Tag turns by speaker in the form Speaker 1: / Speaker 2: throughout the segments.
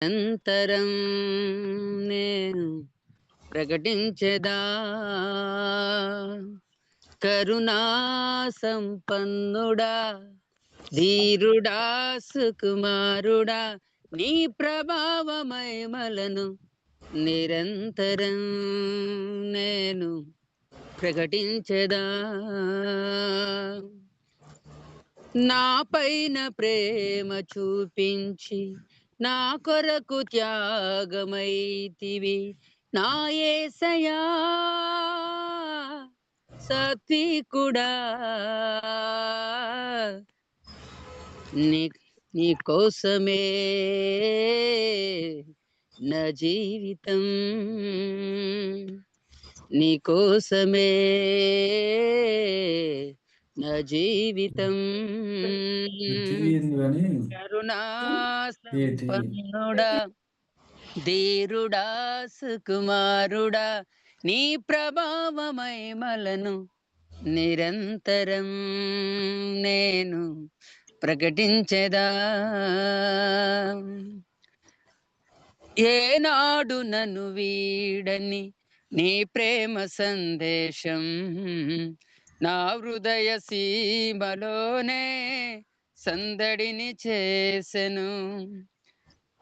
Speaker 1: నిరంతరం నేను ప్రకటించెదా కరుణా సంపన్నుడా, ధీరుడా, సుకుమారుడా, నీ ప్రభావ మహిమలను నిరంతరం నేను ప్రకటించెదా. నా పైన ప్రేమ చూపించి నా కొరకు త్యాగమైతివి నా యేసయ్యా, సత్వికుడా. నీ నీ కోసమే నా జీవితం, నీ కోసమే నా జీవితం. కరుణా సంపన్నుడా, ధీరుడా, సుకుమారుడా, నీ ప్రభావ మహిమలను నిరంతరం నేను ప్రకటించెదా. ఏనాడు నన్ను వీడని నీ ప్రేమ సందేశం నా హృదయ సీమలోనే సందడిని చేసెను.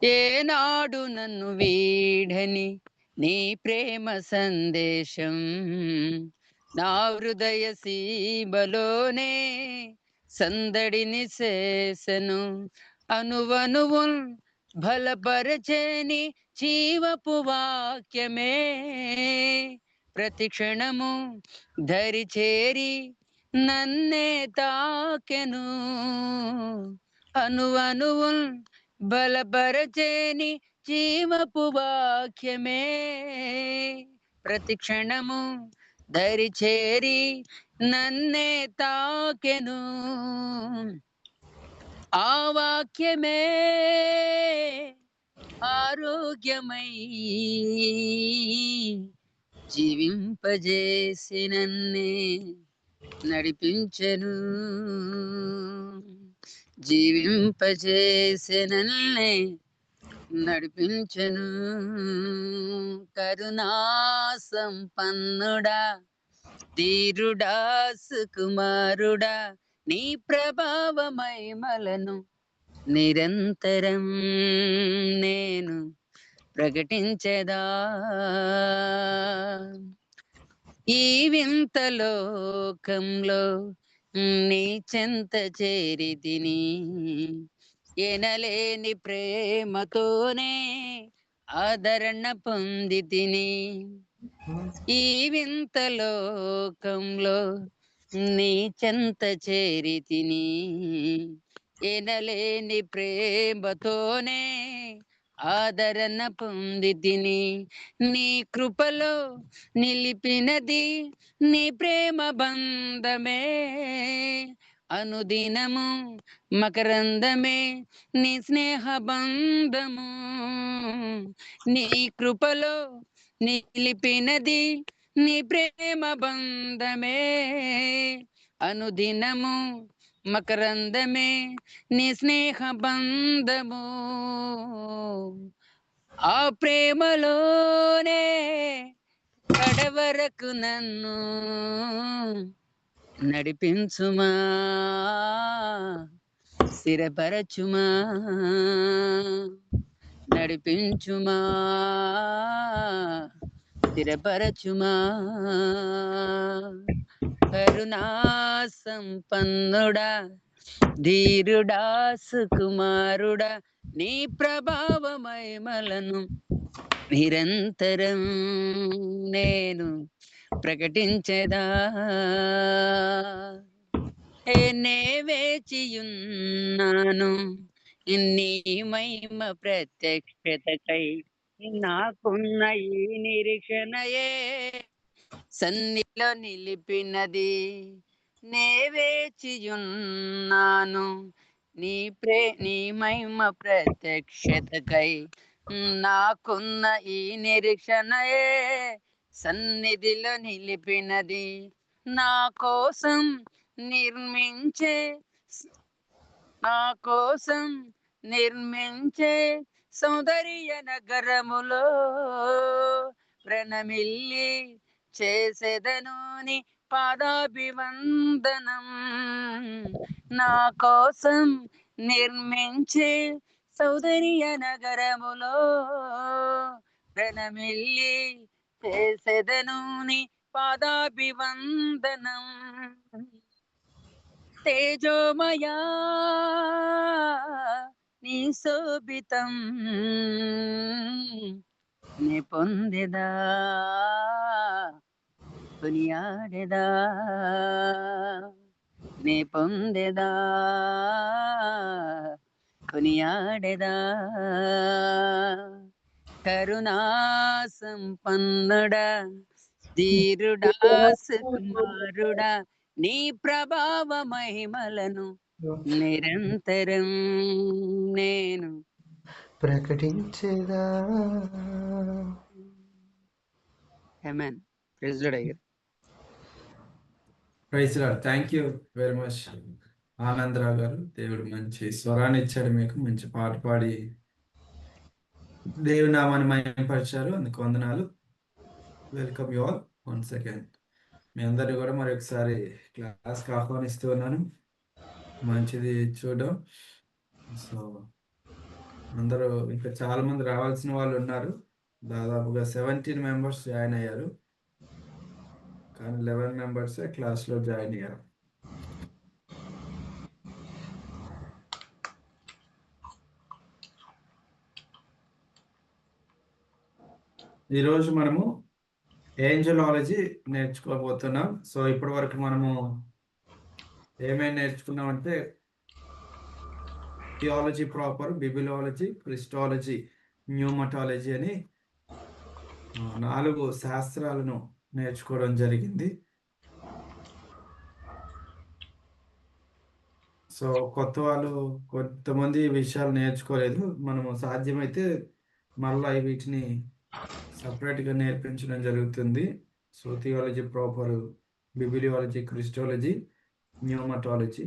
Speaker 1: ఏనాడు నన్ను వీడని నీ ప్రేమ సందేశం నా హృదయ సీమలోనే సందడిని చేసెను. అనువనువు బలపరచని జీవపు వాక్యమే ప్రతి క్షణము ధరి చేరి నన్నే తాకెను. అనువనువు బలపరచని జీవపు వాక్యమే ప్రతి క్షణము దరి చేరి నన్నే తాకెను. ఆ వాక్యమే ఆరోగ్యమై జీవింపజేసి నన్నే నడిపించెను, జీవింపజేసి నన్నే నడిపించెను. కరుణా సంపన్నుడా, ధీరుడా, సుకుమారుడా, నీ ప్రభావ మహిమలను నిరంతరం నేను ప్రకటించెదా. ఈ వింత లోకంలో నీ చెంత చేరితిని, ఎనలేని ప్రేమతోనే ఆదరణ పొందితిని. ఈ వింత లోకంలో నీ చెంత చేరితిని, ఎనలేని ప్రేమతోనే ఆదరణ పొందితిని. నీ కృపలో నిలిపినది నీ ప్రేమ బంధమే, అనుదినము మకరందమే నీ స్నేహ బంధము. నీ కృపలో నిలిపినది నీ ప్రేమ బంధమే, అనుదినము మకరందమే నీ స్నేహ బంధము. ఆ ప్రేమలోనే కడవరకు నన్ను నడిపించుమా, స్థిరపరచుమా, నడిపించుమా, స్థిరపరచుమా. కరుణా సంపన్నుడా, ధీరుడా, సుకుమారుడా, నీ ప్రభావ మహిమలను నిరంతరం నేను ప్రకటించెదా. నే వేచియున్నాను నీ మహిమ ప్రత్యక్షతకై, నాకున్న ఈ నిరీక్షణయే సన్నిలో నిలిపినది. నే వేచియున్నాను నీ మహిమ ప్రత్యక్షతకై, నాకున్న ఈ నిరీక్షణయే సన్నిధిలో నిలిపినది. నా కోసం నిర్మించే సౌందర్య నగరములో ప్రణమిల్లి చేసేదను నీ పాదాభివందనం. నా కోసం నిర్మించే సౌందర్య నగరములో ప్రణమిల్లి చేసేదను నీ పాదాభివందనం. తేజోమయా నీ శోభితం నే పొందెదా కొనియాడెదా, నే పొందెదా కొనియాడెదా. కరుణా సంపన్నుడా ధీరుడా సుకుమారుడా నీ ప్రభావ మహిమలను నిరంతరం నేను
Speaker 2: ప్రకటించేదా.
Speaker 1: ఆమేన్. ప్రైజ్ లార్డ్ అయ్యగారు.
Speaker 3: Praise lord. Thank you very much Anandarao గారు. దేవుడు మంచి స్వరాన్ని ఇచ్చాడు మీకు, మంచి పాట పాడి దేవుని నామాన్ని మహిమపరిచారు. అందుకు వందనాలు. Welcome you all once again. మీ అందరినీ కూడా మరి ఒకసారి క్లాస్కి ఆహ్వానిస్తూ ఉన్నాను. మంచిది చూడడం. సో అందరూ ఇంకా చాలా మంది రావాల్సిన వాళ్ళు ఉన్నారు. దాదాపుగా 17 మెంబర్స్ జాయిన్ అయ్యారు, కానీ 11 మెంబర్సే క్లాస్లో జాయిన్ అయ్యారు. ఈరోజు మనము ఏంజలాలజీ నేర్చుకోబోతున్నాం. సో ఇప్పటి వరకు మనము ఏమేమి నేర్చుకున్నామంటే థియాలజీ ప్రాపర్, బిబిలాలజీ, క్రిస్టాలజీ, న్యూమటాలజీ అని 4 శాస్త్రాలను నేర్చుకోవడం జరిగింది. సో కొత్త వాళ్ళు కొంతమంది విషయాలు నేర్చుకోలేదు. మనము సాధ్యమైతే మళ్ళీ వీటిని సపరేట్గా నేర్పించడం జరుగుతుంది. So theology proper, bibliology, christology, pneumatology.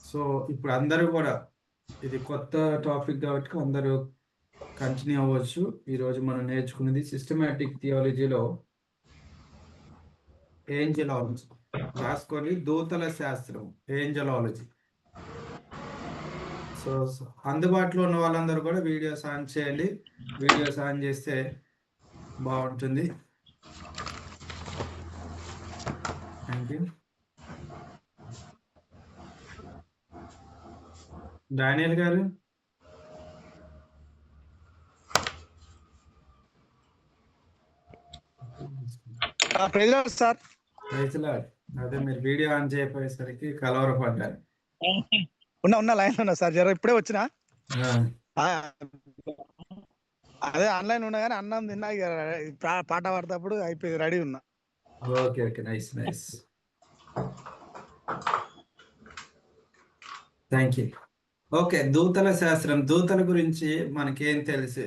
Speaker 3: So ఇప్పుడు అందరూ కూడా ఇది కొత్త టాపిక్ కాబట్టి అందరూ కంటిన్యూ అవ్వచ్చు. ఈరోజు మనం నేర్చుకునేది సిస్టమాటిక్ థియాలజీలో ఏంజలాలజీ. రాసుకొని దూతల శాస్త్రం, ఏంజలాలజీ. సో అందుబాటులో ఉన్న వాళ్ళందరూ కూడా వీడియోస్ ఆన్ చేయండి. వీడియోస్ ఆన్ చేస్తే బాగుంటుంది. Thank you. డానియల్ గారు,
Speaker 2: సార్
Speaker 3: అదే మీరు వీడియో ఆన్ చేయకపోయేసరికి కలవరపడ్డారు.
Speaker 2: ఉన్నా లైన్ ఉన్నా సార్, జర ఇప్పుడే వచ్చినా. అదే ఆన్లైన్ ఉన్నా కానీ అన్నం తిన్నా, పాట పాడేటప్పుడు అయిపోయింది, రెడీ ఉన్నా.
Speaker 3: Okay okay, nice nice, thank you. Okay, దూతల శాస్త్రం, దూతల గురించి మనకేం తెలుసు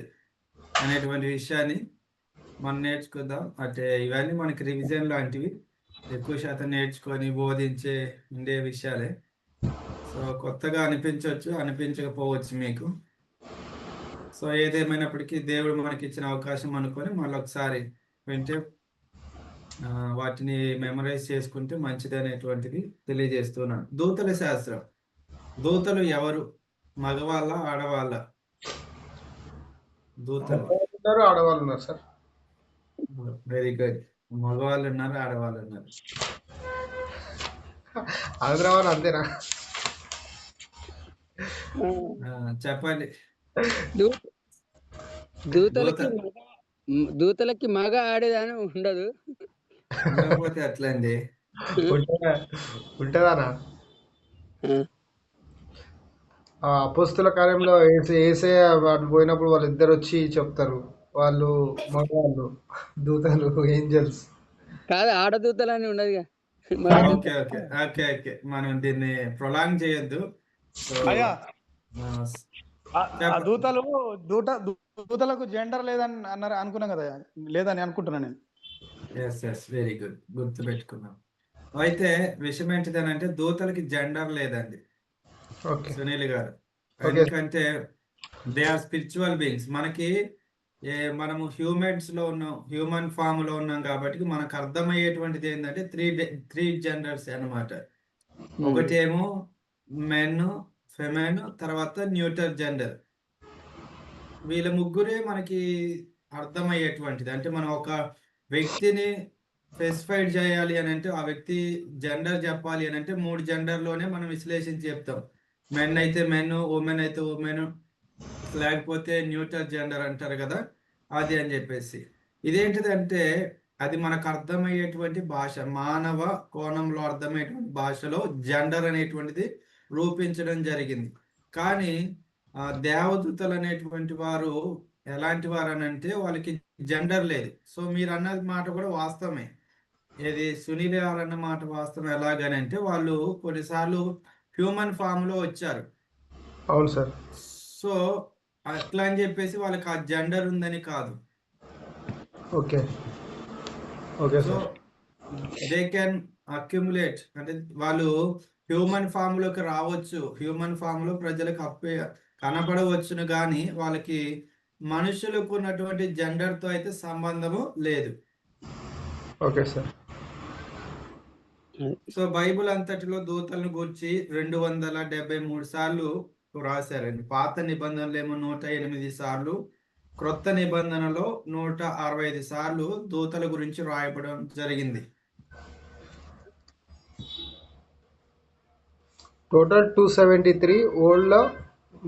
Speaker 3: అనేటువంటి విషయాన్ని మనం నేర్చుకుందాం. అంటే ఇవన్నీ మనకి రివిజన్ లాంటివి, ఎక్కువ శాతం నేర్చుకొని బోధించే ఉండే విషయాలే. సో కొత్తగా అనిపించవచ్చు, అనిపించకపోవచ్చు మీకు. సో ఏదేమైనప్పటికీ దేవుడు మనకి ఇచ్చిన అవకాశం అనుకొని మళ్ళీ ఒకసారి వింటే వాటిని మెమరైజ్ చేసుకుంటే మంచిది అనేటువంటిది తెలియజేస్తున్నాను. దూతల శాస్త్రం. దూతలు ఎవరు? మగవాళ్ళ, ఆడవాళ్ళ? దూతలు
Speaker 2: ఆడవాళ్ళు ఉన్నారు సార్.
Speaker 3: Very good. మగవాళ్ళు ఉన్నారు, ఆడవాళ్ళు ఉన్నారు.
Speaker 2: హైదరాబాద్ అంతేనా?
Speaker 3: చెప్పండి.
Speaker 1: దూతలకి మగ ఆడేదాని ఉండదు,
Speaker 3: ఉండకపోతే ఎట్లా అండి?
Speaker 2: ఉంటదానా? అపోస్తుల కార్యంలో ఏసే వాడు పోయినప్పుడు వాళ్ళిద్దరు వచ్చి చెప్తారు, వాళ్ళు మగవాళ్ళు, దూతలు, ఏంజల్స్
Speaker 1: కాదు, ఆడదూతలని ఉండదుగా.
Speaker 3: ఓకే ఓకే ఓకే ఓకే, మనం దీన్ని ప్రొలాంగ్ చేయొద్దు.
Speaker 2: దూతలకు జెండర్ లేదని అన్నారు, అనుకున్నాం కదా, లేదని అనుకుంటున్నాను నేను.
Speaker 3: వెరీ గుడ్, గుర్తు పెట్టుకున్నాం. అయితే విషయం ఏంటిదనంటే దూతలకి జెండర్ లేదండి సునీల్ గారు. ఎందుకంటే దే ఆర్ స్పిరిచువల్ బీయింగ్స్. మనకి మనము హ్యూమన్స్ లో ఉన్నాం, హ్యూమన్ ఫామ్ లో ఉన్నాం కాబట్టి మనకు అర్థమయ్యేటువంటిది ఏంటంటే త్రీ జెండర్స్ అన్నమాట. ఒకటేమో మెన్, ఫెమెన్, తర్వాత న్యూటర్ జెండర్. వీళ్ళ ముగ్గురే మనకి అర్థమయ్యేటువంటిది. అంటే మనం ఒక వ్యక్తిని స్పెసిఫైడ్ చేయాలి అని అంటే, ఆ వ్యక్తి జెండర్ చెప్పాలి అని అంటే 3 జెండర్‌లోనే మనం విశ్లేషించి చెప్తాం. మెన్ అయితే మెన్, వుమెన్ అయితే వుమెన్, లేకపోతే న్యూటర్ జెండర్ అంటారు కదా! అది అని చెప్పేసి. ఇదేంటిదంటే అది మనకు అర్థమయ్యేటువంటి భాష. మానవ కోణంలో అర్థమయ్యేటువంటి భాషలో జెండర్ అనేటువంటిది రూపించడం జరిగింది. కానీ దేవదూతలు అనేటువంటి వారు ఎలాంటి వారనంటే వాళ్ళకి జెండర్ లేదు. సో మీరన్నది మాట కూడా వాస్తవమే. ఏది సునీల్ గారన్న మాట వాస్తవం. ఎలాగనంటే వాళ్ళు కొన్నిసార్లు హ్యూమన్ ఫామ్‌లో వచ్చారు.
Speaker 4: అవును సార్.
Speaker 3: సో అట్లా అని చెప్పేసి వాళ్ళకి ఆ జెండర్ ఉందని కాదు.
Speaker 4: Okay. Okay
Speaker 3: so
Speaker 4: sir.
Speaker 3: They can accumulate, అంటే వాళ్ళు హ్యూమన్ ఫామ్ లోకి రావచ్చు. హ్యూమన్ ఫామ్ లో ప్రజలకు కనపడవచ్చును గాని వాళ్ళకి మనుషులకు ఉన్నటువంటి జెండర్ తో అయితే సంబంధము లేదు.
Speaker 4: Okay sir.
Speaker 3: సో బైబిల్ అంతటిలో దూతలను గూర్చి 273 సార్లు రాశారండి. పాత నిబంధనలు ఏమో 108 సార్లు, క్రొత్త నిబంధనలో 165 సార్లు దూతల గురించి రాయబడడం జరిగింది.
Speaker 4: Total 273, ఓల్డ్‌లో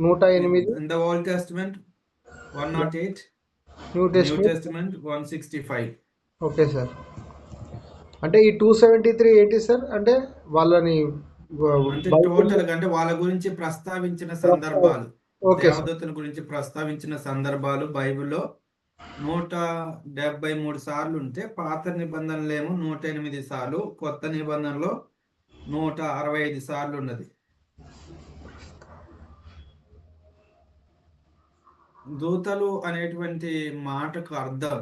Speaker 4: 108,
Speaker 3: In the Old Testament 108,
Speaker 4: new
Speaker 3: New
Speaker 4: testament.
Speaker 3: Testament 165.
Speaker 4: Okay sir. అంటే ఈ 273 ఏంటి సార్? అంటే వాళ్ళని
Speaker 3: అంటే
Speaker 4: బైబిల్
Speaker 3: టోటల్ గా అంటే వాళ్ళ గురించి ప్రస్తావించిన సందర్భాలు,
Speaker 4: ఓకే సార్.
Speaker 3: దేవదూతల గురించి ప్రస్తావించిన సందర్భాలు బైబిల్లో 173 సార్లు ఉంటే, పాత నిబంధనలు ఏమో 108 సార్లు, కొత్త నిబంధనలో 165 సార్లు ఉన్నది. దూతలు అనేటువంటి మాటకు అర్థం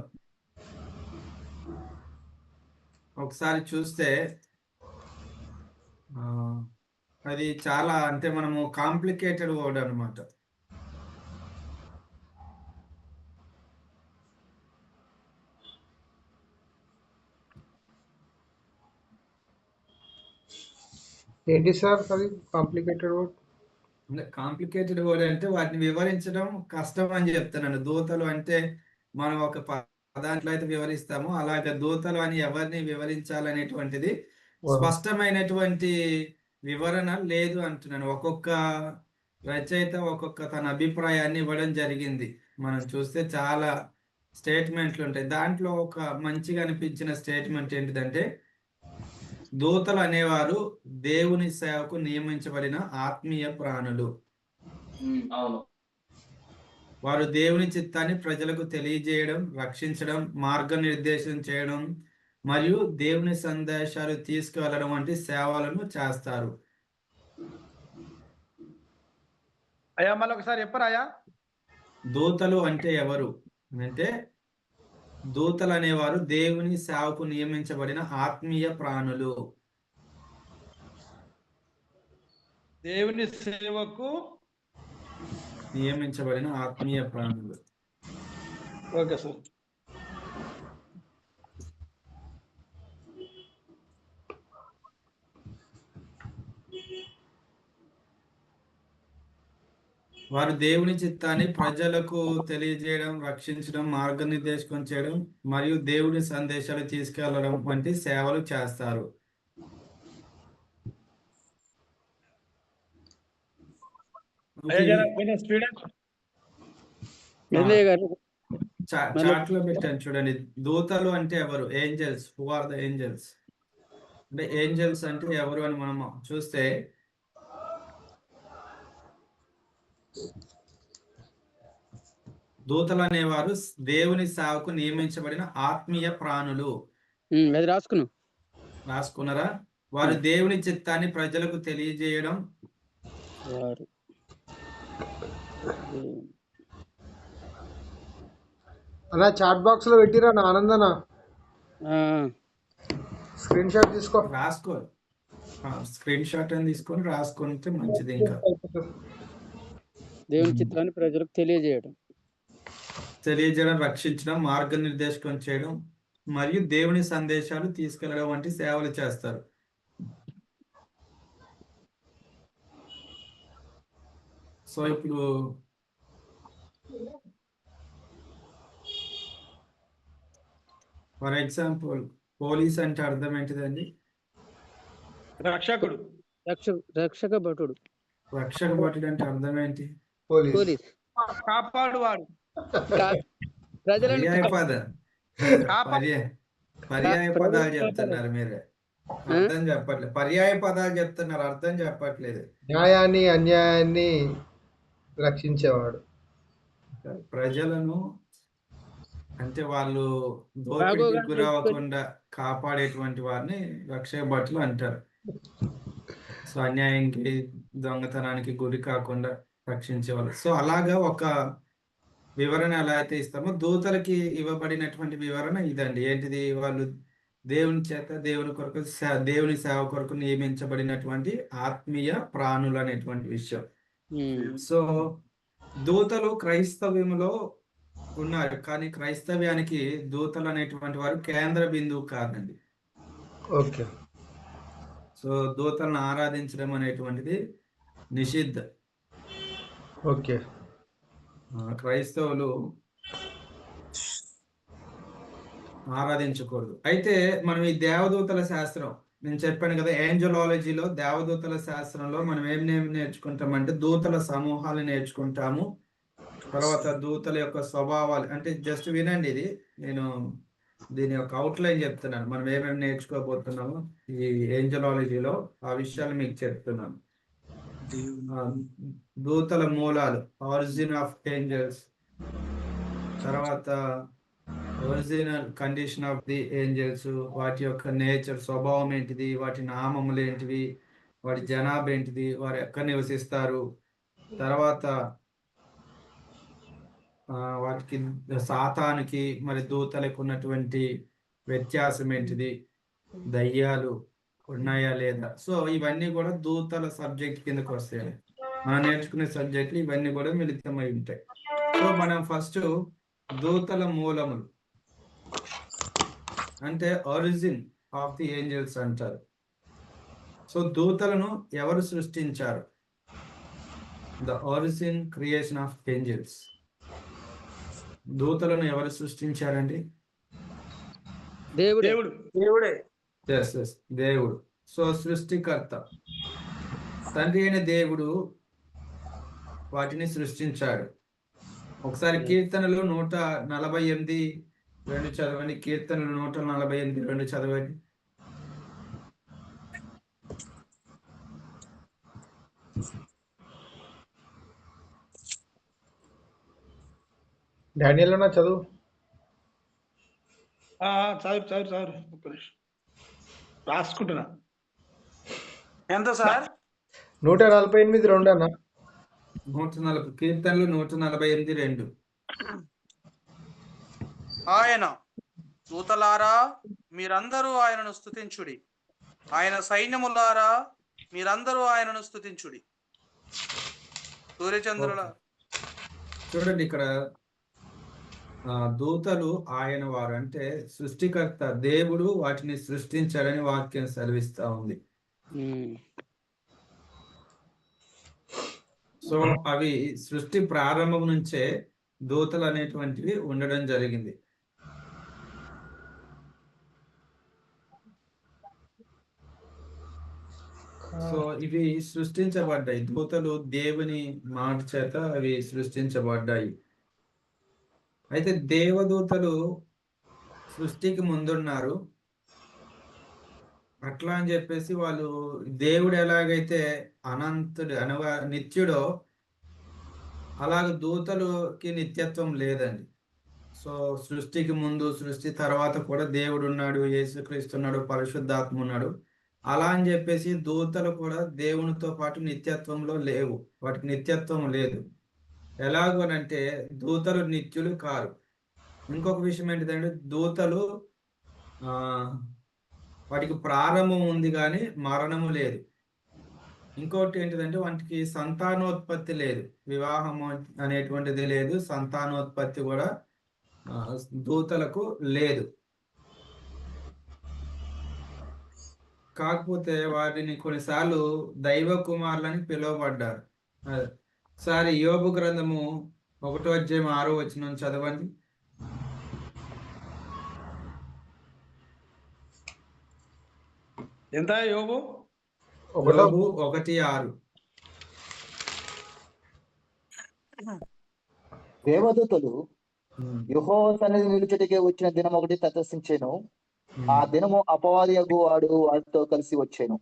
Speaker 3: ఒకసారి చూస్తే అది చాలా, అంటే మనము కాంప్లికేటెడ్ వర్డ్ అనమాట.
Speaker 4: ఏంటి సార్ అది కాంప్లికేటెడ్ వర్డ్?
Speaker 3: కాంప్లికేటెడ్ వర్డ్ అంటే వాటిని వివరించడం కష్టం అని చెప్తున్నాను. దూతలు అంటే మనం ఒక పదాంట్లో అయితే వివరిస్తాము, అలాగే దూతలు అని ఎవరిని వివరించాలనేటువంటిది స్పష్టమైనటువంటి వివరణ లేదు అంటున్నాను. ఒక్కొక్క రచయిత ఒక్కొక్క తన అభిప్రాయాన్ని ఇవ్వడం జరిగింది. మనం చూస్తే చాలా స్టేట్మెంట్లు ఉంటాయి. దాంట్లో ఒక మంచిగా అనిపించిన స్టేట్మెంట్ ఏంటిదంటే, దూతలు అనేవారు దేవుని సేవకు నియమించబడిన ఆత్మీయ ప్రాణులు.
Speaker 5: అవును.
Speaker 3: వారు దేవుని చిత్తాన్ని ప్రజలకు తెలియజేయడం, రక్షించడం, మార్గనిర్దేశం చేయడం మరియు దేవుని సందేశాలు తీసుకువెళ్ళడం వంటి సేవలను చేస్తారు.
Speaker 2: అయ్యా మళ్ళీ ఒకసారి చెప్పరాయా?
Speaker 3: దూతలు అంటే ఎవరు అంటే, దూతలు అనేవారు దేవుని సేవకు నియమించబడిన ఆత్మీయ ప్రాణులు.
Speaker 2: దేవుని సేవకు
Speaker 3: నియమించబడిన ఆత్మీయ ప్రాణులు.
Speaker 2: Okay sir.
Speaker 3: వారు దేవుని చిత్తాన్ని ప్రజలకు తెలియజేయడం, రక్షించడం, మార్గనిర్దేశం చేయడం మరియు దేవుని సందేశాలు తీసుకెళ్లడం వంటి సేవలు చేస్తారు. చాట్ లో పెట్టాను చూడండి. దూతలు అంటే ఎవరు? Angels. Who are the angels? అంటే ఏంజల్స్ అంటే ఎవరు అని మనం చూస్తే, దూతలు అనేవారు దేవుని సేవకు నియమించబడిన ఆత్మీయ ప్రాణులు.
Speaker 1: అది
Speaker 3: రాసుకున్నారా? వారు దేవుని చిత్తాన్ని ప్రజలకు తెలియజేయడం,
Speaker 4: అలా చాట్ బాక్స్ లో పెట్టిరా నా ఆనందన, స్క్రీన్ షాట్ తీసుకో.
Speaker 3: రాసుకో, స్క్రీన్ షాట్ అని తీసుకొని రాసుకుంటే మంచిది. ఇంకా
Speaker 1: దేవుని చిత్తాన్ని ప్రజలకు తెలియజేయడం.
Speaker 3: రక్షించడం, మార్గనిర్దేశకం చేయడం మరియు దేవుని సందేశాలు తీసుకెళ్లడం వంటి సేవలు చేస్తారు. సో ఇప్పుడు ఫర్ ఎగ్జాంపుల్ పోలీస్ అంటే అర్థం ఏంటిదండి?
Speaker 2: రక్షకుడు.
Speaker 1: రక్షక భటుడు.
Speaker 3: రక్షక భటుడు అంటే అర్థం ఏంటి?
Speaker 1: పోలీస్.
Speaker 2: కాపాడువాడు.
Speaker 1: ప్రజలను
Speaker 3: పర్యాయ పదాలు చెప్తున్నారు మీరే, అర్థం చెప్పట్లేదు. పర్యాయ పదాలు చెప్తున్నారు, అర్థం చెప్పట్లేదు.
Speaker 4: న్యాయాన్ని అన్యాయాన్ని రక్షించేవాడు.
Speaker 3: ప్రజలను అంటే వాళ్ళు దోపిడీకి గురవ్వకుండా కాపాడేటువంటి వారిని రక్షక భటులు అంటారు. సో అన్యాయానికి, దొంగతనానికి గురి కాకుండా రక్షించేవాళ్ళు. సో అలాగా ఒక వివరణ ఎలా అయితే ఇస్తామో దూతలకి ఇవ్వబడినటువంటి వివరణ ఇదండి. ఏంటిది? వాళ్ళు దేవుని చేత, దేవుని కొరకు, దేవుని సేవ కొరకు నియమించబడినటువంటి ఆత్మీయ ప్రాణులు అనేటువంటి విషయం. సో దూతలు క్రైస్తవ్యంలో ఉన్నారు, కానీ క్రైస్తవ్యానికి దూతలు అనేటువంటి వారు కేంద్ర బిందువు కాదండి.
Speaker 4: ఓకే.
Speaker 3: సో దూతలను ఆరాధించడం అనేటువంటిది నిషిద్ధ.
Speaker 4: ఓకే.
Speaker 3: క్రైస్తవులు ఆరాధించకూడదు. అయితే మనం ఈ దేవదూతల శాస్త్రం, నేను చెప్పాను కదా, ఏంజలాలజీలో దేవదూతల శాస్త్రంలో మనం ఏం నేర్చుకుంటామంటే దూతల సమూహాలు నేర్చుకుంటాము. తర్వాత దూతల యొక్క స్వభావాలు, అంటే జస్ట్ వినండి, ఇది నేను దీని యొక్క అవుట్లైన్ చెప్తున్నాను. మనం ఏమేమి నేర్చుకోబోతున్నాము ఈ ఏంజలాలజీలో, ఆ విషయాలు మీకు చెప్తున్నాను. దూతల మూలాలు, ఆరిజిన్ ఆఫ్ ఏంజల్స్, తర్వాత original condition of the angels, వాటి యొక్క నేచర్, స్వభావం ఏంటిది, వాటి నామములు ఏంటివి, వాటి జనాభా ఏంటిది, వారు ఎక్కడ నివసిస్తారు, తర్వాత వాటికి, సాతానికి మరి దూతలకు ఉన్నటువంటి వ్యత్యాసం ఏంటిది, దయ్యాలు ఉన్నాయా లేదా. సో ఇవన్నీ కూడా దూతల సబ్జెక్ట్ కిందకు వస్తాయి. మనం నేర్చుకునే సబ్జెక్టులు ఇవన్నీ కూడా మిళితమై ఉంటాయి. సో మనం ఫస్ట్ దూతల మూలములు అంటే ఒరిజిన్ ఆఫ్ ది ఏంజల్స్ అంటారు. సో దూతలను ఎవరు సృష్టించారు? The origin creation of angels. దూతలను ఎవరు సృష్టించారండి?
Speaker 2: దేవుడే.
Speaker 3: దేవుడు. సో సృష్టికర్త, తండ్రి అయిన దేవుడు వాటిని సృష్టించాడు. ఒకసారి కీర్తనలు 148:2 చదవండి. కీర్తనలు 148:2 చదవండి.
Speaker 4: డానియల్ చదువు.
Speaker 2: చదువు రాసుకుంటున్నా. ఎంత సార్?
Speaker 4: 148:2 అన్న.
Speaker 3: 140 కీర్తనలు 148:2.
Speaker 6: ఆయన దూతలారా మీరందరూ ఆయనను స్తుతించుడి, ఆయన సైన్యములారా మీరందరూ ఆయనను స్తుతించుడి. సూర్యచంద్రుల
Speaker 3: చూడండి, ఇక్కడ దూతలు ఆయన వారు, అంటే సృష్టికర్త దేవుడు వాటిని సృష్టించాడని వాక్యం సెలవిస్తా ఉంది. సో అవి సృష్టి ప్రారంభం నుంచే దూతలు అనేటువంటివి ఉండడం జరిగింది. సో ఇవి సృష్టించబడ్డాయి. దూతలు దేవుని మాట చేత అవి సృష్టించబడ్డాయి. అయితే దేవదూతలు సృష్టికి ముందున్నారు. అట్లా అని చెప్పేసి వాళ్ళు, దేవుడు ఎలాగైతే అనంతుడు అనగా నిత్యుడో అలాగ దూతలుకి నిత్యత్వం లేదండి. సో సృష్టికి ముందు, సృష్టి తర్వాత కూడా దేవుడు ఉన్నాడు, యేసుక్రీస్తున్నాడు, పరిశుద్ధాత్మ ఉన్నాడు. అలా అని చెప్పేసి దూతలు కూడా దేవునితో పాటు నిత్యత్వంలో లేవు, వాటికి నిత్యత్వం లేదు. ఎలాగోనంటే దూతలు నిత్యులు కారు. ఇంకొక విషయం ఏంటిదంటే దూతలు వాటికి ప్రారంభం ఉంది కానీ మరణము లేదు. ఇంకోటి ఏంటిదంటే వాటికి సంతానోత్పత్తి లేదు, వివాహం అనేటువంటిది లేదు, సంతానోత్పత్తి కూడా దూతలకు లేదు. కాకపోతే వారిని కొన్నిసార్లు దైవ కుమారులని పిలువబడ్డారు. సారి యోబు గ్రంథము 1:6 చదవండి.
Speaker 2: ఎంత యోబు?
Speaker 3: యోబు 1:6.
Speaker 7: దేవదూతలు యెహోవా సన్నిధి నిలుచుటకే వచ్చిన దినం ఒకటి తటస్థించెను. ఆ దినము అపవాదియగు వాడు వాడితో కలిసి వచ్చాను.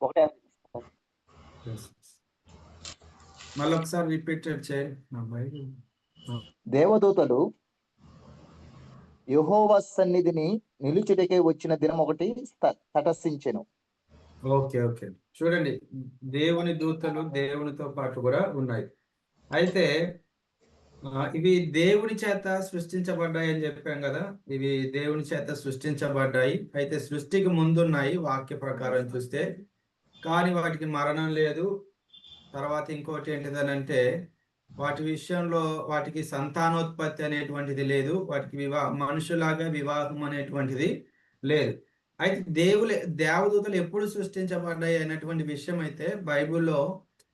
Speaker 7: ఒకటే
Speaker 3: మళ్ళీ ఒకసారి రిపీటెడ్ చేయండి.
Speaker 7: దేవదూతలు యెహోవా సన్నిధిని నిలుచుటకే వచ్చిన దినం ఒకటి తటస్థించెను.
Speaker 3: ఓకే ఓకే, చూడండి, దేవుని దూతలు దేవునితో పాటు కూడా ఉన్నాయి. అయితే ఇవి దేవుని చేత సృష్టించబడ్డాయి అని చెప్పాం కదా, ఇవి దేవుని చేత సృష్టించబడ్డాయి. అయితే సృష్టికి ముందున్నాయి వాక్య ప్రకారం చూస్తే, కానీ వాటికి మరణం లేదు. తర్వాత ఇంకోటి ఏంటిదనంటే వాటి విషయంలో వాటికి సంతానోత్పత్తి అనేటువంటిది లేదు, వాటికి మనుషులాగా వివాహం అనేటువంటిది లేదు. అయితే దేవదూతలు ఎప్పుడు సృష్టించబడ్డాయి అనేటువంటి విషయం అయితే బైబిల్లో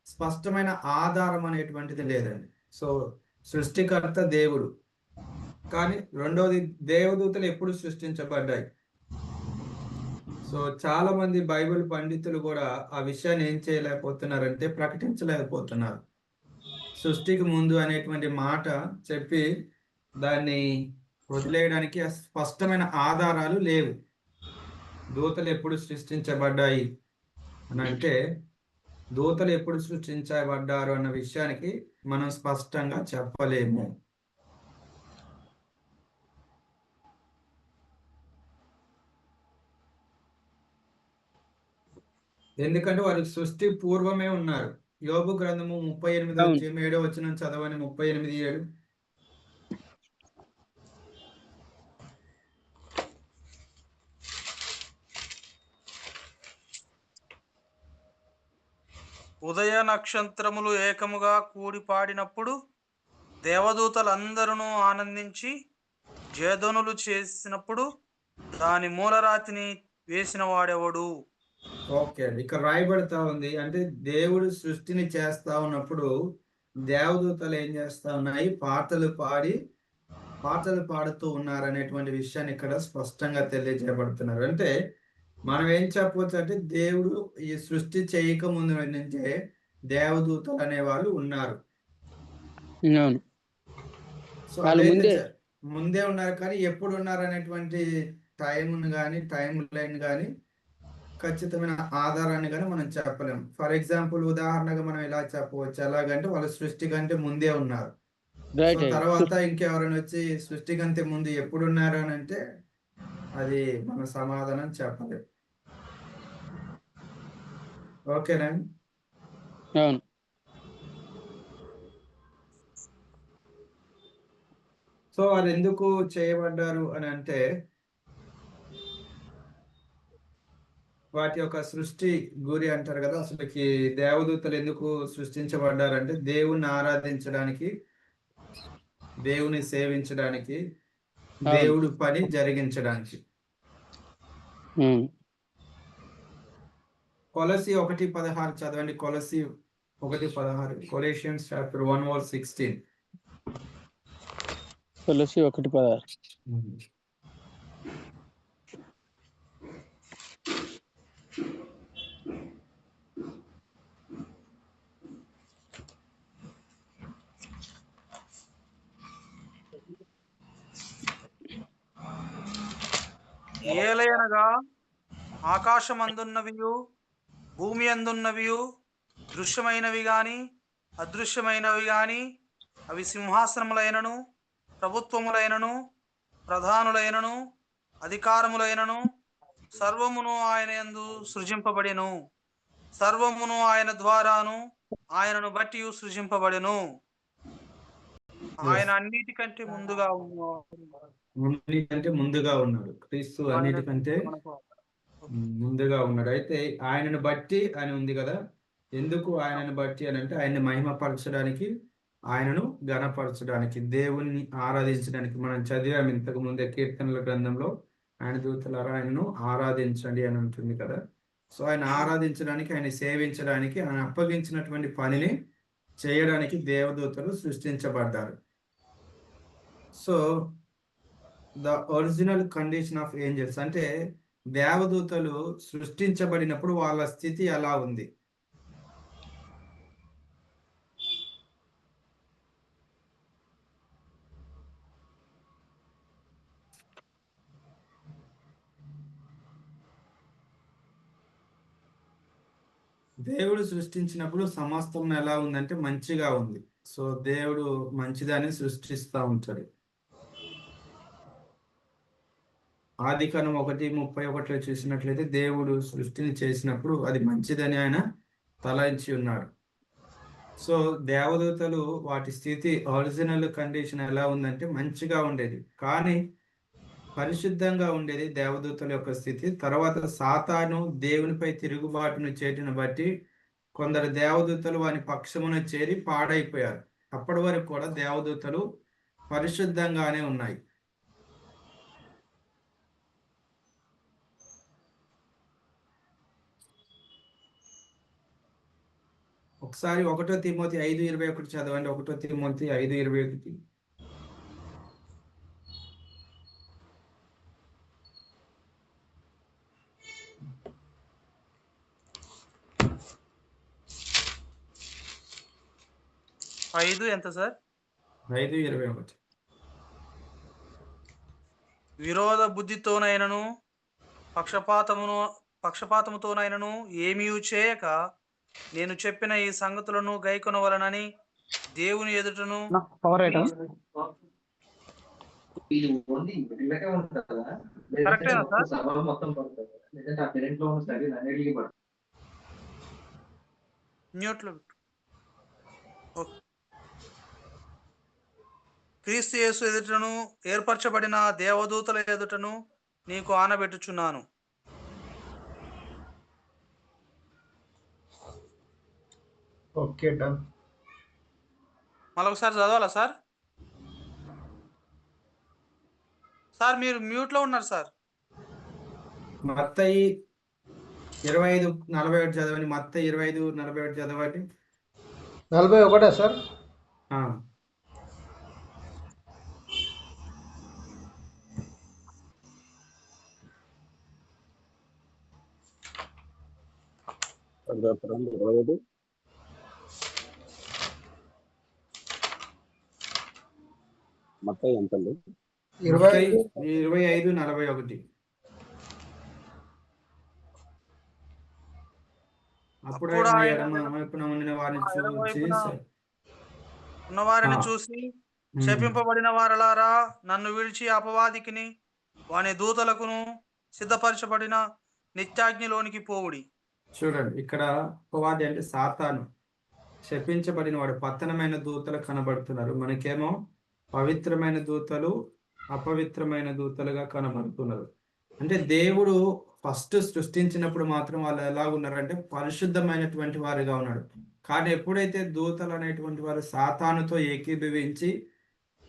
Speaker 3: స్పష్టమైన ఆధారం అనేటువంటిది లేదండి. సో సృష్టికర్త దేవుడు, కానీ రెండోది దేవదూతలు ఎప్పుడు సృష్టించబడ్డాయి. సో చాలా మంది బైబిల్ పండితులు కూడా ఆ విషయాన్ని ఏం చేయలేకపోతున్నారంటే ప్రకటించలేకపోతున్నారు. సృష్టికి ముందు అనేటువంటి మాట చెప్పి దాన్ని వదిలేయడానికి స్పష్టమైన ఆధారాలు లేవు. దూతలు ఎప్పుడు సృష్టించబడ్డాయి అని అంటే దూతలు ఎప్పుడు సృష్టించబడ్డారు అన్న విషయానికి మనం స్పష్టంగా చెప్పలేము. ఎందుకంటే వారు సృష్టి పూర్వమే ఉన్నారు. యోబు గ్రంథము 38:7 చదవని. 38:7.
Speaker 6: ఉదయ నక్షత్రములు ఏకముగా కూడి పాడినప్పుడు దేవదూతలందరూ ఆనందించి జయధ్వనులు చేసినప్పుడు దాని మూలరాతిని వేసిన వాడెవడు?
Speaker 3: ఓకే, ఇక్కడ రాయబడతా ఉంది. అంటే దేవుడు సృష్టిని చేస్తా ఉన్నప్పుడు దేవదూతలు ఏం చేస్తా ఉన్నాయి, పాటలు పాడుతూ ఉన్నారు అనేటువంటి విషయాన్ని ఇక్కడ స్పష్టంగా తెలియజేయబడుతున్నారు. అంటే మనం ఏం చెప్పవచ్చు అంటే దేవుడు ఈ సృష్టి చేయక ముందు నుంచే దేవదూతలు అనే వాళ్ళు ఉన్నారు. సో ముందే ఉన్నారు, కానీ ఎప్పుడు ఉన్నారు అనేటువంటి టైం లైన్ కానీ ఖచ్చితమైన ఆధారాన్ని కానీ మనం చెప్పలేము. ఫర్ ఎగ్జాంపుల్ ఉదాహరణగా మనం ఇలా చెప్పవచ్చు, ఎలాగంటే వాళ్ళు సృష్టి కంటే ముందే ఉన్నారు. తర్వాత ఇంకెవరైనా వచ్చి సృష్టి కంటే ముందు ఎప్పుడు ఉన్నారు అని అంటే అది మన సమాధానం చెప్పలేము. ఓకేనా? సో వారు ఎందుకు చేయబడ్డారు అని అంటే వాటి యొక్క సృష్టి గురి అంటారు కదా. అసలుకి దేవదూతలు ఎందుకు సృష్టించబడ్డారంటే దేవుణ్ణి ఆరాధించడానికి, దేవుని సేవించడానికి, దేవుడు పని జరిగించడానికి. కొలసి 1:16 చదవండి. కొలసి 1:16. కొలెషియన్స్ చాప్టర్ 1:16.
Speaker 1: కొలసి 1:16.
Speaker 6: ఏలయనగా ఆకాశమందున్నవియు భూమి అందున్నవియు దృశ్యమైనవి గాని అదృశ్యమైనవి గాని అవి సింహాసనములైనను ప్రభుత్వములైనను ప్రధానులైనను అధికారములైనను సర్వమును ఆయన యందు సృజింపబడెను. సర్వమును ఆయన ద్వారాను ఆయనను బట్టి సృజింపబడెను. ఆయన అన్నిటికంటే ముందుగా
Speaker 3: ముందుగా ఉన్నాడు. క్రీస్తు అన్నిటికంటే ముందుగా ఉన్నాడు. అయితే ఆయనను బట్టి అని ఉంది కదా, ఎందుకు ఆయనను బట్టి అని అంటే ఆయన్ని మహిమపరచడానికి, ఆయనను ఘనపరచడానికి, దేవుణ్ణి ఆరాధించడానికి. మనం చదివాము ఇంతకు ముందే కీర్తనల గ్రంథంలో, ఆయన దూతలారా ఆయనను ఆరాధించండి అని ఉంటుంది కదా. సో ఆయన ఆరాధించడానికి, ఆయన సేవించడానికి, ఆయన అప్పగించినటువంటి పనిని చేయడానికి దేవదూతలు సృష్టించబడ్డారు. So the original condition of angels అంటే దేవదూతలు సృష్టించబడినప్పుడు వాళ్ళ స్థితి ఎలా ఉంది? దేవుడు సృష్టించినప్పుడు సమస్తం ఎలా ఉందంటే మంచిగా ఉంది. సో దేవుడు మంచిదాన్ని సృష్టిస్తూ ఉంటాడు. ఆదికాండం 1:31 చూసినట్లయితే దేవుడు సృష్టిని చేసినప్పుడు అది మంచిదని ఆయన తలంచి ఉన్నాడు. సో దేవదూతలు వాటి స్థితి ఒరిజినల్ కండిషన్ ఎలా ఉందంటే మంచిగా ఉండేది, కానీ పరిశుద్ధంగా ఉండేది దేవదూతల యొక్క స్థితి. తర్వాత సాతాను దేవునిపై తిరుగుబాటును చేయటను బట్టి కొందరు దేవదూతలు వాని పక్షమున చేరి పాడైపోయారు. అప్పటి వరకు కూడా దేవదూతలు పరిశుద్ధంగానే ఉన్నాయి. ఒకసారి 1 తిమోతి 5:21 చదవండి. 1 తిమోతి 5:21.
Speaker 6: ఐదు ఎంత సార్?
Speaker 3: 5:21.
Speaker 6: విరోధ బుద్ధితోనైనను పక్షపాతముతోనైనను ఏమీ చేయక నేను చెప్పిన ఈ సంగతులను గైకొనవలనని దేవుని ఎదుటను
Speaker 1: పవర్ ఐటమ్
Speaker 5: ఇది ఓన్లీ వీళ్ళకే ఉంటుందా?
Speaker 6: కరెక్టేనా సార్?
Speaker 5: సభ మొత్తం పడుతుంది, లేదంటే ఆ పేరెంట్ లో ఉన్న స్టడీ అన్నిటికీ పడుతుంది.
Speaker 6: న్యూట్లో పెట్టు. ఓకే. క్రీస్తు యేసు ఎదుటను ఏర్పరచబడిన దేవదూతల ఎదుటను నీకు ఆనబెట్టుచున్నాను.
Speaker 4: Okay done.
Speaker 6: మరొకసారి చదవాలా సార్? సార్ మీరు మ్యూట్ లో ఉన్నారు సార్.
Speaker 3: మత్తయి 25:41 చదవండి. మత్తయి 25:41 చదవండి.
Speaker 4: 41 సార్.
Speaker 3: ఆ.
Speaker 8: మత్తయి ఎంతండి?
Speaker 3: 25:41. అప్పుడు
Speaker 6: అప్పుడు
Speaker 3: ఆయన
Speaker 6: ఆయన
Speaker 3: ఎడమ వైపున ఉండిన వారిని
Speaker 6: ఎడమ
Speaker 3: చూసి
Speaker 6: వైపున ఉన్నవారిని
Speaker 3: ఆ.
Speaker 6: చూసి, శపింపబడిన వారలారా, నన్ను విడిచి అపవాదికిని వాని దూతలకును సిద్ధపరచబడిన నిత్యాగ్నిలోనికి పోవుడి.
Speaker 3: చూడండి, ఇక్కడ అపవాది అంటే సాతాను, శపించబడిన వాడు, పతనమైన దూతలు కనబడుతున్నారు. మనకేమో పవిత్రమైన దూతలు, అపవిత్రమైన దూతలుగా కనబడుతున్నారు. అంటే దేవుడు ఫస్ట్ సృష్టించినప్పుడు మాత్రం వాళ్ళు ఎలా ఉన్నారంటే పరిశుద్ధమైనటువంటి వారుగా ఉన్నాడు. కానీ ఎప్పుడైతే దూతలు అనేటువంటి వారు సాతానుతో ఏకీభవించి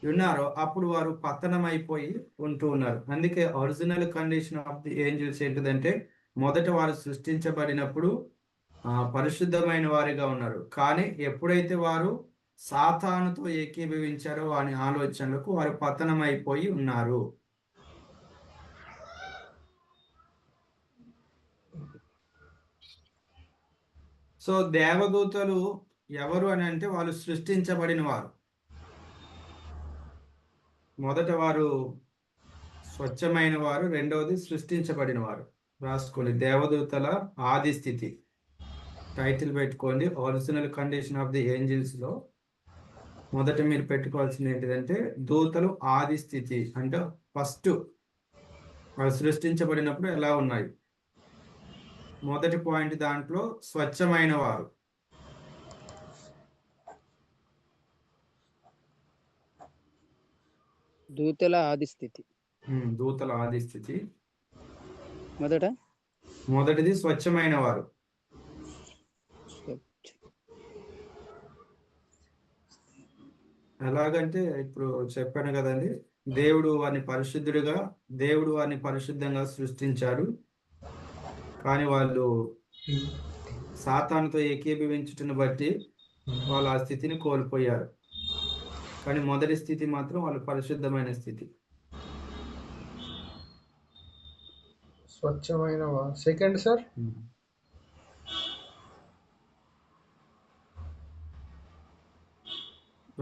Speaker 3: ఉన్నారో అప్పుడు వారు పతనం అయిపోయి ఉంటూ ఉన్నారు. అందుకే original condition of the angels ఏంటిదంటే మొదట వారు సృష్టించబడినప్పుడు పరిశుద్ధమైన వారిగా ఉన్నారు. కానీ ఎప్పుడైతే వారు సాతానుతో ఏకీభవించారో వారి ఆలోచనలకు వారు పతనం అయిపోయి ఉన్నారు. సో దేవదూతలు ఎవరు అని అంటే వాళ్ళు సృష్టించబడిన వారు. మొదట వారు స్వచ్ఛమైన వారు, రెండవది సృష్టించబడిన వారు. రాసుకోండి, దేవదూతల ఆది స్థితి టైటిల్ పెట్టుకోండి. Original condition of the angels లో మొదట మీరు పెట్టుకోవాల్సింది ఏంటిదంటే దూతలు ఆది స్థితి, అంటే ఫస్ట్ వాళ్ళు సృష్టించబడినప్పుడు ఎలా ఉన్నాయి. మొదటి పాయింట్ దాంట్లో స్వచ్ఛమైన వారు.
Speaker 1: దూతల ఆది స్థితి
Speaker 3: దూతల ఆది స్థితి
Speaker 1: మొదట
Speaker 3: మొదటిది స్వచ్ఛమైన వారు. ఎలాగంటే ఇప్పుడు చెప్పాను కదండి, దేవుడు వారిని పరిశుద్ధంగా సృష్టించారు. కానీ వాళ్ళు సాతానుతో ఏకీభవించుటను బట్టి వాళ్ళు ఆ స్థితిని కోల్పోయారు. కానీ మొదటి స్థితి మాత్రం వాళ్ళు పరిశుద్ధమైన స్థితి.
Speaker 4: స్వచ్ఛమైన సెకండ్ సార్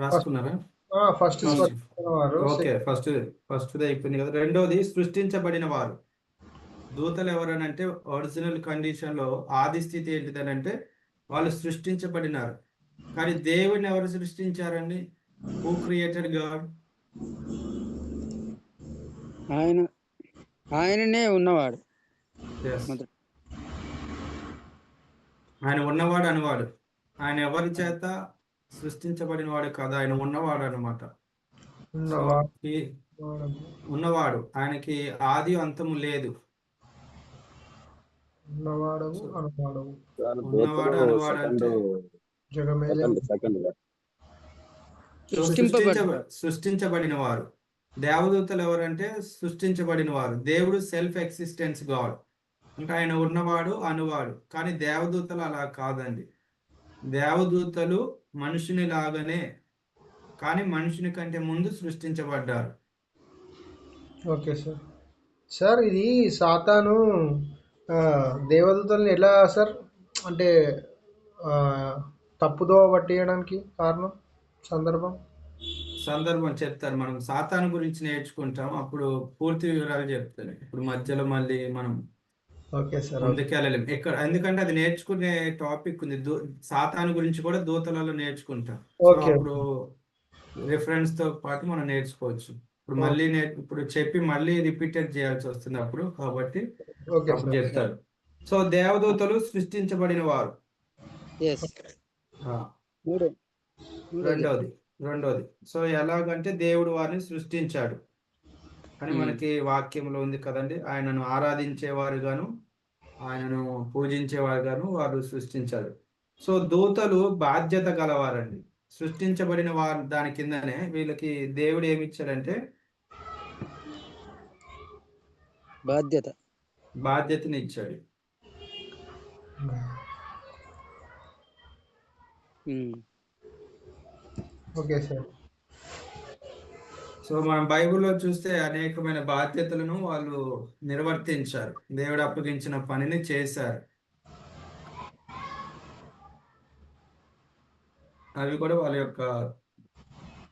Speaker 3: రాసుకున్నారా?
Speaker 4: ఫస్ట్ స్వచ్ఛమైన వారు.
Speaker 3: ఓకే, ఫస్ట్ అయిపోయింది కదా. రెండోది సృష్టించబడిన వారు. దూతలు ఎవరనంటే ఒరిజినల్ కండిషన్ లో ఆది స్థితి ఏంటిదనంటే వాళ్ళు సృష్టించబడినారు. కానీ దేవుడిని ఎవరు సృష్టించారండి? Who created God?
Speaker 1: ఆయననే ఉన్నవాడు.
Speaker 3: ఆయన ఉన్నవాడు అనువాడు. ఆయన ఎవరి చేత సృష్టించబడిన వాడు కాదు, ఆయన ఉన్నవాడు అనమాట. ఉన్నవాడు, ఆయనకి ఆది అంతము లేదు.
Speaker 4: ఉన్నవాడు అనువాడు
Speaker 3: అంటే సృష్టించబడిన వారు. దేవదూతలు ఎవరంటే సృష్టించబడిన వారు. దేవుడు సెల్ఫ్ ఎక్సిస్టెన్స్ గాడ్, అంటే ఆయన ఉన్నవాడు అనువాడు. కానీ దేవదూతలు అలా కాదండి. దేవదూతలు మనుషుని లాగానే, కానీ మనుషుని కంటే ముందు సృష్టించబడ్డారు.
Speaker 4: Okay sir. సార్ ఇది సాతాను దేవదూతల్ని ఎలా సార్ అంటే తప్పుదో పట్టేయడానికి కారణం
Speaker 3: సందర్భం చెప్తారు. మనం సాతాను గురించి నేర్చుకుంటాం, అప్పుడు పూర్తి వివరాలు చెప్తాను. ఇప్పుడు మధ్యలో మళ్ళీ మనం ముందుకెళ్ళలేం ఎక్కడ, ఎందుకంటే అది నేర్చుకునే టాపిక్ ఉంది. సాతాను గురించి కూడా దూతలలో నేర్చుకుంటాం. అప్పుడు రిఫరెన్స్ తో పాటు మనం నేర్చుకోవచ్చు. ఇప్పుడు మళ్ళీ ఇప్పుడు చెప్పి మళ్ళీ రిపీటెడ్ చేయాల్సి వస్తుంది అప్పుడు, కాబట్టి అప్పుడు చెప్తారు. సో దేవదూతలు సృష్టించబడిన వారు. రెండోది సో ఎలాగంటే దేవుడు వారిని సృష్టించాడు అని మనకి వాక్యంలో ఉంది కదండి. ఆయనను ఆరాధించేవారు గాను, ఆయనను పూజించేవారు గాను వారు సృష్టించారు. సో దూతలు బాధ్యత గలవారండి. సృష్టించబడిన వారు దాని కిందనే వీళ్ళకి దేవుడు ఏమి ఇచ్చాడంటే బాధ్యతని ఇచ్చాడు.
Speaker 4: Okay sir.
Speaker 3: సో మనం బైబిల్లో చూస్తే అనేకమైన బాధ్యతలను వాళ్ళు నిర్వర్తించారు. దేవుడు అప్పగించిన పనిని చేశారు. అవి కూడా వాళ్ళ యొక్క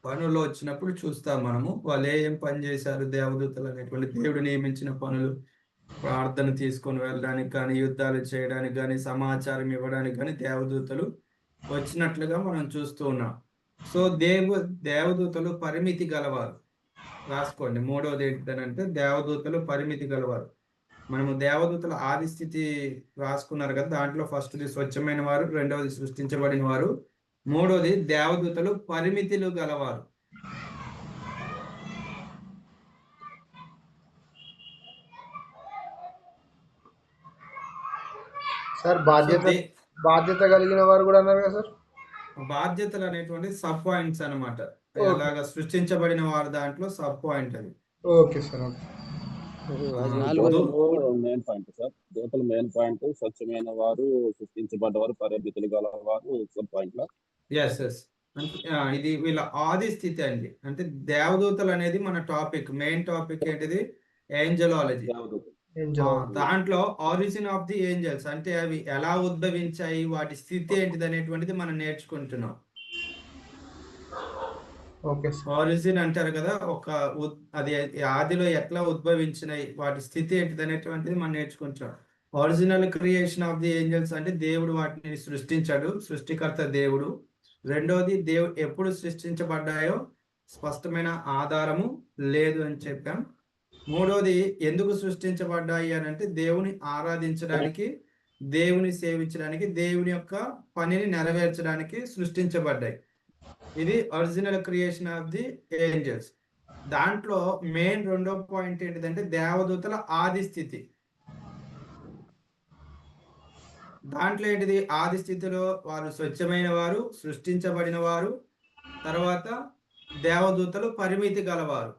Speaker 3: పనుల్లో వచ్చినప్పుడు చూస్తాం మనము. వాళ్ళు ఏం పని చేశారు దేవదూతలు అనేటువంటి దేవుడు నియమించిన పనులు. ప్రార్థన తీసుకొని వెళ్ళడానికి కానీ, యుద్ధాలు చేయడానికి కానీ, సమాచారం ఇవ్వడానికి కానీ దేవదూతలు వచ్చినట్లుగా మనం చూస్తూ ఉన్నాం. సో దేవదూతలు పరిమితి గలవారు. రాసుకోండి. మూడవది ఏంటంటే దేవదూతలు పరిమితి గలవారు. మనము దేవదూతల ఆది స్థితి రాసుకున్నారు కదా, దాంట్లో ఫస్ట్ది స్వచ్ఛమైన వారు, రెండవది సృష్టించబడిన వారు, మూడవది దేవదూతలు పరిమితులు గలవారు.
Speaker 4: సార్ బాధ్యత కలిగిన వారు కూడా అన్నారు కదా సార్.
Speaker 3: బాధ్యతలు అనేటువంటి సబ్ పాయింట్స్ అన్నమాట. అలాగా సృష్టించబడిన వారు దాంట్లో సబ్ పాయింట్ అది.
Speaker 4: Okay sir.
Speaker 8: Main point sir. దూతల మెయిన్ పాయింట్ స్వచ్ఛమైన వారు, సృష్టించబడ్డవారు, పరిమితులు గలవారు సబ్ పాయింట్.
Speaker 3: ఎస్ ఇది వీళ్ళ ఆది స్థితి అండి. అంటే దేవదూతలు అనేది మన టాపిక్, మెయిన్ టాపిక్ ఏంటిది? ఏంజలాలజీ. దాంట్లో ఆరిజిన్ ఆఫ్ ది ఏంజల్స్, అంటే అవి ఎలా ఉద్భవించాయి, వాటి స్థితి ఏంటిది అనేటువంటిది మనం నేర్చుకుంటున్నాం. ఆరిజిన్ అంటారు కదా, అది ఆదిలో ఎట్లా ఉద్భవించినాయి, వాటి స్థితి ఏంటిది అనేటువంటిది మనం నేర్చుకుంటున్నాం. Original creation of the angels అంటే దేవుడు వాటిని సృష్టించాడు, సృష్టికర్త దేవుడు. రెండోది దేవుడు ఎప్పుడు సృష్టించబడ్డాయో స్పష్టమైన ఆధారము లేదు అని చెప్పాం. మూడోది ఎందుకు సృష్టించబడ్డాయి అని అంటే దేవుని ఆరాధించడానికి, దేవుని సేవించడానికి, దేవుని యొక్క పనిని నెరవేర్చడానికి సృష్టించబడ్డాయి. ఇది original creation of the angels. దాంట్లో మెయిన్ రెండో పాయింట్ ఏంటిదంటే దేవదూతల ఆది స్థితి. దాంట్లో ఏంటిది ఆది స్థితిలో వారు స్వచ్ఛమైన వారు, సృష్టించబడిన వారు, తర్వాత దేవదూతలు పరిమితి గలవారు.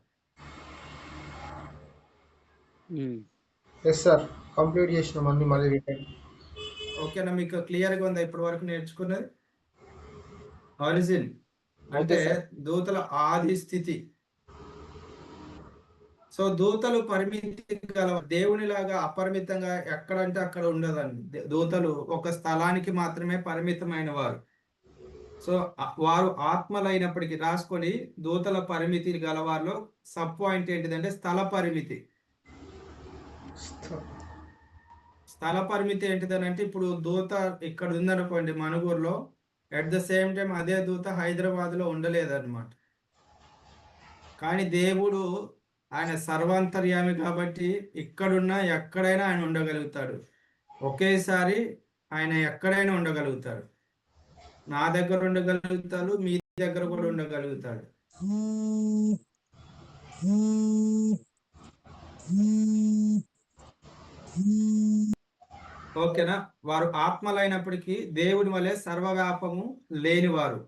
Speaker 4: ఎస్ సార్, కంప్లీట్ చేసినాం అన్ని మళ్ళీ రిటర్న్.
Speaker 3: ఓకేనా? మీకు క్లియర్గా ఉందా ఇప్పటి వరకు నేర్చుకున్నది? ఆరిజిన్ అంటే దూతల ఆది స్థితి. సో దూతలు పరిమితి గల దేవునిలాగా అపరిమితంగా ఎక్కడంటే అక్కడ ఉండదండి. దూతలు ఒక స్థలానికి మాత్రమే పరిమితమైన వారు. సో వారు ఆత్మలైనప్పటికీ రాసుకొని దూతల పరిమితి గలవారిలో సబ్ పాయింట్ ఏంటిదంటే స్థల పరిమితి. స్థల పరిమితి ఏంటిదనంటే ఇప్పుడు దూత ఇక్కడ ఉందనుకోండి మనుగూరులో, అట్ ద సేమ్ టైం అదే దూత హైదరాబాద్లో ఉండలేదన్నమాట. కానీ దేవుడు ఆయన సర్వాంతర్యామి కాబట్టి ఇక్కడున్నా ఎక్కడైనా ఆయన ఉండగలుగుతాడు. ఒకేసారి ఆయన ఎక్కడైనా ఉండగలుగుతాడు. నా దగ్గర ఉండగలుగుతాడు, మీ దగ్గర కూడా ఉండగలుగుతాడు. ఓకేనా? వారు ఆత్మలైనప్పటికీ దేవుని వలె సర్వవ్యాపము లేనివారు.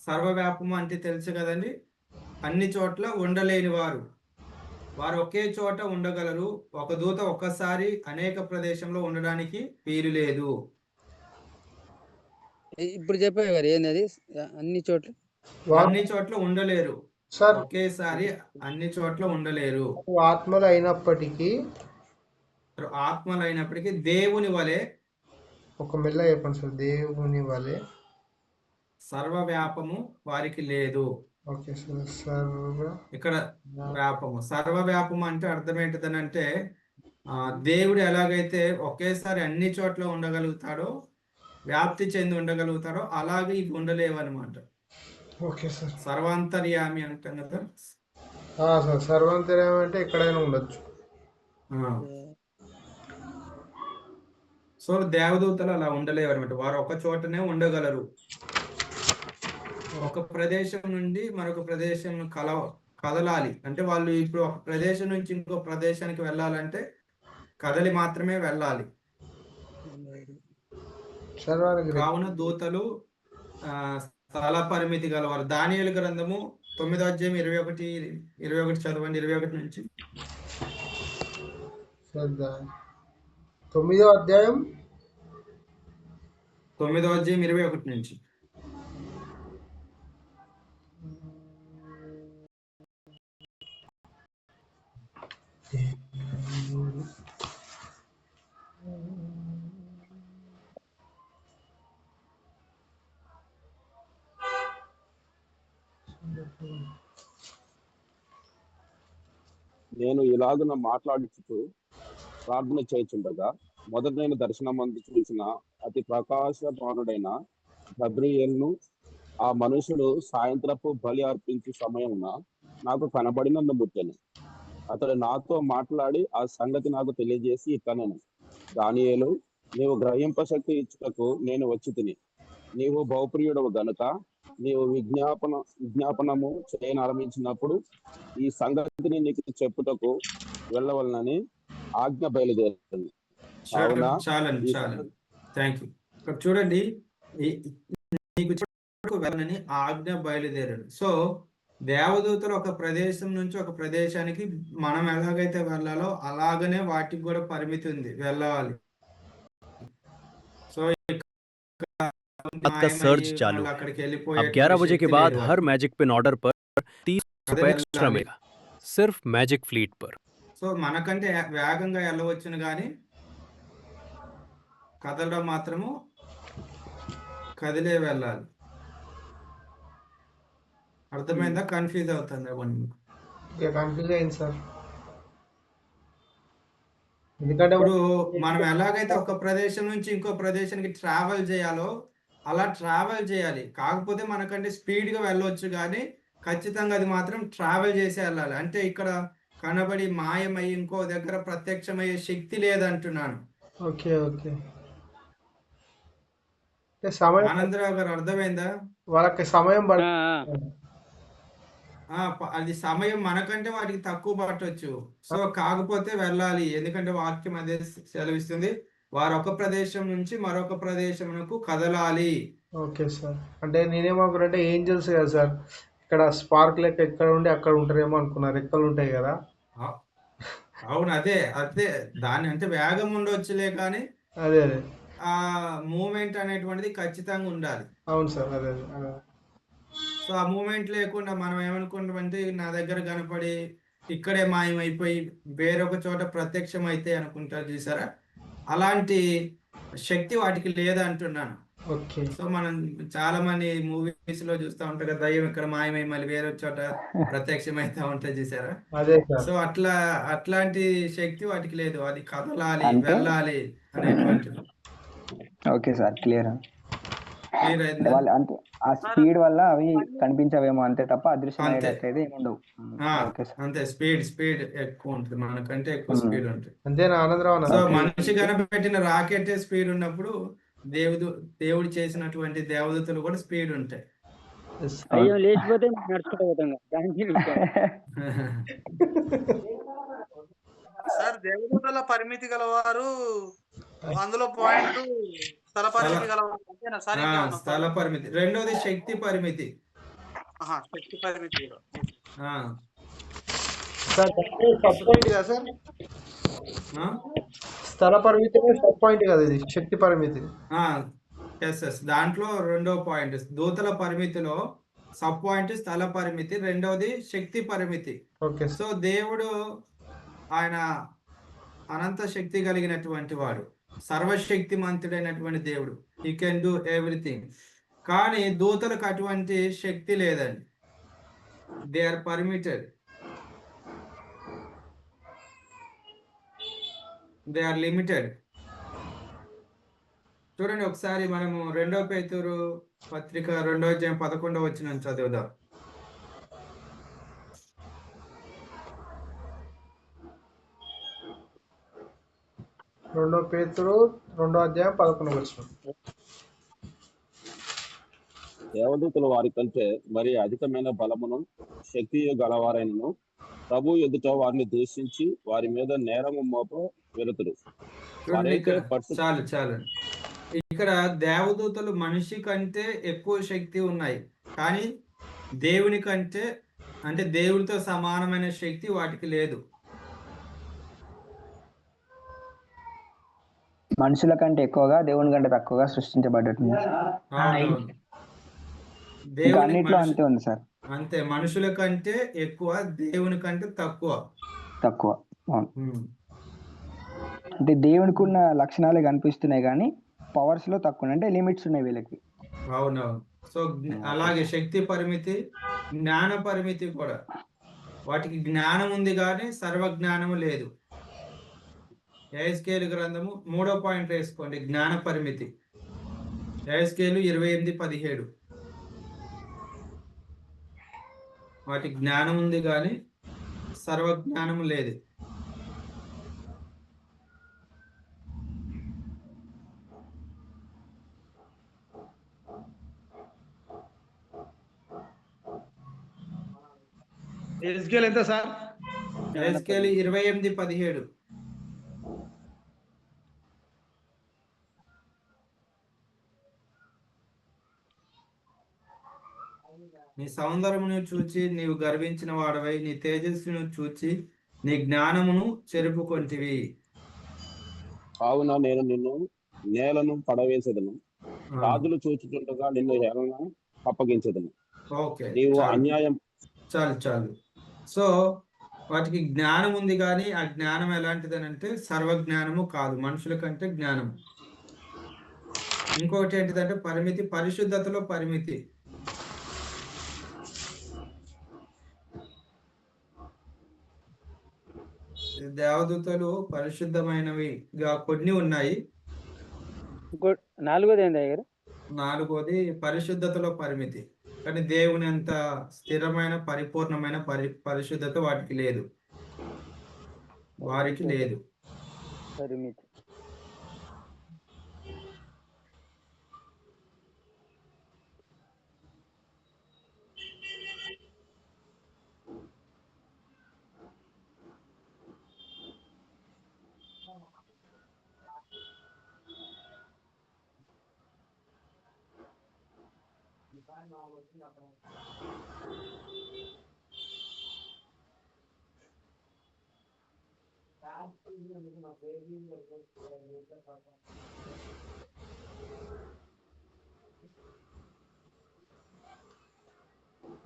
Speaker 3: సర్వవ్యాపము అంటే తెలుసు కదండి, అన్ని చోట్ల ఉండలేని వారు. వారు ఒకే చోట ఉండగలరు. ఒక దూత ఒక్కసారి అనేక ప్రదేశంలో ఉండడానికి వీలు లేదు.
Speaker 1: ఇప్పుడు చెప్పారు గారు ఏంది అన్ని చోట్ల
Speaker 3: అన్ని చోట్ల ఉండలేరు.
Speaker 4: సార్
Speaker 3: ఒకేసారి అన్ని చోట్ల ఉండలేరు.
Speaker 4: ఆత్మలు అయినప్పటికీ
Speaker 3: ఆత్మలైనప్పటికీ దేవుని వలె,
Speaker 4: ఒక మెల్ల చెప్పండి సార్, దేవుని వలె
Speaker 3: సర్వవ్యాపము వారికి లేదు.
Speaker 4: Okay sir. సర్వ
Speaker 3: ఇక్కడ వ్యాపము, సర్వవ్యాపము అంటే అర్థం ఏంటిదనంటే దేవుడు ఎలాగైతే ఒకేసారి అన్ని చోట్ల ఉండగలుగుతాడో, వ్యాప్తి చెంది ఉండగలుగుతాడో, అలాగే ఇవి ఉండలేవన్నమాట.
Speaker 4: Okay sir.
Speaker 3: సర్వాంతర్యామి అంటాం కదా
Speaker 4: సార్, సర్వాంతర్యం అంటే ఎక్కడైనా ఉండొచ్చు.
Speaker 3: సో దేవదూతలు అలా ఉండలేవు అనమాట. వారు ఒక చోటనే ఉండగలరు. ఒక ప్రదేశం నుండి మరొక ప్రదేశం కదలాలి అంటే, వాళ్ళు ఇప్పుడు ఒక ప్రదేశం నుంచి ఇంకో ప్రదేశానికి వెళ్ళాలంటే కదలి మాత్రమే వెళ్ళాలి. కావున దూతలు స్థల పరిమితి గలవారు. దానియేలు గ్రంథము 9వ అధ్యాయం 21 చదవండి. 21 నుంచి
Speaker 4: 9వ అధ్యాయం
Speaker 3: 21 నుంచి.
Speaker 8: నేను ఇలాగున మాట్లాడుతూ ప్రార్థన చేయుచుండగా మొదట నేను దర్శనమందు చూసిన అతి ప్రకాశమానుడైన గబ్రియేలును ఆ మనుషుడు సాయంత్రపు బలి అర్పించే సమయమున నాకు కనబడినందు ముట్టెను. అతడు నాతో మాట్లాడి ఆ సంగతి నాకు తెలియజేసి ఇట్లనెను, దానియేలు, నీవు గ్రహింపశక్తి ఇచ్చుటకు నేను వచ్చి తిని, నీవు బహుప్రియుడవు గనుక నీవు విజ్ఞాపనము చేయనారంభించినప్పుడు ఈ సంగతిని నీకు చెప్పుటకు వెళ్ళవలనని ఆజ్ఞ బయలుదేరింది.
Speaker 3: చాలండి. Thank you. ఇక్కడ చూడండి, నీకు వెళ్ళని ఆజ్ఞ బయలుదేరాడు. సో దేవదూతలు ఒక ప్రదేశం నుంచి ఒక ప్రదేశానికి మనం ఎలాగైతే వెళ్ళాలో అలాగనే వాటికి కూడా పరిమితి ఉంది, వెళ్ళాలి. సో
Speaker 9: का सर्च चालू है। अब 11 बजे के बाद हर मैजिक पिन ऑर्डर पर 30 रुपए एक्स्ट्रा मिलेगा, सिर्फ मैजिक फ्लीट पर।
Speaker 3: సో మనకంటే వేగంగా వెళ్ళవచ్చును కానీ కదలడం మాత్రము కదిలే వెళ్ళాలి. అర్థమైందా? కన్ఫ్యూజ్ అవుతుంది
Speaker 4: కన్ఫ్యూజ్ అయింది సార్. ఎందుకంటే
Speaker 3: ఇప్పుడు మనం ఎలాగైతే ఒక ప్రదేశం నుంచి ఇంకో ప్రదేశానికి ట్రావెల్ చేయాలో అలా ట్రావెల్ చేయాలి. కాకపోతే మనకంటే స్పీడ్గా వెళ్ళవచ్చు కానీ ఖచ్చితంగా అది మాత్రం ట్రావెల్ చేసి వెళ్ళాలి. అంటే ఇక్కడ కనబడి మాయమయ్యి ఇంకో దగ్గర ప్రత్యక్షమయ్యే శక్తి లేదంటున్నాను.
Speaker 4: Okay okay. సమయం
Speaker 3: ఆనందరావు గారు అర్థమైందా?
Speaker 4: వాళ్ళకి సమయం
Speaker 3: అది సమయం మనకంటే వాటికి తక్కువ పట్టవచ్చు. సో కాకపోతే వెళ్ళాలి, ఎందుకంటే వాక్యం అదే సెలవిస్తుంది. వారు ఒక ప్రదేశం నుంచి మరొక ప్రదేశమునకు కదలాలి.
Speaker 4: Okay sir. అంటే నేనేమనుకున్నానంటే ఏంజల్స్ కదా సార్, ఇక్కడ స్పార్క్ లెక్క ఎక్కడ ఉండి అక్కడ ఉంటారేమో అనుకున్నా, రెక్కలు ఉంటాయి కదా.
Speaker 3: అ- అవును, అదే అదే దాని అంటే వేగం ఉండొచ్చులే కానీ
Speaker 4: అదే అదే
Speaker 3: ఆ మూమెంట్ అనేటువంటిది ఖచ్చితంగా ఉండాలి.
Speaker 4: అవును సార్, అదే అదే అదే.
Speaker 3: సో ఆ మూమెంట్ లేకుండా మనం ఏమనుకుంటామంటే నా దగ్గర కనపడి ఇక్కడే మాయమైపోయి వేరొక చోట ప్రత్యక్షం అయితే అనుకుంటారు చూసారా, అలాంటి శక్తి వాటికి లేదంటున్నాను.
Speaker 4: ఓకే.
Speaker 3: సో మనం చాలా మంది మూవీస్ లో చూస్తూ ఉంటాం కదా, దయ్యం ఇక్కడ మాయమై మళ్ళీ వేరే చోట ప్రత్యక్షం అయితే ఉంటుంది చూసారా.
Speaker 4: అదే సార్.
Speaker 3: సో అట్లాంటి శక్తి వాటికి లేదు, అది కదలాలి
Speaker 10: అంటే
Speaker 3: వెళ్ళాలి అనేటువంటిది.
Speaker 10: Okay sir, clear.
Speaker 3: క్లియర్ అయిందా?
Speaker 10: వాళ్ళు అంటే ఆ స్పీడ్ వల్ల అవి కనిపించవేమో అంతే తప్ప
Speaker 3: అంతే
Speaker 10: అదృశ్యమయ్యేటట్టు అయితే ఏముండవు. Okay sir.
Speaker 3: అంతే, స్పీడ్ ఎక్కువ ఉంటుంది, మనకంటే ఎక్కువ స్పీడ్ ఉంటుంది.
Speaker 4: అంతేనా ఆనందరావు అన్న?
Speaker 3: సో మనిషి కనిపెట్టిన రాకెట్ స్పీడ్ ఉన్నప్పుడు దేవుడు చేసినటువంటి దేవదూతలు కూడా స్పీడ్ ఉంటాయి.
Speaker 1: అయ్యో లేచిపోతే నడుచుకుంటూ పోతాం కదా, దానికి
Speaker 6: సార్ దేవదూతల పరిమితి గలవారు, అందులో పాయింట్ స్థల పరిమితి గలవారు అంతేనా సార్? ఇంకేమన్నా
Speaker 3: స్థల పరిమితి. రెండోది శక్తి పరిమితి.
Speaker 6: శక్తి పరిమితి కూడా.
Speaker 3: ఆ,
Speaker 4: సార్ సబ్ పాయింట్ కదా సార్,
Speaker 3: ఆ?
Speaker 4: స్థల పరిమితి సబ్ పాయింట్ కదా ఇది, శక్తి పరిమితి.
Speaker 3: ఎస్ దాంట్లో రెండో పాయింట్ దూతల పరిమితిలో సబ్ పాయింట్ స్థల పరిమితి, రెండవది శక్తి పరిమితి.
Speaker 4: ఓకే.
Speaker 3: సో దేవుడు ఆయన అనంత శక్తి కలిగినటువంటి వాడు, సర్వశక్తిమంతుడైనటువంటి దేవుడు. He can do everything. కానీ దూతలకు అటువంటి శక్తి లేదండి. They are permitted, they are limited. చూడండి ఒకసారి మనము 2 పేతురు పత్రిక 2:11 చదువుదాం.
Speaker 4: 2 పేతురు 2:11.
Speaker 8: దేవదూతలు వారి కంటే మరి అధికమైన బలమును శక్తియు గలవారైనను ప్రభు ఎదుట వారిని దూషించి వారి మీద నేరము మోప వెలుతురు.
Speaker 3: చాలు ఇక్కడ దేవదూతలు మనిషి కంటే ఎక్కువ శక్తి ఉన్నాయి, కానీ దేవుని కంటే అంటే దేవుడితో సమానమైన శక్తి వాటికి లేదు.
Speaker 10: మనుషుల కంటే ఎక్కువగా దేవుని కంటే తక్కువగా సృష్టించబడ్డట్టుంది. అన్నిట్లో అంతే ఉంది సార్.
Speaker 3: అంతే, మనుషుల కంటే ఎక్కువ, దేవుని కంటే తక్కువ.
Speaker 10: అంటే దేవునికి ఉన్న లక్షణాలే కనిపిస్తున్నాయి కానీ పవర్స్ లో తక్కువ, అంటే లిమిట్స్ ఉన్నాయి వీళ్ళకి.
Speaker 3: అవునవును. సో అలాగే శక్తి పరిమితి, జ్ఞాన పరిమితి కూడా. వాటికి జ్ఞానం ఉంది కానీ సర్వజ్ఞానము లేదు. యెహెజ్కేలు గ్రంథము 3వ పాయింట్ వేసుకోండి, జ్ఞాన పరిమితి. యెహెజ్కేలు 28:17. వాటికి జ్ఞానం ఉంది కానీ సర్వజ్ఞానము లేదు.
Speaker 2: ఎస్కేల్ ఎంత సార్?
Speaker 3: యెహెజ్కేలు 28:17. నీ సౌందర్యమును చూచి నీవు గర్వించిన వాడవై నీ తేజస్సును చూచి నీ జ్ఞానమును చెరుపుకొంటివి.
Speaker 8: కావున నేను నిన్ను నేలను పడవేసేదను, రాజులు చూచుచుండగా నిన్ను హేళన అప్పగించదను.
Speaker 3: ఓకే,
Speaker 8: నీవు అన్యాయం.
Speaker 3: చాలు. సో వాటికి జ్ఞానం ఉంది కానీ ఆ జ్ఞానం ఎలాంటిదనంటే సర్వజ్ఞానము కాదు, మనుషుల కంటే జ్ఞానం. ఇంకొకటి ఏంటిదంటే పరిమితి, పరిశుద్ధతలో పరిమితి. దేవదూతలు పరిశుద్ధమైనవిగా కొన్ని ఉన్నాయి.
Speaker 1: నాలుగోది ఏంది దగ్గర?
Speaker 3: నాలుగోది పరిశుద్ధతలో పరిమితి. కానీ దేవుని అంత స్థిరమైన పరిపూర్ణమైన పరిశుద్ధత వాటికి లేదు, వారికి లేదు.
Speaker 1: పరిమితి.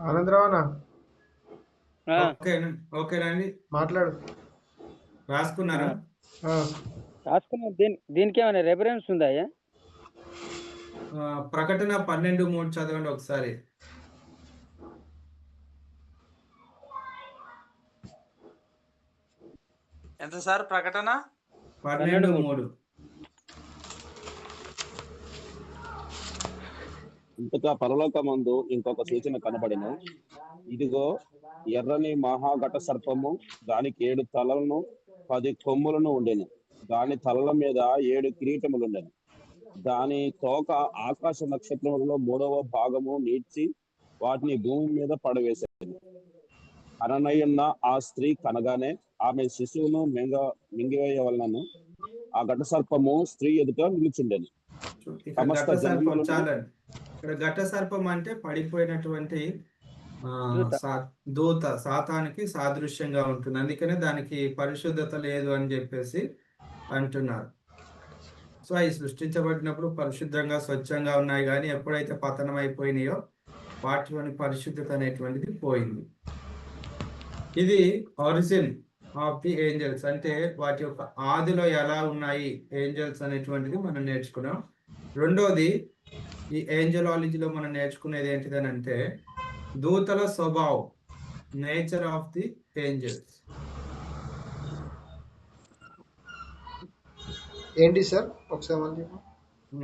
Speaker 4: ఆనందరావనా
Speaker 3: ఓకేనండి,
Speaker 4: మాట్లాడు.
Speaker 3: రాసుకున్నారా?
Speaker 1: రాసుకున్నాం. దీనికి ఏమైనా రెఫరెన్స్ ఉందా అయ్యా?
Speaker 3: ప్రకటన 12:3 చదవండి ఒకసారి.
Speaker 6: ఎంత సార్ ప్రకటన?
Speaker 3: 12:3.
Speaker 8: ఇంతగా పరలోకమందు ఇంకొక సూచన కనబడెను. ఇదిగో ఎర్రని మహాఘట సర్పము, దానికి 7 తలలను 10 కొమ్ములను ఉండెను. దాని తలల మీద 7 కిరీటములుండెను. దాని తోక ఆకాశ నక్షత్రములలో 3వ భాగము నీడ్చి వాటిని భూమి మీద పడవేశాను. కననయున్న ఆ స్త్రీ కనగానే ఆమె శిశువును మింగివేయవలనను ఆ ఘట సర్పము స్త్రీ ఎదుట నిలుచుండెను. సమస్త జన్మలను
Speaker 3: ఇక్కడ ఘట సర్పం అంటే పడిపోయినటువంటి దూత, సాతానికి సాదృశ్యంగా ఉంటుంది. అందుకనే దానికి పరిశుద్ధత లేదు అని చెప్పేసి అంటున్నారు. సో అవి సృష్టించబడినప్పుడు పరిశుద్ధంగా స్వచ్ఛంగా ఉన్నాయి, కానీ ఎప్పుడైతే పతనం అయిపోయినాయో వాటిలోని పరిశుద్ధత అనేటువంటిది పోయింది. ఇది ఆరిజిన్ ఆఫ్ ది ఏంజల్స్, అంటే వాటి యొక్క ఆదిలో ఎలా ఉన్నాయి ఏంజల్స్ అనేటువంటిది మనం నేర్చుకున్నాం. రెండోది, ఈ ఏంజలాలజీలో మనం నేర్చుకునేది ఏంటిదని అంటే దూతల స్వభావం, నేచర్ ఆఫ్ ది ఏంజల్స్.
Speaker 4: ఏంటి సార్ ఒకసారి?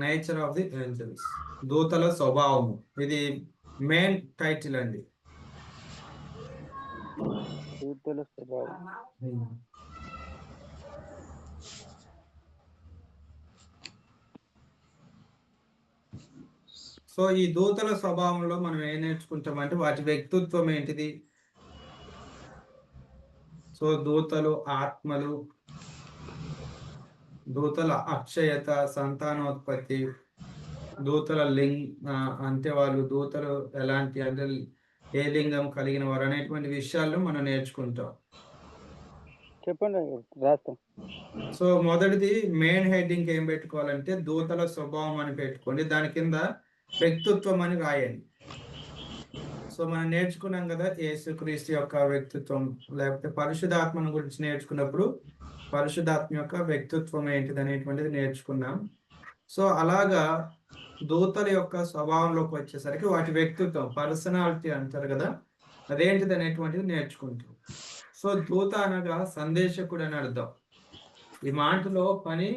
Speaker 3: నేచర్ ఆఫ్ ది ఏంజల్స్, దూతల స్వభావము. ఇది మెయిన్ టైటిల్ అండి.
Speaker 1: దూతల స్వభావం.
Speaker 3: సో ఈ దూతల స్వభావంలో మనం ఏం నేర్చుకుంటామంటే వాటి వ్యక్తిత్వం ఏంటిది. సో దూతలు ఆత్మలు, దూతల అక్షయత, సంతానోత్పత్తి, దూతల అంటే వాళ్ళు దూతలు ఎలాంటి అంటే ఏ లింగం కలిగిన వారు అనేటువంటి విషయాలు మనం నేర్చుకుంటాం.
Speaker 1: చెప్పండి, రాస్తాం.
Speaker 3: సో మొదటిది మెయిన్ హెడ్డింగ్ ఏం పెట్టుకోవాలంటే దూతల స్వభావం అని పెట్టుకోండి, దాని కింద వ్యక్తిత్వం అని రాయండి. సో మనం నేర్చుకున్నాం కదా యేసుక్రీస్తు యొక్క వ్యక్తిత్వం, లేకపోతే పరిశుద్ధాత్మను గురించి నేర్చుకున్నప్పుడు పరిశుద్ధాత్మ యొక్క వ్యక్తిత్వం ఏంటిది అనేటువంటిది నేర్చుకున్నాం. సో అలాగా దూతల యొక్క స్వభావంలోకి వచ్చేసరికి వాటి వ్యక్తిత్వం, పర్సనాలిటీ అంటారు కదా, అదేంటిది అనేటువంటిది నేర్చుకుంటాం. సో దూత అనగా సందేశకుడు అని అర్థం. ఈ మాటలో పని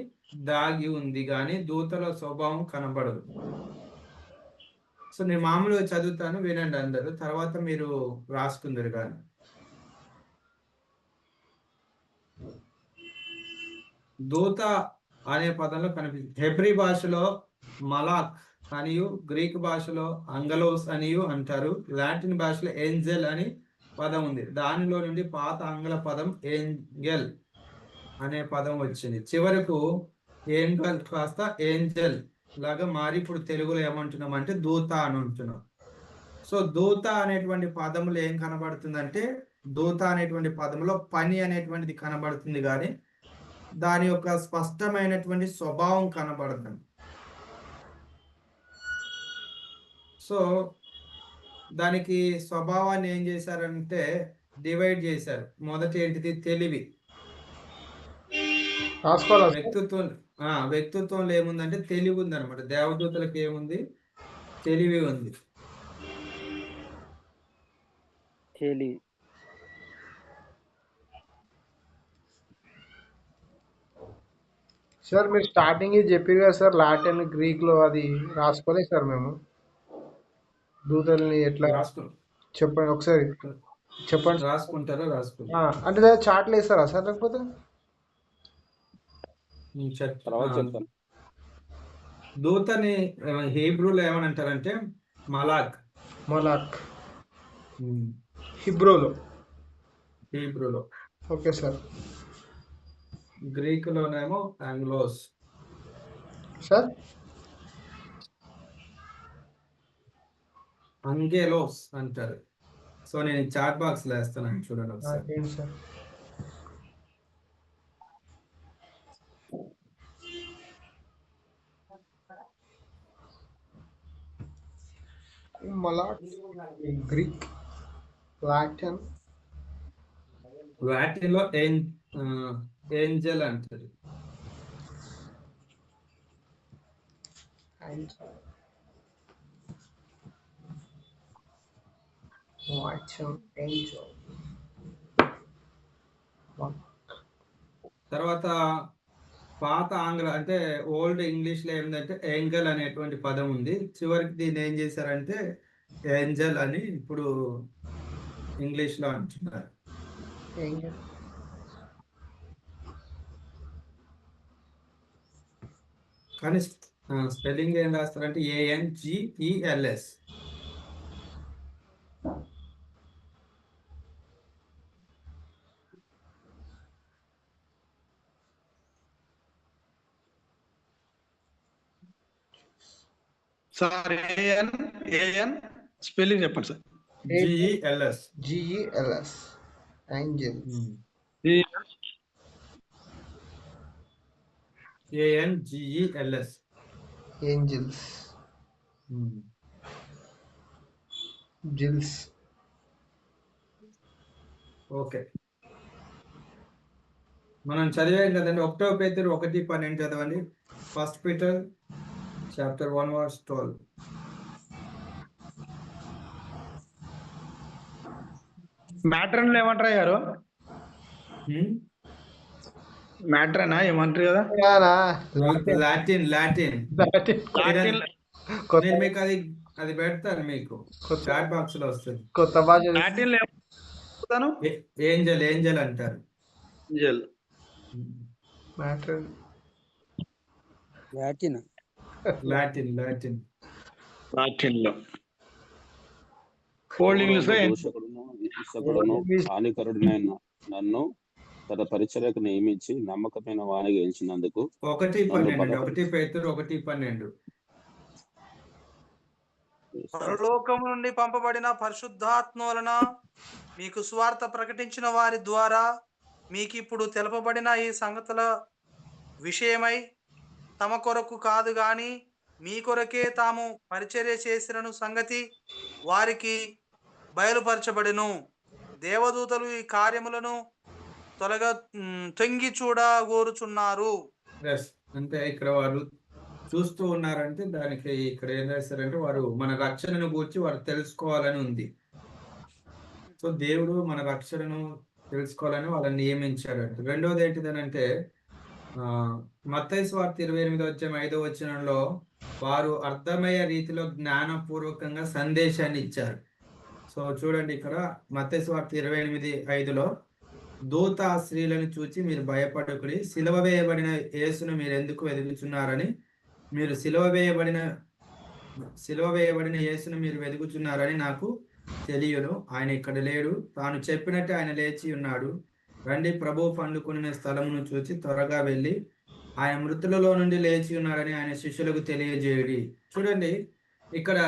Speaker 3: దాగి ఉంది కానీ దూతల స్వభావం కనబడదు. సో నేను మామూలుగా చదువుతాను, వినండి అందరూ, తర్వాత మీరు రాసుకుందరు. కానీ దూత అనే పదంలో కనిపిస్తుంది. హెబ్రీ భాషలో మలాక్ అనియు, గ్రీక్ భాషలో అంగలోస్ అనియు అంటారు. లాటిన్ భాషలో ఏంజెల్ అని పదం ఉంది. దానిలో నుండి పాత ఆంగ్ల పదం ఏంగెల్ అనే పదం వచ్చింది. చివరకు ఏంగల్ కాస్త ఏంజెల్ లాగా మారి ఇప్పుడు తెలుగులో ఏమంటున్నాం అంటే దూత అని అంటున్నాం. సో దూత అనేటువంటి పదములు ఏం కనబడుతుందంటే దూత అనేటువంటి పదంలో పని అనేటువంటిది కనబడుతుంది, కానీ దాని యొక్క స్పష్టమైనటువంటి స్వభావం కనబడుతుంది. సో దానికి స్వభావాన్ని ఏం చేశారంటే డివైడ్ చేశారు. మొదటి ఏంటిది తెలివి. వ్యక్తిత్వంలో ఏముందంటే తెలివి ఉంది అనమాట. దేవదూతలకు ఏముంది? తెలివి ఉంది.
Speaker 4: సార్ మీరు స్టార్టింగ్ చెప్పారు కదా సార్, లాటిన్ గ్రీక్ లో అది రాసుకోలేదు సార్ మేము. దూతల్ని ఎట్లా చెప్పండి ఒకసారి, చెప్పండి.
Speaker 3: రాసుకుంటారా?
Speaker 4: అంటే చాట్లు వేస్తారా సార్, లేకపోతే
Speaker 3: దూతని హీబ్రూలో ఏమని అంటారంటే మలాక్.
Speaker 4: హిబ్రూలో. Okay sir.
Speaker 3: గ్రీక్ లోనేమో ఆంగ్లోస్.
Speaker 4: సార్
Speaker 3: అంగెలోస్ అంటారు. సో నేను చాట్ బాక్స్ లో వేస్తాను, చూడండి ఒకసారి.
Speaker 4: ఏంటి సార్? మలాట్, గ్రీక్, లాటిన్,
Speaker 3: వాటిలో ఏంజల్ అంటారు. తర్వాత పాత ఆంగ్ల అంటే ఓల్డ్ ఇంగ్లీష్ లో ఏంటంటే ఏంగల్ అనేటువంటి పదం ఉంది. చివరికి దీన్ని ఏం చేశారంటే ఏంజల్ అని ఇప్పుడు ఇంగ్లీష్ లో అంటున్నారు. కానీ స్పెల్లింగ్ ఏం రాస్తారంటే ANGELS.
Speaker 2: సార్ ఏఎన్ స్పెల్లింగ్ చెప్పండి sir.
Speaker 3: GELS.
Speaker 4: Angel.
Speaker 3: ANGELS.
Speaker 4: Angels. జిల్స్.
Speaker 3: ఓకే, మనం చదివాం కదండి. 1 పేతురు 1:12 చదవండి. 1 Peter chapter 1 verse 12.
Speaker 2: మ్యాట్రన్ ఏమంటారా గారు? మ్యాట్రనా ఏమంటారు కదా?
Speaker 3: లాటిన్. నేను మీకు అది పెడతాను, మీకు చాట్ బాక్స్ లో వస్తుంది.
Speaker 4: కొత్త భాష.
Speaker 2: లాటిన్
Speaker 3: ఏంజల్ అంటారు.
Speaker 4: మ్యాట్రన్.
Speaker 3: లాటిన్
Speaker 2: లో ఓల్డ్ ఇంగ్లీష్ లో
Speaker 8: దూషకుడును ఇసకుడును హానికరుడునైన నన్ను తన పరిచర్యకు నియమించి నమ్మకమైన వానిగా ఎంచినందుకు
Speaker 3: 1 పేతురు 1:12.
Speaker 6: పరలోకం నుండి పంపబడిన పరిశుద్ధాత్మ వలన మీకు సువార్త ప్రకటించిన వారి ద్వారా మీకు ఇప్పుడు తెలపబడిన ఈ సంగతుల విషయమై తమ కొరకు కాదు గాని మీ కొరకే తాము పరిచర్య చేసిన సంగతి వారికి బయలుపరచబడెను. దేవదూతలు ఈ కార్యములను తొంగి చూడగోరుచున్నారు.
Speaker 3: అంటే ఇక్కడ వారు చూస్తూ ఉన్నారంటే దానికి ఇక్కడ ఏం చేస్తారంటే వారు మన రక్షణను గురించి వారు తెలుసుకోవాలని ఉంది. సో దేవుడు మన రక్షణను తెలుసుకోవాలని వాళ్ళని నియమించాడు. రెండోది ఏంటిదనంటే మత్తయి సువార్త 28:5 వారు అర్థమయ్యే రీతిలో జ్ఞానపూర్వకంగా సందేశాన్ని ఇచ్చారు. సో చూడండి, ఇక్కడ మత్తయి సువార్త 28:5 దూత స్త్రీలను చూచి మీరు భయపడకుడి, సిలువ వేయబడిన యేసును మీరు ఎందుకు వెతుకుచున్నారని, మీరు సిలువ వేయబడిన యేసును మీరు వెతుకుచున్నారని నాకు తెలియను. ఆయన ఇక్కడ లేడు, తాను చెప్పినట్టు ఆయన లేచి ఉన్నాడు. రండి, ప్రభు పండుకునే స్థలమును చూచి త్వరగా వెళ్ళి ఆయన మృతులలో నుండి లేచి ఉన్నాడని ఆయన శిష్యులకు తెలియజేయుడి. చూడండి, ఇక్కడ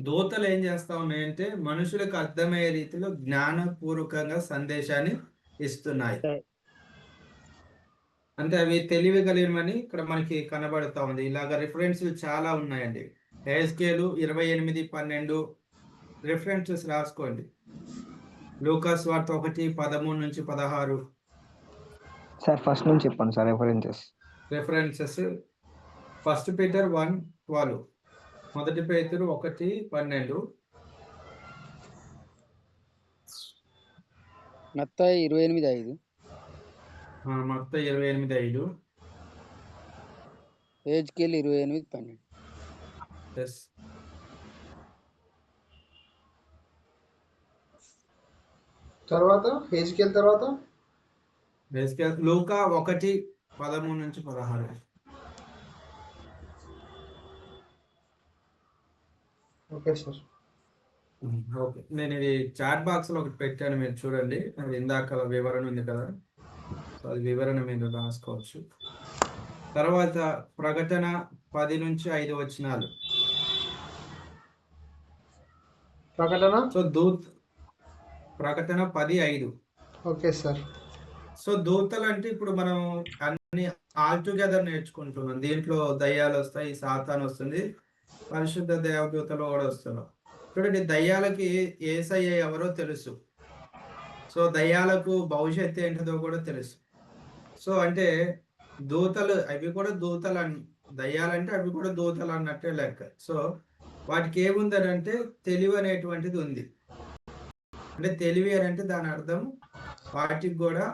Speaker 3: దూతలు ఏం చేస్తా ఉన్నాయంటే మనుషులకు అర్థమయ్యే రీతిలో జ్ఞానపూర్వకంగా సందేశాన్ని ఇస్తున్నాయి. అంటే అవి తెలివి కలిగినవని ఇక్కడ మనకి కనబడతా ఉంది. ఇలాగ రిఫరెన్స్లు చాలా ఉన్నాయండి. హెస్కేలు 28:12 రిఫరెన్సెస్ రాసుకోండి. లూకా సువార్త 1:13-16.
Speaker 10: సార్ ఫస్ట్ నుంచి చెప్పండి సార్
Speaker 3: రెఫరెన్సెస్ 1 Peter 1:12, 1 పేతురు 1:12,
Speaker 1: మత్తయి 28:5,
Speaker 3: మత్తయి 28:5,
Speaker 1: హెజ్కేలు 28:12.
Speaker 4: తర్వాత హెజ్కేల్ తర్వాత
Speaker 3: లూకా 1:13-16.
Speaker 4: Okay sir.
Speaker 3: ఓకే, నేను ఇది చాట్ బాక్స్ లో ఒకటి పెట్టాను, మీరు చూడండి. అది ఇందాక వివరణ ఉంది కదా, అది వివరణ మీరు రాసుకోవచ్చు. తర్వాత ప్రకటన 10-5 వచనాలు.
Speaker 4: ప్రకటన
Speaker 3: సో ప్రకటన 10:5.
Speaker 4: Okay sir.
Speaker 3: సో దూతలు అంటే ఇప్పుడు మనం అన్ని ఆల్ టుగెదర్ నేర్చుకుంటున్నాం. దీంట్లో దయ్యాలు వస్తాయి, సాతాను వస్తుంది, పరిశుద్ధ దేవదూతలు కూడా వస్తున్నారు. చూడండి, దయ్యాలకి యేసయ్య ఎవరో తెలుసు. సో దయ్యాలకు భవిష్యత్తు ఏంటిదో కూడా తెలుసు. సో అంటే దూతలు అవి కూడా దూతలు దయ్యాలంటే అవి కూడా దూతలు అన్నట్టే లెక్క. సో వాటికి ఏముందని అంటే తెలివి అనేటువంటిది ఉంది. అంటే తెలివి అని అంటే దాని అర్థం వాటికి కూడా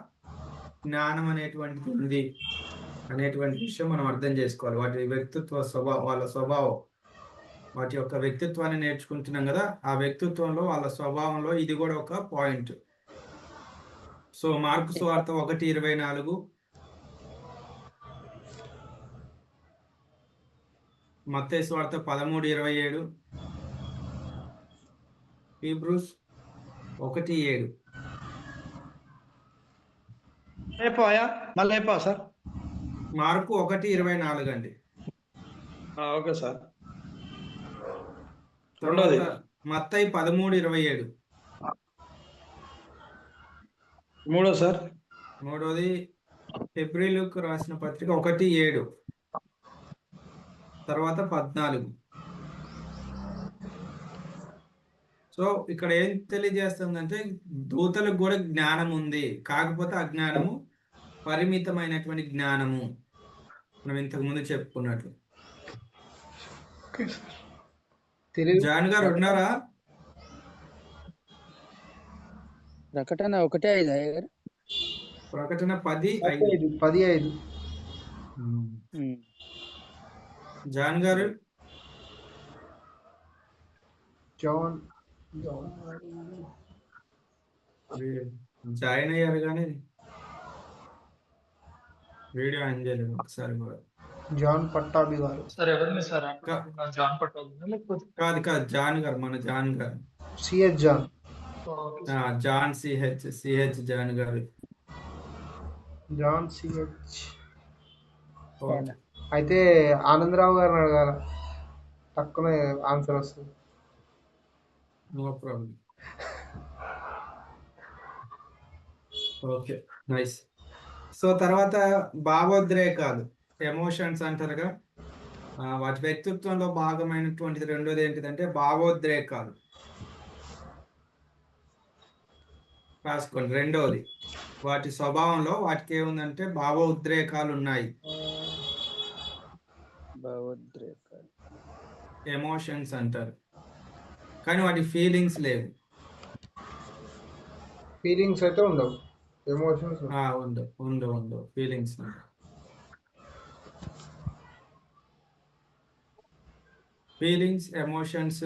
Speaker 3: జ్ఞానం అనేటువంటిది ఉంది అనేటువంటి విషయం మనం అర్థం చేసుకోవాలి. వాటి వ్యక్తిత్వ వాళ్ళ స్వభావం, వాటి యొక్క వ్యక్తిత్వాన్ని నేర్చుకుంటున్నాం కదా, ఆ వ్యక్తిత్వంలో వాళ్ళ స్వభావంలో ఇది కూడా ఒక పాయింట్. సో మార్కు సువార్త 1:24, మత్తయి సువార్త 13:27, హీబ్రూస్ 1:7.
Speaker 2: మళ్ళీ సార్
Speaker 3: మార్కు 1:24 అండి.
Speaker 2: Okay sir.
Speaker 3: రెండోది మత్తయి 13:27. మూడోది ఫిబ్రిలకు రాసిన పత్రిక 1:7, తర్వాత 14. సో ఇక్కడ ఏం తెలియజేస్తుందంటే దూతలకు కూడా జ్ఞానం ఉంది, కాకపోతే అజ్ఞానము పరిమితమైనటువంటి జ్ఞానము, మనం ఇంతకు ముందు చెప్పుకున్నట్లు. జాన్ గారు ఉన్నారా?
Speaker 1: ప్రకటన 1:5.
Speaker 3: ప్రకటన 10:5.
Speaker 4: 10:5.
Speaker 3: జాన్ గారు జాయిన్ అయ్యారు కానీ వీడియో ఆన్ చేయలేదు ఒకసారి కూడా.
Speaker 4: జాన్ పట్టాభి గారు.
Speaker 3: కాదు జాన్ గారు, మన జాన్ గారు,
Speaker 4: C H John.
Speaker 3: John C H John గారు.
Speaker 4: John C H. అయితే ఆనందరావు గారిని అడగాల, తక్కువ ఆన్సర్ వస్తుంది.
Speaker 3: No problem. Okay, nice. So తర్వాత భావోద్రేకాలు, ఎమోషన్స్ అంటారుగా, వాటి వ్యక్తిత్వంలో భాగమైనటువంటిది రెండోది ఏంటిదంటే భావోద్రేకాలు. రాసుకోండి. రెండవది వాటి స్వభావంలో వాటికి ఏముందంటే భావోద్రేకాలు ఉన్నాయి, ఎమోషన్స్ అంటారు, కానీ వాటి ఫీలింగ్స్ లేవు.
Speaker 4: ఫీలింగ్స్ అయితే ఉండవు, ఎమోషన్స్
Speaker 3: ఉండవు ఫీలింగ్స్. ఫీలింగ్స్, ఎమోషన్స్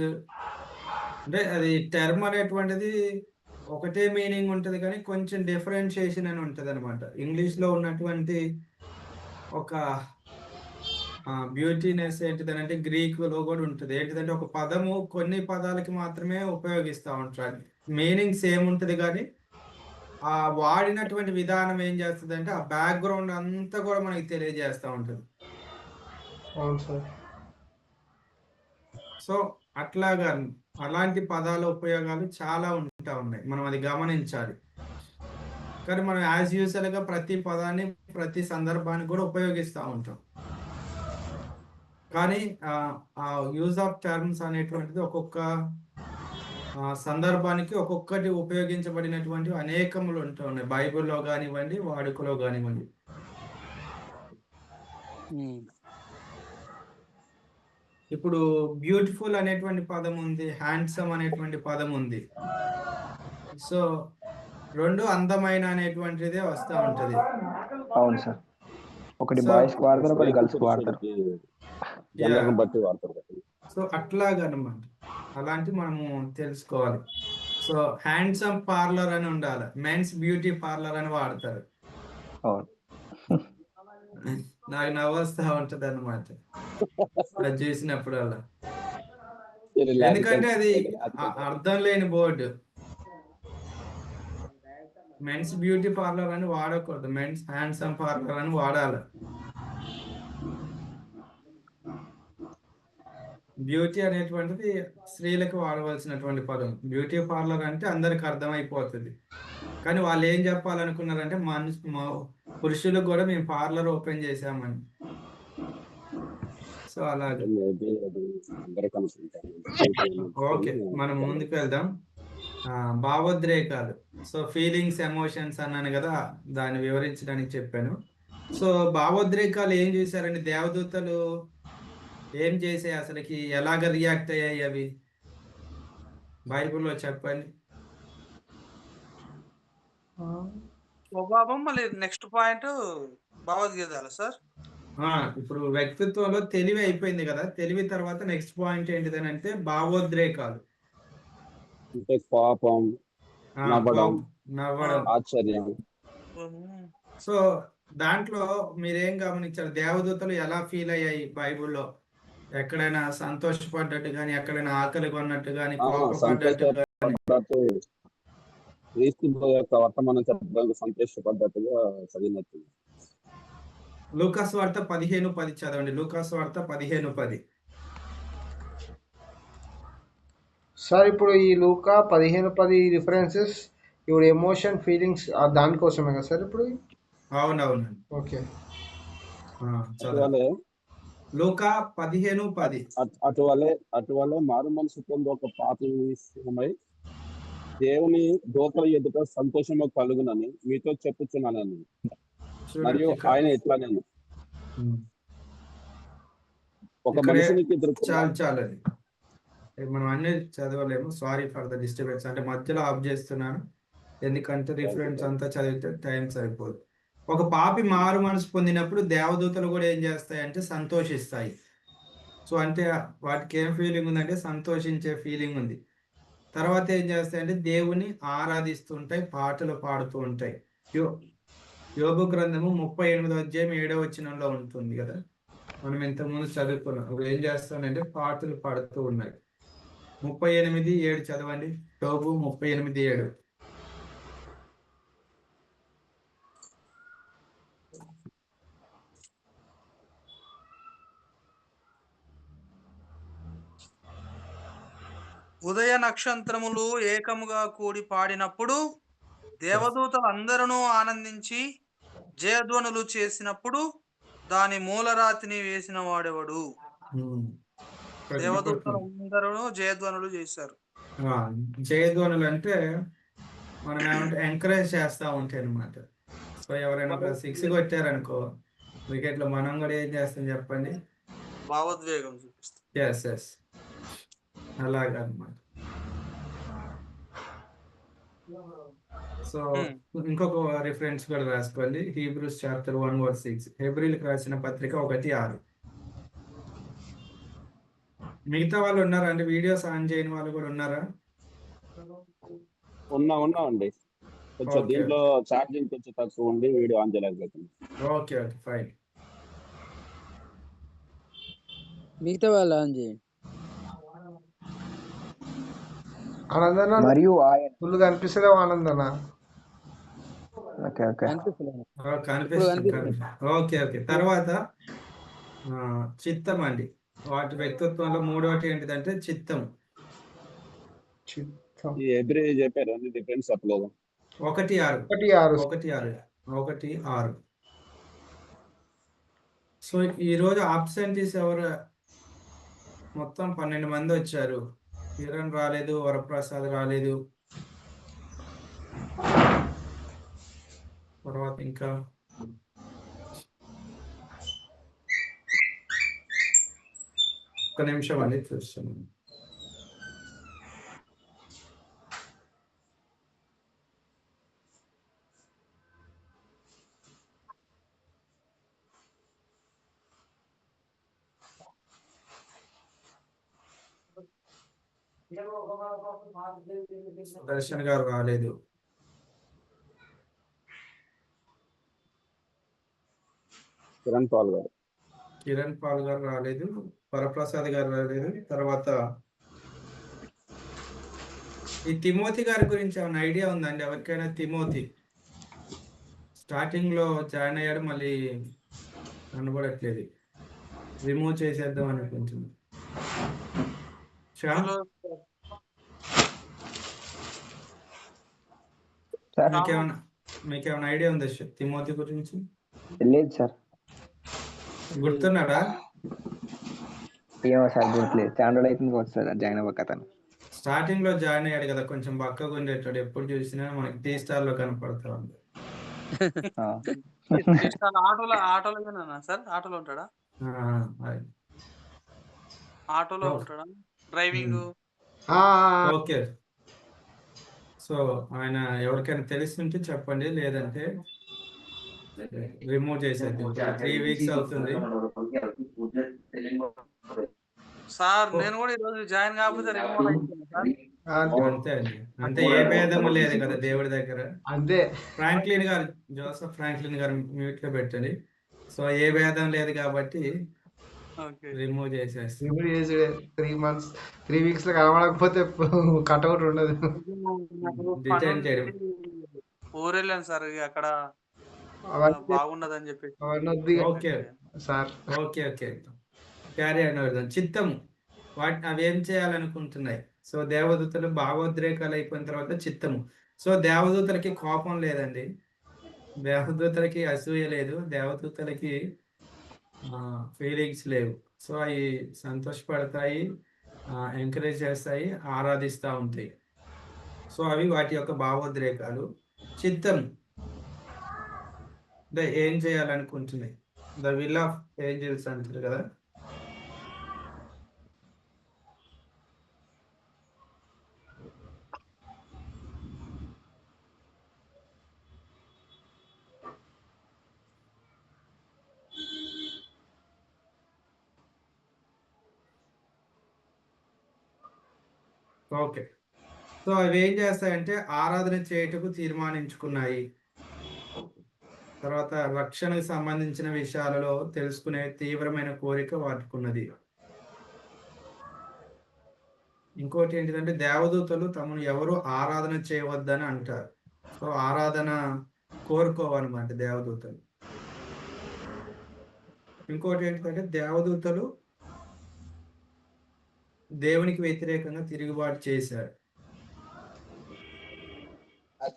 Speaker 3: అంటే అది టర్మ్ అనేటువంటిది ఒకటే మీనింగ్ ఉంటుంది కానీ కొంచెం డిఫరెన్షియేషన్ అని ఉంటుంది అనమాట. ఇంగ్లీష్లో ఉన్నటువంటి ఒక బ్యూటీనెస్ ఏంటిదని అంటే గ్రీకులో కూడా ఉంటుంది. ఏంటిదంటే ఒక పదము కొన్ని పదాలకి మాత్రమే ఉపయోగిస్తూ ఉంటారు, మీనింగ్ సేమ్ ఉంటుంది కానీ ఆ వాడినటువంటి విధానం ఏం చేస్తుంది అంటే ఆ బ్యాక్గ్రౌండ్ అంతా కూడా మనకి తెలియజేస్తూ ఉంటుంది. సో అట్లాగా అలాంటి పదాల ఉపయోగాలు చాలా ఉంటా ఉన్నాయి, మనం అది గమనించాలి. కానీ మనం యాజ్ యూజువల్గా ప్రతి పదాన్ని ప్రతి సందర్భాన్ని కూడా ఉపయోగిస్తూ ఉంటాం. కానీ ఆ యూజ్ ఆఫ్ టర్మ్స్ అనేటువంటిది ఒక్కొక్క సందర్భానికి ఒక్కొక్కటి ఉపయోగించబడినటువంటి అనేకములు ఉంటూ ఉన్నాయి, బైబిల్లో కానివ్వండి, వాడుకలో కానివ్వండి. ఇప్పుడు బ్యూటిఫుల్ అనేటువంటి పదం ఉంది, హ్యాండ్సమ్ అనేటువంటి పదం ఉంది. సో రెండు అందమైన అనేటువంటిదే వస్తూ ఉంటది.
Speaker 10: అవును సార్, ఒకటి బాయ్స్ వాడతారు, ఒకటి గర్ల్స్ వాడతారు.
Speaker 3: సో అట్లాగా అన్నమాట, అలాంటి మనము తెలుసుకోవాలి. సో హ్యాండ్సమ్ పార్లర్ అని ఉండాలి, మెన్స్ బ్యూటీ పార్లర్ అని వాడతారు. నాకు నవ్వొస్తా ఉంటది అన్నమాట అది చూసినప్పుడల్లా, ఎందుకంటే అది అర్థం లేని బోర్డు. మెన్స్ బ్యూటీ పార్లర్ అని వాడకూడదు, మెన్స్ హ్యాండ్సమ్ పార్లర్ అని వాడాలి. బ్యూటీ అనేటువంటిది స్త్రీలకు వాడవలసినటువంటి పదం. బ్యూటీ పార్లర్ అంటే అందరికి అర్థమైపోతుంది. కానీ వాళ్ళు ఏం చెప్పాలనుకున్నారంటే పురుషులకు కూడా మేము పార్లర్ ఓపెన్ చేసామని. సో అలాగే ఓకే, మనం ముందుకు వెళ్దాం. భావోద్రేకాలు. సో ఫీలింగ్స్, ఎమోషన్స్ అన్నాను కదా, దాన్ని వివరించడానికి చెప్పాను. సో భావోద్రేకాలు ఏం చేశారండి దేవదూతలు? ఏం చేసాయి అసలుకి? ఎలాగ రియాక్ట్ అయ్యాయి అవి బైబిల్లో చెప్పండి.
Speaker 6: స్వభావం. మళ్ళీ నెక్స్ట్ పాయింట్ భావోద్వేగాలు సార్.
Speaker 3: ఇప్పుడు వ్యక్తిత్వంలో తెలివి అయిపోయింది కదా, తెలివి తర్వాత నెక్స్ట్ పాయింట్ ఏంటిదని అంటే భావోద్రేకాలు.
Speaker 8: అంటే కోపం, నవ్వడం, ఆశ్చర్యం.
Speaker 3: సో దాంట్లో మీరేం గమనించారు? దేవదూతలు ఎలా ఫీల్ అయ్యాయి బైబిల్లో? ఎక్కడైనా సంతోషపడ్డట్టు కానీ, ఎక్కడైనా ఆకలి కొన్నట్టు కానీ,
Speaker 8: సంతోషపడ్డట్టు, క్రీస్తు యొక్క వర్తమానం చెప్పడానికి సంతోషపడ్డట్టుగా చదివినట్టు.
Speaker 3: లూకాసు వార్త 15:10 చదవండి. లూకాసు వార్త 15:10.
Speaker 4: సార్ ఇప్పుడు ఈ లూకా 15:10 రిఫరెన్సెస్ ఇప్పుడు ఎమోషన్, ఫీలింగ్స్ దానికోసమే కదా సార్ ఇప్పుడు?
Speaker 3: అవునవును.
Speaker 4: ఓకే,
Speaker 3: లూకా 15:10.
Speaker 8: అటువలే మారు మనసు పొంది ఒక పాపి విషయమై దేవుని దూతల ఎదుట సంతోషము కలుగునని మీతో చెప్పుచున్నానని. మరియు ఆయన ఎట్లా నేను ఒక మనిషినికి
Speaker 3: చాలు మనం అన్ని చదవలేము. Sorry for the disturbance. అంటే మధ్యలో ఆఫ్ చేస్తున్నాను, ఎందుకంటే రిఫరెన్స్ అంతా చదివితే టైం సరిపోదు. ఒక పాపి మారు మనసు పొందినప్పుడు దేవదూతలు కూడా ఏం చేస్తాయి అంటే సంతోషిస్తాయి. సో అంటే వాటికి ఏం ఫీలింగ్ ఉందంటే సంతోషించే ఫీలింగ్ ఉంది. తర్వాత ఏం చేస్తాయంటే దేవుని ఆరాధిస్తుంటాయి, పాటలు పాడుతూ ఉంటాయి. యోబు గ్రంథము 38:7 ఉంటుంది కదా, మనం ఇంతకుముందు చదువుకున్నాం. ఏం చేస్తానంటే పాటలు పాడుతూ ఉన్నాయి. 38:7 చదవండి. యోబు 38:7.
Speaker 6: ఉదయ నక్షత్రములు ఏకముగా కూడి పాడినప్పుడు దేవదూతలు అందరూ ఆనందించి జయధ్వనులు చేసినప్పుడు దాని మూలరాతిని వేసిన వాడెవడు? దేవదూతలు అందరూ జయధ్వనులు చేశారు.
Speaker 3: జయధ్వనులు అంటే మనం ఏమంటే ఎంకరేజ్ చేస్తూ ఉంటాయి అనమాట. సో ఎవరైనా ఒక 6 కొట్టారనుకో వికెట్లో, మనం కూడా ఏం చేస్తాం చెప్పండి?
Speaker 6: భావోద్వేగం చూపిస్తాం.
Speaker 3: ఎస్ అలాగనమాట. సో ఇంకొక రిఫరెన్స్ కూడా రాసుకోండి. Hebrews chapter 1:6. హెబ్రీలకు రాసిన పత్రిక 1:6. మిగతా వాళ్ళు ఉన్నారా అండి? వీడియోస్ ఆన్ చేయని వాళ్ళు కూడా ఉన్నారా?
Speaker 8: ఉన్నామండి. కొంచెం దీంట్లో ఛార్జింగ్ కొంచెం తక్కువ ఉండి వీడియో ఆన్ చేయలేకపోతుంది.
Speaker 3: Okay fine.
Speaker 1: మిగతా వాళ్ళు ఆన్ చేయండి.
Speaker 4: ఆనందన
Speaker 10: మరియు ఆయన
Speaker 4: ఫుల్ కనిపిస్తుంది ఆనందన.
Speaker 3: కనిపిస్తుంది. ఓకే. తర్వాత చిత్తం అండి. వాటి వ్యక్తిత్వంలో మూడోటి ఏంటిదంటే చిత్తం.
Speaker 8: చెప్పారు డిఫరెన్స్ చెప్పలేదు.
Speaker 3: 1:6. సో ఈరోజు ఆబ్సెంటీస్ ఎవరు? మొత్తం 12 మంది వచ్చారు. కిరణ్ రాలేదు, వరప్రసాద్ రాలేదు, తర్వాత ఇంకా ఒక నిమిషం అండి చూస్తున్నాను. దర్శన్ గారు రాలేదు. కిరణ్ పాల్ గారు రాలేదు. వరప్రసాద్ గారు రాలేదు. తర్వాత ఈ తిమోతి గారి గురించి ఏమైనా ఐడియా ఉందండి ఎవరికైనా? తిమోతి స్టార్టింగ్ లో జాయిన్ అయ్యాడు, మళ్ళీ కనబడట్లేదు. రిమూవ్ చేసేద్దాం అనుకుంటున్నాను. శ్యామ్
Speaker 6: హలో
Speaker 10: సార్
Speaker 3: మీకేమైనా ఐడియా ఉందా తిమోతి గురించి?
Speaker 10: లేదు సార్.
Speaker 3: గుర్తున్నాడా?
Speaker 10: ఏమో సార్ గుర్తులేదు. చాలా రోజులు అవుతుంది కావచ్చు సార్ జాయిన్ అవ్వక అతను.
Speaker 3: స్టార్టింగ్ లో జాయిన్ అయ్యాడు కదా, కొంచెం బక్కగా ఉండేటాడు, ఎప్పుడు చూసినా మనకి టీ స్టార్ లో కనపడతా ఉంది.
Speaker 6: ఆటోలోనేనా సార్? ఆటోలో ఉంటాడా?
Speaker 3: అది.
Speaker 6: ఆటోలో ఉంటాడా? డ్రైవింగ్.
Speaker 3: ఓకే. సో ఆయన ఎవరికైనా తెలిసింటే చెప్పండి, లేదంటే రిమూవ్ చేసేది. 3 వీక్స్ అవుతుంది.
Speaker 6: సార్ నేను కూడా ఈ రోజు జాయిన్ కాకపోతే రిమూవ్ అయిపోయింది సార్.
Speaker 3: అంతే అండి, అంటే ఏ భేదము లేదు కదా దేవుడి దగ్గర.
Speaker 4: అంతే.
Speaker 3: ఫ్రాంక్లిన్ గారు, జోసెఫ్ ఫ్రాంక్లిన్ గారు మ్యూట్ లో పెట్టండి. సో ఏ భేదం లేదు కాబట్టి రిమూవ్ చేసేసి
Speaker 4: 3 months 3 weeks లో కనబడకపోతే కట్అవుట్ ఉండదు.
Speaker 3: డిటైన్ చేయడం.
Speaker 6: ఊరెళ్ళాను సార్, అక్కడ బాగుండదని చెప్పి.
Speaker 3: Okay
Speaker 4: sir
Speaker 3: okay okay carry అయిన చిత్తము వాటిని అవి ఏం చేయాలనుకుంటున్నాయి. సో దేవదూతలు భావోద్రేకాలు అయిపోయిన తర్వాత చిత్తము. సో దేవదూతలకి కోపం లేదండి, దేవదూతలకి అసూయ లేదు, దేవదూతలకి ఫీలింగ్స్ లేవు. సో అవి సంతోషపడతాయి, ఎంకరేజ్ చేస్తాయి, ఆరాధిస్తూ ఉంటాయి. సో అవి వాటి యొక్క భావోద్రేకాలు. చిత్తం అంటే ఏం చేయాలనుకుంటున్నాయి, ద విల్ ఆఫ్ ఏంజల్స్ అంటారు కదా. ఓకే, సో అవి ఏం చేస్తాయంటే ఆరాధన చేయుటకు తీర్మానించుకున్నాయి. తర్వాత రక్షణకు సంబంధించిన విషయాలలో తెలుసుకునే తీవ్రమైన కోరిక వాటికున్నది. ఇంకోటి ఏంటిదంటే దేవదూతలు తమను ఎవరు ఆరాధన చేయవద్దని అంటారు. సో ఆరాధన కోరుకోవాలన్నమాట దేవదూతలు. ఇంకోటి ఏంటంటే దేవదూతలు దేవునికి వ్యతిరేకంగా తిరుగుబాటు చేశారు.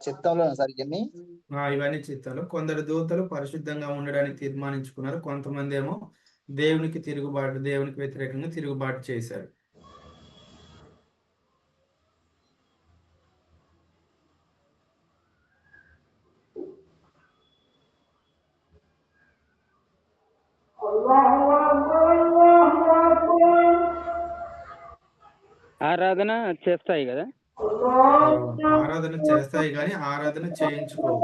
Speaker 7: చిత్తంలో సార్
Speaker 3: ఇవన్నీ చిత్తాలు. కొందరు దూతలు పరిశుద్ధంగా ఉండడానికి తీర్మానించుకున్నారు, కొంతమంది ఏమో దేవునికి వ్యతిరేకంగా తిరుగుబాటు చేశారు.
Speaker 1: ఆరాధన చేస్తాయి కదా,
Speaker 3: ఆరాధన చేస్తాయి కానీ ఆరాధన చేయించుకోవు.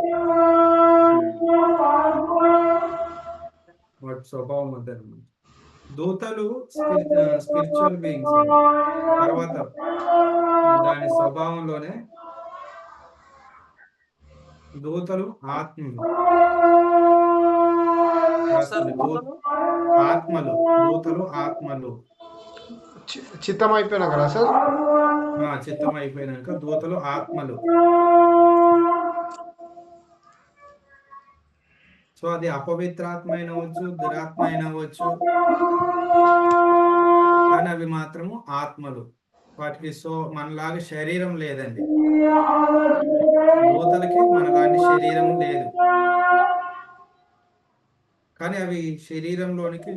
Speaker 3: వాటి స్వభావం అదే. దూతలు స్పిరిచువల్ బీయింగ్స్. తర్వాత దాని స్వభావంలోనే దూతలు ఆత్మలు. దూతలు ఆత్మలు.
Speaker 4: చిత్తం అయిపోయినాక కదా సార్?
Speaker 3: చిత్తం అయిపోయినాక దూతలు ఆత్మలు. సో అది అపవిత్రాత్మ అయినవచ్చు, దురాత్మ అయినవచ్చు, కానీ అవి మాత్రము ఆత్మలు. వాటికి మనలాగా శరీరం లేదండి, దూతలకి మనలాంటి శరీరం లేదు, కానీ అవి శరీరంలోనికి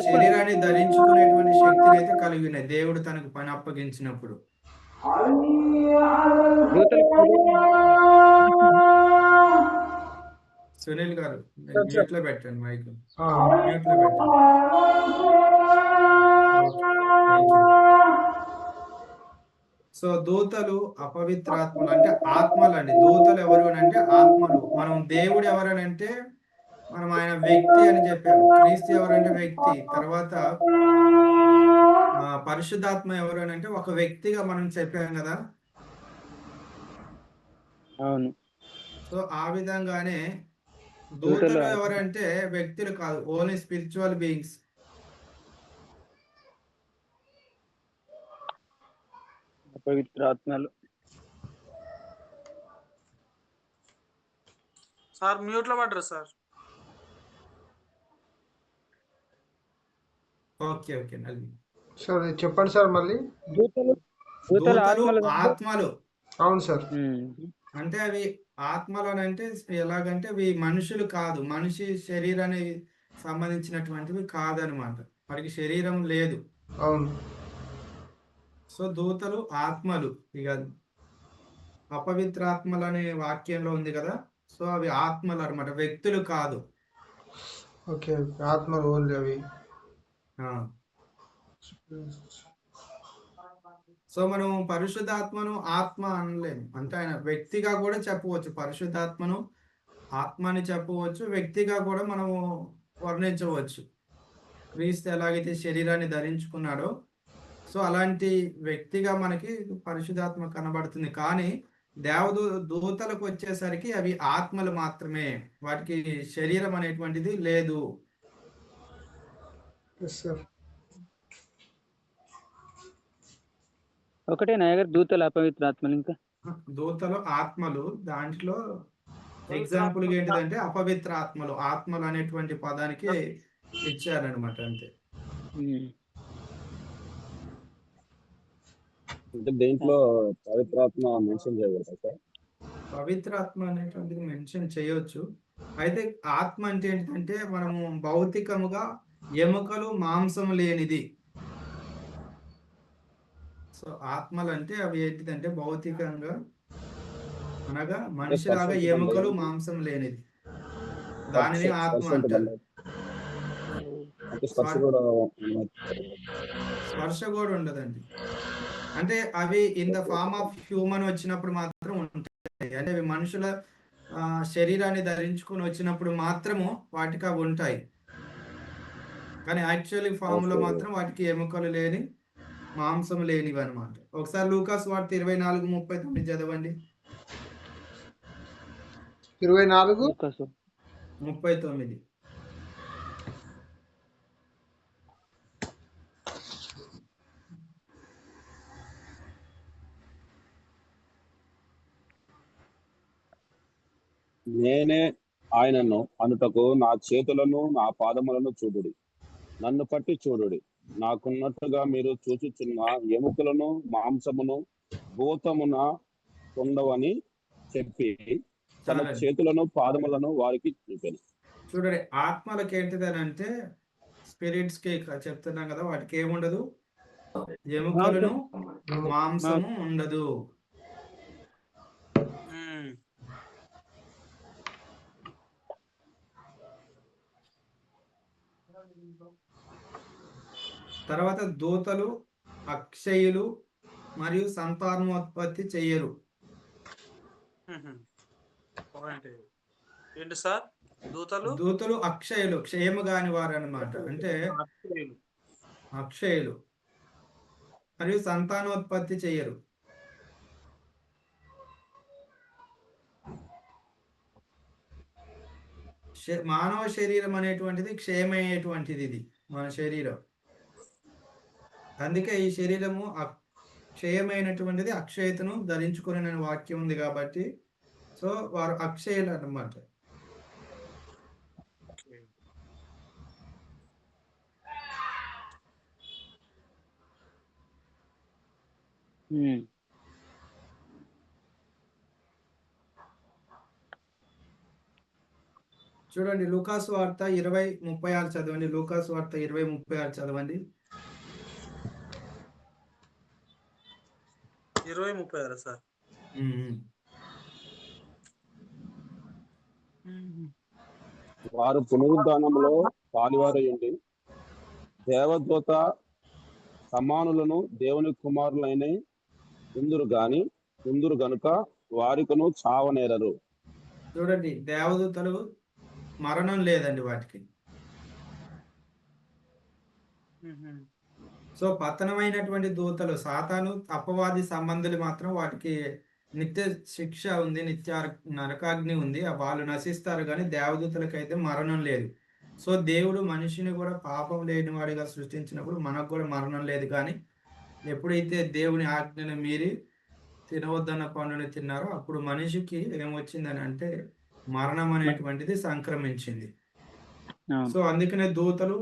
Speaker 3: శరీరాన్ని ధరించుకునేటువంటి శక్తిని అయితే కలిగి ఉన్నాయి దేవుడు తనకు పని అప్పగించినప్పుడు. సునీల్ గారు మ్యూట్ లో పెట్టండి, మైక్ మ్యూట్ లో పెట్టండి. సో దూతలు అపవిత్రాత్మలు అంటే ఆత్మలు అండి. దూతలు ఎవరు అని అంటే ఆత్మలు. మనం దేవుడు ఎవరని అంటే మనం ఆయన వ్యక్తి అని చెప్పాము. క్రీస్తు ఎవరంటే వ్యక్తి. తర్వాత పరిశుద్ధాత్మ ఎవరు అని అంటే ఒక వ్యక్తిగా మనం చెప్పాం కదా.
Speaker 1: అవును.
Speaker 3: సో ఆ విధంగానే దూతలు ఎవరంటే వ్యక్తులు కాదు, ఓన్లీ స్పిరిచువల్ బీయింగ్స్.
Speaker 1: పవిత్రాత్మలు.
Speaker 6: సార్ మ్యూట్ లో పడ్డారు సార్.
Speaker 3: ఓకే ఓకే నల్లి.
Speaker 4: సార్ చెప్పండి సార్ మళ్ళీ.
Speaker 1: దూతలు
Speaker 3: దూతలు
Speaker 1: ఆత్మలు కాదు.
Speaker 3: ఆత్మలు
Speaker 4: అవును సార్.
Speaker 3: అంటే అవి ఆత్మలు అని అంటే ఎలాగంటే అవి మనుషులు కాదు, మనిషి శరీరానికి సంబంధించినటువంటివి కాదనమాట, వాడికి శరీరం లేదు.
Speaker 4: అవును.
Speaker 3: సో దూతలు ఆత్మలు. ఇక అపవిత్రాత్మలు అనే వాక్యంలో ఉంది కదా, సో అవి ఆత్మలు అనమాట, వ్యక్తులు కాదు.
Speaker 4: ఓకే ఆత్మలు ఓన్లీ అవి.
Speaker 3: ఆ. సో మనం పరిశుద్ధాత్మను ఆత్మ అనలేము, అంటే ఆయన వ్యక్తిగా కూడా చెప్పవచ్చు. పరిశుద్ధాత్మను ఆత్మ అని చెప్పవచ్చు, వ్యక్తిగా కూడా మనము వర్ణించవచ్చు. క్రీస్తు ఎలాగైతే శరీరాన్ని ధరించుకున్నాడో సో అలాంటి వ్యక్తిగా మనకి పరిశుద్ధాత్మ కనబడుతుంది. కానీ దూతలకు వచ్చేసరికి అవి ఆత్మలు మాత్రమే, వాటికి శరీరం అనేటువంటిది లేదు.
Speaker 1: ఒకటే నాయగారు దూతలు అపవిత్ర ఆత్మలు. ఇంకా
Speaker 3: దూతలు ఆత్మలు, దాంట్లో ఎగ్జాంపుల్ ఏంటిదంటే అపవిత్ర ఆత్మలు. ఆత్మలు అనేటువంటి పదానికి ఇచ్చారనమాట అంతే.
Speaker 8: అంటే దీంట్లో పవిత్రాత్మ మెన్షన్ చేయగలరా సార్?
Speaker 3: పవిత్రాత్మ అనేటువంటిది మెన్షన్ చేయొచ్చు. అయితే ఆత్మ అంటే ఏంటంటే మనము భౌతికముగా ఎముకలు మాంసం లేనిది. సో ఆత్మలు అంటే అవి ఏంటిదంటే భౌతికంగా అనగా మనిషిలాగా ఎముకలు మాంసం లేనిది, దానిని ఆత్మ అంటారు. స్పర్శ కూడా ఉండదండి. అంటే అవి in the form of human వచ్చినప్పుడు మాత్రం ఉంటాయి. అంటే అవి మనుషుల శరీరాన్ని ధరించుకొని వచ్చినప్పుడు మాత్రము వాటికి అవి ఉంటాయి. కానీ యాక్చువల్లీ ఫామ్ లో మాత్రం వాటికి ఎముకలు లేని మాంసం లేనివి అనమాట. ఒకసారి లూకాసు వార్త 24:39 చదవండి. 24:39.
Speaker 8: నేనే ఆయనను అనుటకు నా చేతులను నా పాదములను చూడుడి, నన్ను పట్టి చూడుడి. నాకున్నట్టుగా మీరు చూచుచున్న ఎముకలను మాంసమును భూతమున ఉండవని చెప్పి తన చేతులను పాదములను వారికి చూపాను.
Speaker 3: చూడండి, ఆత్మలకి ఏంటిదని అంటే స్పిరిట్స్ కి చెప్తున్నాం కదా, వాటికి ఏముండదు, ఎముకలను మాంసము ఉండదు. తర్వాత దూతలు అక్షయులు మరియు సంతానోత్పత్తి చెయ్యరు.
Speaker 6: ఏంటి సార్?
Speaker 3: దూతలు అక్షయులు, క్షయము కాని వారు అన్నమాట. అంటే అక్షయులు మరియు సంతానోత్పత్తి చెయ్యరు. మానవ శరీరం అనేటువంటిది క్షయమయ్యేటువంటిది, ఇది మన శరీరం. అందుకే ఈ శరీరము క్షయమైనటువంటిది అక్షయతను ధరించుకునే వాక్యం ఉంది కాబట్టి సో వారు అక్షయులు అన్నమాట. చూడండి, లూకాసు వార్త 20:36 చదవండి. లూకాసు వార్త 20:36 చదవండి.
Speaker 6: 20:36 సార్.
Speaker 8: వారు పునరుద్ధానంలో పాలువారయుండి దేవదూత సమానులను దేవుని కుమారులైన ఉందురు గనుక వారికను చావనేరరు.
Speaker 3: చూడండి, దేవదూతలు మరణం లేదండి వాటికి. సో పతనమైనటువంటి దూతలు, సాతాను అపవాది సంబంధులు మాత్రం వాటికి నిత్య శిక్ష ఉంది, నిత్య నరకాగ్ని ఉంది, వాళ్ళు నశిస్తారు. కానీ దేవదూతలకైతే మరణం లేదు. సో దేవుడు మనిషిని కూడా పాపం లేని వాడిగా సృష్టించినప్పుడు మనకు కూడా మరణం లేదు. కానీ ఎప్పుడైతే దేవుని ఆజ్ఞను మీరి తినవద్దన్న పండుని తిన్నారో అప్పుడు మనిషికి ఏమొచ్చిందని అంటే మరణం అనేటువంటిది సంక్రమించింది. సో అందుకనే దూతలు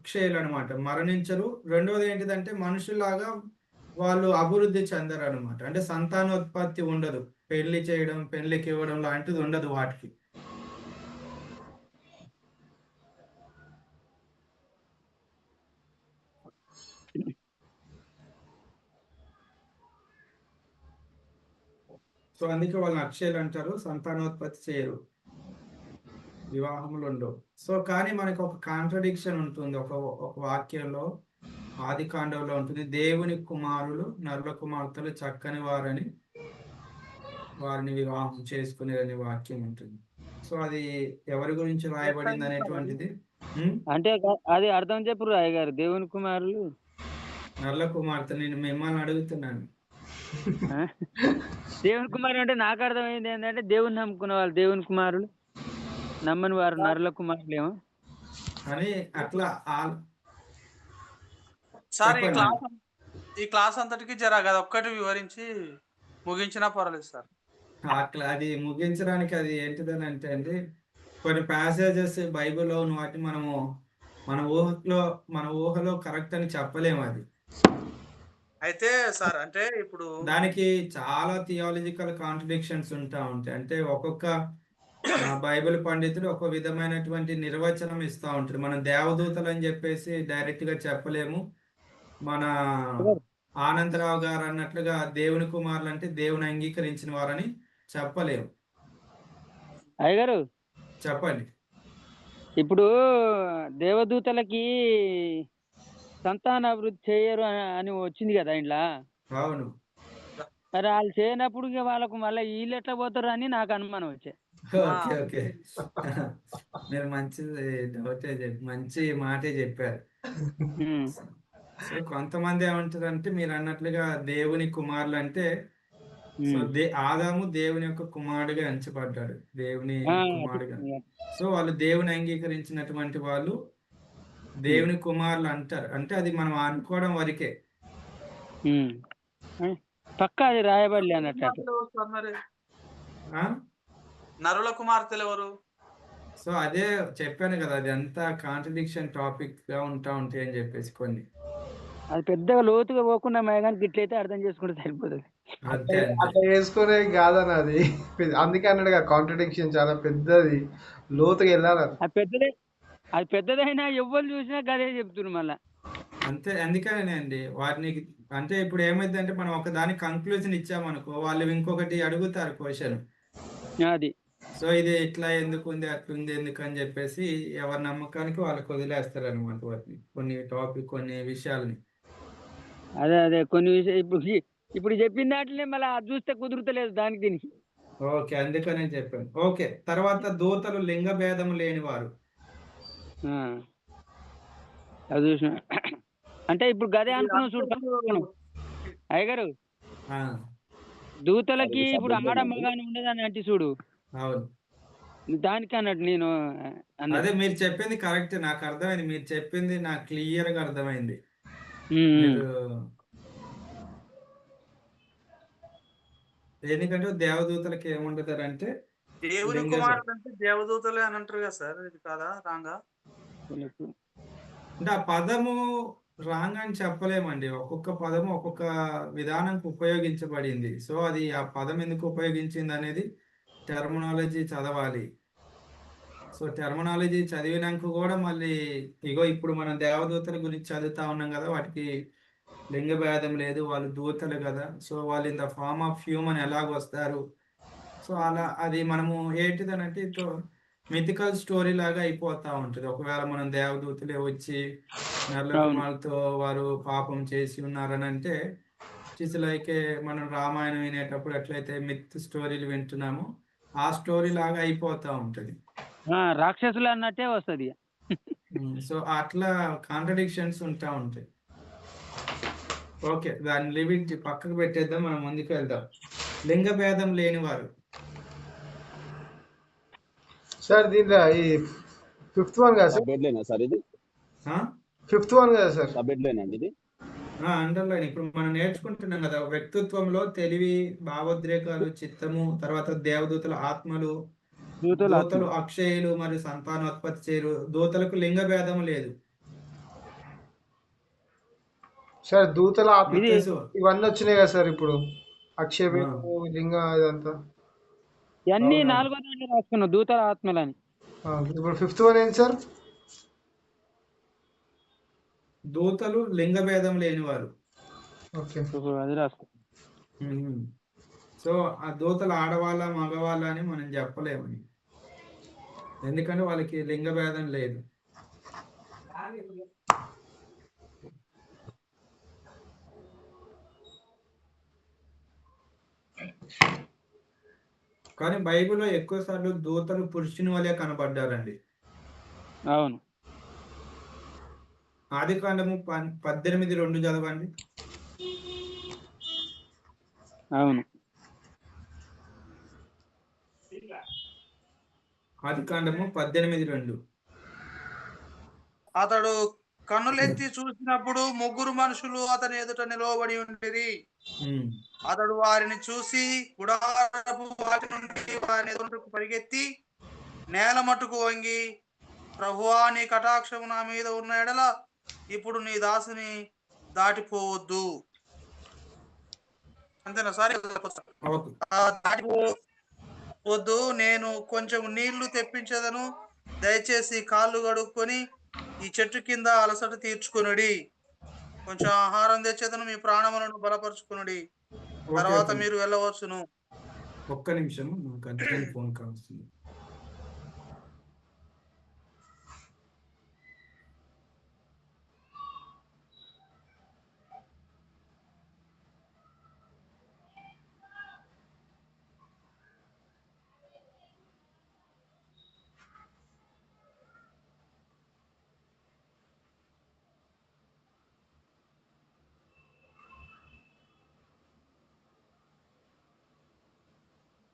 Speaker 3: అక్షయులు అనమాట, మరణించరు. రెండోది ఏంటిదంటే మనుషులాగా వాళ్ళు అభివృద్ధి చెందరు అనమాట. అంటే సంతానోత్పత్తి ఉండదు, పెళ్లి చేయడం పెళ్లికి ఇవ్వడం లాంటిది ఉండదు వాటికి. సో అందుకే వాళ్ళని అక్షయులు అంటారు, సంతానోత్పత్తి చేయరు, వివాహములు ఉండవు. సో కానీ మనకి ఒక కాంట్రడిక్షన్ ఉంటుంది ఒక వాక్యంలో, ఆది కాండంలో ఉంటుంది, దేవుని కుమారులు నరుల కుమార్తెలు చక్కని వారని వారిని వివాహం చేసుకునేదని వాక్యం ఉంటుంది. సో అది ఎవరి గురించి రాయబడింది అనేటువంటిది
Speaker 1: అంటే అది అర్థం చెప్పు రాయ్ గారు, దేవుని కుమారులు
Speaker 3: నరుల కుమార్తె. నేను మిమ్మల్ని అడుగుతున్నాను.
Speaker 1: దేవుని కుమారులు అంటే నాకు అర్థమైంది ఏంటంటే దేవుని నమ్ముకున్న వాళ్ళు దేవుని కుమారులు, నమ్మని వారు నరుల కుమారులు ఏమో
Speaker 3: అని అట్లా
Speaker 6: సార్ ఈ క్లాస్ అంతటికి జర కదా ఒక్కటి వివరించి ముగించినా పర్వాలేదు సార్.
Speaker 3: అట్లా అది ముగించడానికి అది ఏంటిదని అంటే అండి, కొన్ని ప్యాసేజెస్ బైబిల్లో ఉన్న వాటిని మనము మన ఊహలో కరెక్ట్ అని చెప్పలేము. అది
Speaker 6: అయితే సార్ అంటే ఇప్పుడు
Speaker 3: దానికి చాలా థియాలజికల్ కాంట్రడిక్షన్స్ ఉంటాయి. అంటే ఒక్కొక్క బైబిల్ పండితుడు ఒక విధమైనటువంటి నిర్వచనం ఇస్తూ ఉంటాడు. మనం దేవదూతలు అని చెప్పేసి డైరెక్ట్ గా చెప్పలేము. మన ఆనందరావు గారు అన్నట్లుగా దేవుని కుమారులు అంటే దేవుని అంగీకరించిన వారని చెప్పలేము.
Speaker 1: అయ్యగారు
Speaker 3: చెప్పండి.
Speaker 1: ఇప్పుడు దేవదూతలకి సంతాన అభివృద్ధి చేయరు అని వచ్చింది కదా ఇంట్లో.
Speaker 3: అవును.
Speaker 1: మరి వాళ్ళు చేయనప్పుడు వాళ్ళకు మళ్ళీ వీళ్ళు ఎట్లా పోతారు అని నాకు అనుమానం వచ్చే.
Speaker 3: ఓకే ఓకే మీరు మంచి మాటే చెప్పారు. సో కొంతమంది ఏమంటారంటే మీరు అన్నట్లుగా దేవుని కుమారులు అంటే ఆదాము దేవుని యొక్క కుమారుడుగా ఎంచబడ్డాడు, దేవుని కుమారుడుగా. సో వాళ్ళు దేవుని అంగీకరించినటువంటి వాళ్ళు దేవుని కుమారులు అంటారు. అంటే అది మనం అనుకోవడం వరకే,
Speaker 1: పక్కా అది రాయబడలే అన్నట్టు.
Speaker 6: నరుల కుమార్తెలు ఎవరు?
Speaker 3: సో అదే చెప్పాను కదా, అది అంతా కాంట్రడిక్షన్ టాపిక్ గా ఉంటాయి అని చెప్పేసి. కొన్ని
Speaker 1: అది పెద్దగా లోతుగా పోకుండా కానీ ఇట్లయితే అర్థం చేసుకుంటే సరిపోతుంది.
Speaker 4: అట్లా చేసుకునే కాదన్న అది, అందుకే అన్నాడు కాంట్రడిక్షన్ చాలా పెద్దది, లోతుగా వెళ్ళాలి.
Speaker 1: అది పెద్దదైనా ఎవరు చూసినా గదే చెప్తున్నారు మళ్ళా.
Speaker 3: అంతే, అందుకనే అండి వాటిని. అంటే ఇప్పుడు ఏమైంది అంటే మనం ఒక దానికి కంక్లూజన్ ఇచ్చామనుకో, వాళ్ళు ఇంకొకటి అడుగుతారు క్వశ్చన్.
Speaker 1: అది
Speaker 3: సో ఇది ఇట్లా ఎందుకు ఉంది, అట్లుంది ఎందుకు అని చెప్పేసి ఎవరి నమ్మకానికి వాళ్ళకి వదిలేస్తారు అనమాట వాటిని, కొన్ని విషయాలని.
Speaker 1: అదే కొన్ని విషయాలు ఇప్పుడు చెప్పిన దాంట్లోనే మళ్ళీ అది చూస్తే కుదురుతలేదు దానికి దీనికి.
Speaker 3: ఓకే, అందుకనే చెప్పాను. ఓకే, తర్వాత దూతలు లింగ భేదం లేని వారు.
Speaker 1: అది చూసిన అంటే ఇప్పుడు గదే అనుకున్నాం చూడు అయ్యగారు, దూతలకి ఇప్పుడు ఆడ మగాని ఉండదని అంటే చూడు.
Speaker 3: అవును,
Speaker 1: దానికి అన్నట్టు నేను
Speaker 3: అదే మీరు చెప్పింది కరెక్ట్, నాకు అర్థమైంది. మీరు చెప్పింది నాకు క్లియర్ గా అర్థమైంది. ఎందుకంటే దేవదూతలకి ఏముంటారంటే
Speaker 6: దేవుని కుమారుడు అంటే దేవదూతలే అని అంటారు కదా సార్, ఇది కాదా రాంగా?
Speaker 3: అంటే ఆ పదము రాంగ్ అని చెప్పలేమండి. ఒక్కొక్క పదము ఒక్కొక్క విధానంకి ఉపయోగించబడింది. సో అది ఆ పదం ఎందుకు ఉపయోగించింది అనేది టెర్మినాలజీ చదవాలి. సో టెర్మినాలజీ చదివినాక కూడా మళ్ళీ ఇప్పుడు మనం దేవదూతల గురించి చదువుతా ఉన్నాం కదా, వాటికి లింగ భేదం లేదు, వాళ్ళు దూతలు కదా. సో వాళ్ళు in the form of human ఎలాగొస్తారు. సో అలా అది మనము ఏంటిదనంటే మిథికల్ స్టోరీ లాగా అయిపోతా ఉంటుంది. ఒకవేళ మనం దేవదూతలే వచ్చి నరుల కుమారులతో వారు పాపం చేసి ఉన్నారని అంటే, లైక్ మనం రామాయణం వినేటప్పుడు ఎట్లయితే మిత్ స్టోరీలు వింటున్నామో ఆ స్టోరీ లాగా అయిపోతా ఉంటది,
Speaker 1: రాక్షసులు అన్నట్టే వస్తుంది.
Speaker 3: సో అట్లా కాంట్రడిక్షన్స్ ఉంటాయి. ఓకే, దాన్ని లివింగ్ పక్కకు పెట్టేద్దాం, మనం ముందుకు వెళ్దాం. లింగ భేదం లేని వారు
Speaker 4: సార్ దీంట్లో ఈ 5th వన్ కదా
Speaker 8: సార్, ఇది
Speaker 4: 5th వన్ కదా సార్,
Speaker 8: ఇది
Speaker 3: అండర్లైన్. ఇప్పుడు మనం నేర్చుకుంటున్నాం కదా, వ్యక్తిత్వంలో తెలివి, భావోద్రేకాలు, చిత్తము, తర్వాత దేవదూతల ఆత్మలు, దూతలు అక్షయులు మరియు సంతానోత్పత్తి చేయరు. దూతలకు లింగ భేదం లేదు.
Speaker 4: సార్ దూతల ఆత్మ
Speaker 1: ఇది
Speaker 3: తెలుసు.
Speaker 4: ఇవన్నీ వచ్చినాయి కదా సార్ ఇప్పుడు అక్షయ
Speaker 3: ఆ,
Speaker 4: బిందువు, లింగ ఇదంతా.
Speaker 1: ఇవన్నీ
Speaker 3: అవునవును.
Speaker 1: 4వ దాంట్లో రాసుకున్నావు దూతల ఆత్మలని.
Speaker 4: ఇప్పుడు 5th వన్ ఏంటి సార్?
Speaker 3: దూతలు లింగ భేదం లేనివారు.
Speaker 4: ఓకే.
Speaker 1: ఇప్పుడు అది రాసుకో.
Speaker 3: ఉమ్. సో ఆ దూతలు ఆడవాళ్ళ మగవాళ్ళ అని మనం చెప్పలేమని, ఎందుకంటే వాళ్ళకి లింగ భేదం లేదు. కానీ బైబిల్లో ఎక్కువ సార్లు దూతలు పురుషుని వలె కనబడ్డారండి.
Speaker 1: అవును.
Speaker 3: ఆది కాండము 18:2 చదవండి.
Speaker 1: అవును.
Speaker 3: ఆది కాండము 18:2.
Speaker 6: అతడు కన్నులెత్తి చూసినప్పుడు 3 మనుషులు అతని ఎదుట నిలవబడి ఉండిరి.
Speaker 3: ఉమ్.
Speaker 6: అతడు వారిని చూసి గుడారపు వాటి నుండి వారిని ఎదుటకు పరిగెత్తి నేల మట్టుకు వంగి, ప్రభువా, నీ కటాక్షము నా మీద ఉన్న ఎడల ఇప్పుడు నీ దాసుని దాటిపోవద్దు. అంతేనా సార్?
Speaker 3: ఓకే.
Speaker 6: దాటిపోవద్దు, నేను కొంచెం నీళ్లు తెప్పించదను, దయచేసి కాళ్ళు కడుక్కొని ఈ చెట్టు కింద అలసట తీర్చుకొనుడి. కొంచెం ఆహారం తెచ్చేదను, మీ ప్రాణములను బలపరుచుకొనుడి,
Speaker 3: ఓకే
Speaker 6: తర్వాత
Speaker 3: ఓకే
Speaker 6: మీరు వెళ్ళవచ్చును.
Speaker 3: ఒక్క నిమిషం, నాకు అర్జెంట్ ఫోన్ కాల్ వస్తుంది.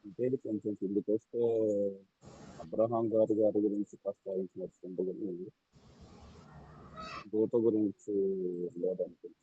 Speaker 8: అంటే ఇది కొంచెం కిందికి వస్తే అబ్రహాం గారి గురించి ప్రస్తావించినట్టు కానీ దూత గురించి లేదనుకుంటా.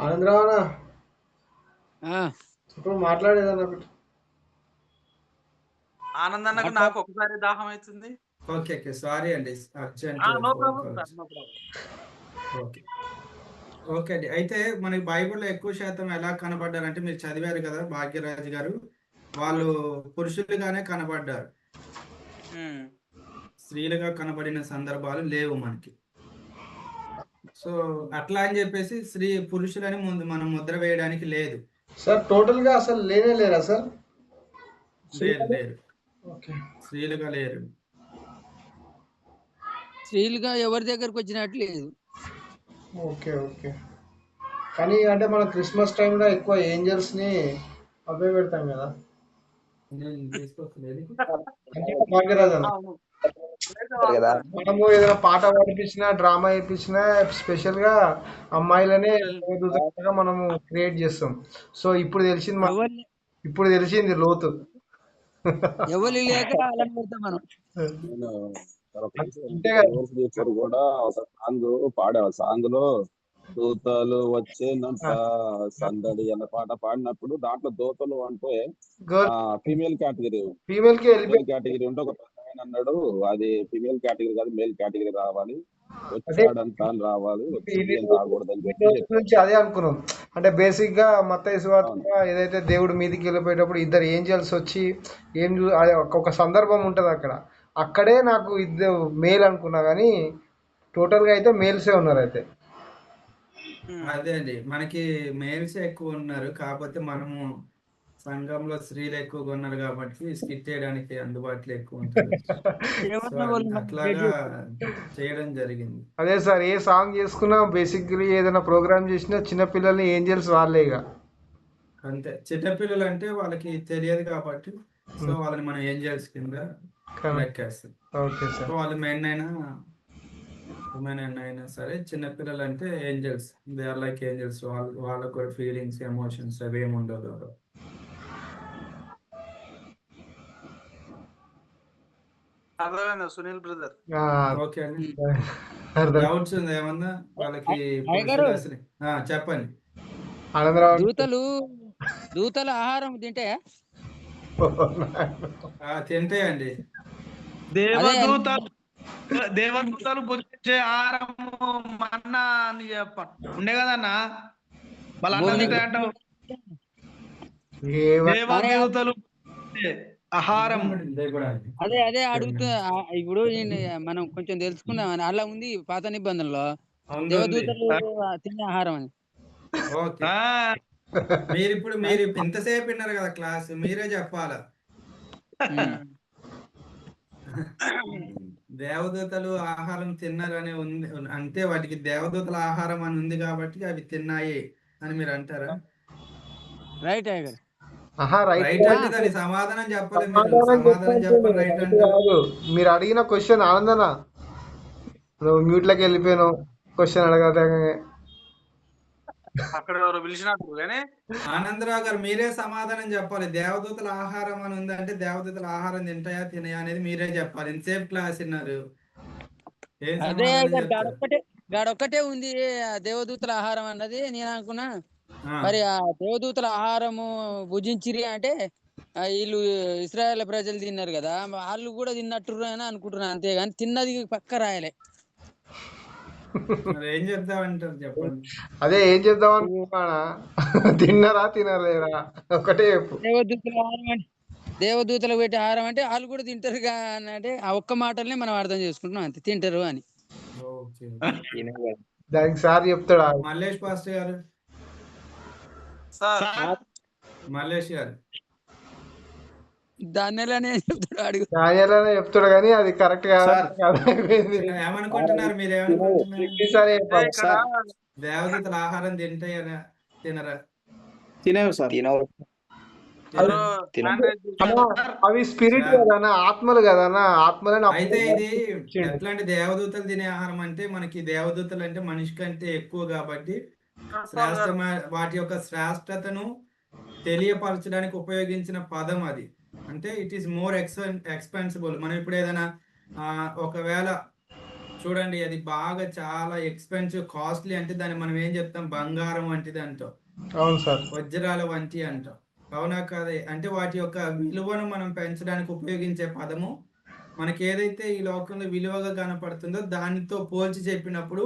Speaker 4: ఆనందరావనా
Speaker 1: ఆ,
Speaker 4: ఇప్పుడు మాట్లాడేదన్న ఒకటి.
Speaker 6: ఆనందన్నకు నాకు ఒకసారి దాహం అవుతుంది.
Speaker 3: ఓకే ఓకే సారీ అండి, urgent
Speaker 6: no
Speaker 3: phone
Speaker 6: problem
Speaker 3: call
Speaker 6: sir,
Speaker 3: వచ్చింది.
Speaker 6: No problem.
Speaker 3: ఓకే ఓకే అండి. అయితే మనకి బైబిల్లో ఎక్కువ శాతం ఎలా కనబడ్డారంటే, మీరు చదివారు కదా భాగ్యరాజు గారు, వాళ్ళు పురుషులుగానే కనబడ్డారు, స్త్రీలుగా కనబడిన సందర్భాలు లేవు మనకి. సో అట్లా అని చెప్పేసి పురుషులని ముందు మనం ముద్ర వేయడానికి లేదు.
Speaker 4: సార్ టోటల్ గా అసలు లేనే లేరా సార్?
Speaker 3: లేరు
Speaker 4: ఓకే.
Speaker 3: స్త్రీలుగా లేరు.
Speaker 1: స్త్రీలుగా ఎవరి దగ్గరకు వచ్చినట్టు లేదు.
Speaker 4: Okay okay. కానీ అంటే మన క్రిస్మస్ టైంలో ఎక్కువ ఏంజల్స్ ని అవే పెడతాం కదా.
Speaker 3: నేను తీసుకొస్తలేదు.
Speaker 4: భాగ్యరాజన్
Speaker 7: కదా
Speaker 4: మనము ఏదైనా పాట పాడిపించినా డ్రామా వేయించినా స్పెషల్ గా అమ్మాయిలనే దేవదూతలుగా మనము క్రియేట్ చేస్తాం. సో ఇప్పుడు తెలిసింది లోతు.
Speaker 1: ఎవరు లేక అలా పెడతాం మనం.
Speaker 8: నేను
Speaker 4: అంతే కదా.
Speaker 8: టీచర్ కూడా ఒక సాంగ్ పాడా సాంగ్ లో దూతలు వచ్చేనంట సందడి అన్న పాట పాడినప్పుడు దాంట్లో దూతలు అంటే ఫీమేల్ కేటగిరీ
Speaker 4: ఫీమేల్ కి
Speaker 8: మేల్ కేటగిరీ ఉంటే ఒక ఆయన అన్నాడు అది ఫీమేల్ కేటగిరీ కాదు మేల్ కేటగిరీ రావాలి వచ్చాడంట అని రావాలి వచ్చింది అని రాకూడదని చెప్పి
Speaker 4: నుంచి అదే అనుకున్నాం. అంటే బేసిక్ గా మత్తయి సువార్త ఏదైతే దేవుడు మీదికి వెళ్ళిపోయేటప్పుడు ఇద్దరు ఏంజల్స్ వచ్చి అది ఒక సందర్భం ఉంటది అక్కడే నాకు ఇద్దరు మేల్ అనుకున్నా కానీ టోటల్ గా అయితే మేల్సే ఉన్నారు. అయితే
Speaker 3: అదే అండి, మనకి మేల్స్ ఎక్కువ ఉన్నారు, కాకపోతే మనము సంఘంలో స్త్రీలు ఎక్కువగా ఉన్నారు కాబట్టి స్కిట్ చేయడానికి అందుబాటులో ఎక్కువ ఉంటారు. అట్లాగా చేయడం జరిగింది.
Speaker 4: అదే సార్, ఏ సాంగ్ చేసుకున్నా బేసిక్లీ ఏదైనా ప్రోగ్రామ్ చేసినా చిన్నపిల్లల్ని ఏంజల్స్ వాళ్ళే ఇక
Speaker 3: అంతే. చిన్నపిల్లలు అంటే వాళ్ళకి తెలియదు కాబట్టి సో వాళ్ళని మనం ఏంజల్స్ కింద లెక్కేస్తాం.
Speaker 4: Okay sir.
Speaker 3: వాళ్ళు మెన్ అయినా ఉమెన్ అయినా సరే చిన్నపిల్లలు అంటే angels, they are like angels. వాళ్ళకు కూడా ఫీలింగ్స్ ఎమోషన్స్ అవి ఏమి ఉండదు.
Speaker 6: అర్థమైందా సునీల్ బ్రదర్?
Speaker 3: ఓకే అండి. డౌట్స్ ఉంది ఏమన్నా వాళ్ళకి? చెప్పండి.
Speaker 1: దూతలు ఆహారం తింటే
Speaker 3: తింటాయండి.
Speaker 6: దేవదూతలు భుజించే ఆహారము మన్నా అని ఉండే కదన్నా, మళ్ళీ అంటావు దేవదూతలు ఆహారం.
Speaker 1: అదే అడుగుతా. ఇప్పుడు మనం కొంచెం తెలుసుకున్నాం అని అలా ఉంది పాత నిబంధనలో దేవదూతలు తినే ఆహారం అని.
Speaker 3: మీరు ఎంతసేపు విన్నారు కదా క్లాస్, మీరే చెప్పాలా. దేవదూతలు ఆహారం తిన్నారని ఉంది అంటే వాటికి దేవదూతల ఆహారం అని ఉంది కాబట్టి అవి తిన్నాయి అని మీరు అంటారా?
Speaker 1: రైట్
Speaker 3: రైట్ అంటే దాని సమాధానం చెప్పలేదు మీరు. సమాధానం చెప్పాలి రైట్ అంటారు.
Speaker 4: మీరు అడిగిన క్వశ్చన్ ఆనందన నువ్వు మ్యూట్లోకి వెళ్ళిపోయాను క్వశ్చన్ అడగగానే.
Speaker 6: అక్కడ ఎవరు పిలిచినట్టు కానీ
Speaker 3: ఆనందరావు గారు మీరే సమాధానం చెప్పాలి. దేవదూతల ఆహారం అని ఉంది అంటే దేవదూతల ఆహారం తింటాయా తినయా అనేది మీరే చెప్పాలి. ఇంతసేపు క్లాస్ విన్నారు.
Speaker 1: అదే గాడొక్కటే ఉంది దేవదూతల ఆహారం అన్నది. నేను అనుకున్నా మరి ఆ దేవదూతల ఆహారము భుజించిరి అంటే వీళ్ళు ఇశ్రాయేల్ ప్రజలు తిన్నారు కదా, వాళ్ళు కూడా తిన్నట్టు అని అనుకుంటున్నా. అంతేగాని తిన్నది పక్క రాయలే.
Speaker 3: ఏం చెప్తామంటారు చెప్పండి.
Speaker 4: అదే ఏం చెప్దాం అనుకున్నానా, తిన్నారా తినలేరా ఒకటే చెప్పు.
Speaker 1: దేవదూతలకు పెట్టే ఆహారం అంటే వాళ్ళు కూడా తింటారు అంటే ఆ ఒక్క మాటల్ని మనం అర్థం చేసుకుంటున్నాం అంతే, తింటారు అని.
Speaker 4: దానికి సార్ చెప్తాడా?
Speaker 3: మల్లేష్ పాస్టర్ గారు, మల్లేష్ గారు
Speaker 1: దానిలానే చెప్తాడు,
Speaker 4: చెప్తాడు కానీ అది కరెక్ట్ కాదు.
Speaker 3: ఏమనుకుంటున్నారు మీరు? ఏమనుకుంటున్నారు? దేవదూతల ఆహారం తింటాయరా తినరా?
Speaker 2: తినవు సార్.
Speaker 4: అవి స్పిరిట్ కదన్నా, ఆత్మలు కదన్నా, ఆత్మలని.
Speaker 3: అయితే ఇది ఎట్లాంటి దేవదూతలు తినే ఆహారం అంటే మనకి దేవదూతలు అంటే మనిషి కంటే ఎక్కువ కాబట్టి వాటి యొక్క శ్రేష్టతను తెలియపరచడానికి ఉపయోగించిన పదం అది. అంటే ఇట్ ఈస్ మోర్ ఎక్స్పెన్సిబుల్. మనం ఇప్పుడు ఏదైనా ఒకవేళ చూడండి అది బాగా చాలా ఎక్స్పెన్సివ్ కాస్ట్లీ అంటే దాన్ని మనం ఏం చెప్తాం? బంగారం వంటిది అంటాం, వజ్రాల వంటి అంటాం. అవునా కాదే? అంటే వాటి యొక్క విలువను మనం పెంచడానికి ఉపయోగించే పదము మనకి ఏదైతే ఈ లోకంలో విలువగా కనపడుతుందో దానితో పోల్చి చెప్పినప్పుడు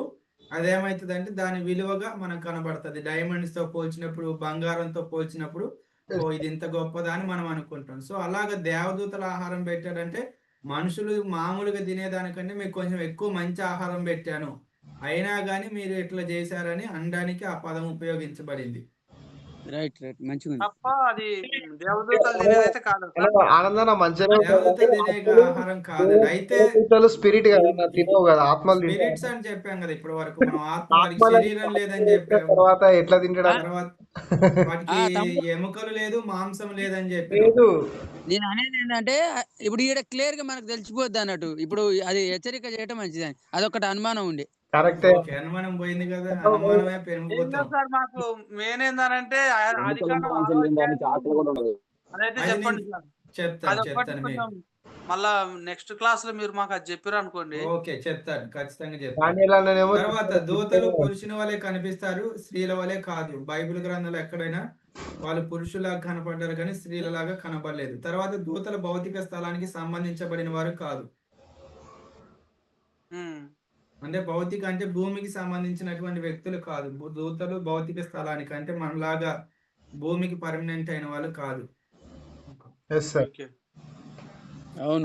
Speaker 3: అదేమవుతుంది అంటే దాని విలువగా మనకు కనబడుతుంది. డైమండ్స్ తో పోల్చినప్పుడు, బంగారంతో పోల్చినప్పుడు ఓ ఇది ఇంత గొప్పదా అని మనం అనుకుంటాం. సో అలాగే దేవదూతల ఆహారం పెట్టారంటే మనుషులు మామూలుగా తినేదానికంటే మీకు కొంచెం ఎక్కువ మంచి ఆహారం పెట్టాను అయినా కానీ మీరు ఇట్లా చేశారని అనడానికి ఆ పదం ఉపయోగించబడింది.
Speaker 1: రైట్ మంచిగా ఉంది.
Speaker 6: తప్ప అది దేవదూతలు తినేదైతే కాదు.
Speaker 4: ఆనందన మంచిగా
Speaker 3: దేవదూతలు తినే ఆహారం కాదండి. అయితే
Speaker 4: స్పిరిట్ కదా, తినవు కదా, ఆత్మలు తింటాయి.
Speaker 3: స్పిరిట్స్ అని చెప్పాం కదా ఇప్పటి వరకు మనం. ఆత్మలకి శరీరం లేదని చెప్పాము.
Speaker 4: తర్వాత ఎట్లా తింటాడు?
Speaker 3: తర్వాత వాటికి ఎముకలు లేదు, మాంసం లేదని చెప్పి.
Speaker 1: నేను అనేది ఏంటంటే ఇప్పుడు ఈడ క్లియర్ గా మనకు తెలిసిపోద్ది అన్నట్టు. ఇప్పుడు అది హెచ్చరిక చేయటం మంచిదని, అదొకటి అనుమానం ఉండే.
Speaker 4: కరెక్టే,
Speaker 3: అనుమానం పోయింది కదా, అనుమానమే పెరిగిపోతాం.
Speaker 6: సార్ మాకు మెయిన్ ఏంటంటే అదైతే చెప్పండి సార్.
Speaker 3: చెప్తాను
Speaker 6: మళ్ళా నెక్స్ట్ క్లాస్ లో మీరు మాకు అది చెప్పారు అనుకోండి.
Speaker 3: ఓకే, చెప్తాను, ఖచ్చితంగా చెప్తాను. తర్వాత దూతలు పురుషుని వలె కనిపిస్తారు, స్త్రీల వలె కాదు. బైబిల్ గ్రంథంలో ఎక్కడైనా వాళ్ళు పురుషులాగా కనపడ్డారు కానీ స్త్రీలలాగా కనపడలేదు. తర్వాత దూతల భౌతిక స్థలానికి సంబంధించబడిన వారు కాదు. అంటే భౌతిక అంటే భూమికి సంబంధించినటువంటి వ్యక్తులు కాదు. దూతలు భౌతిక స్థలానికి అంటే మనలాగా భూమికి పర్మనెంట్ అయిన వాళ్ళు కాదు.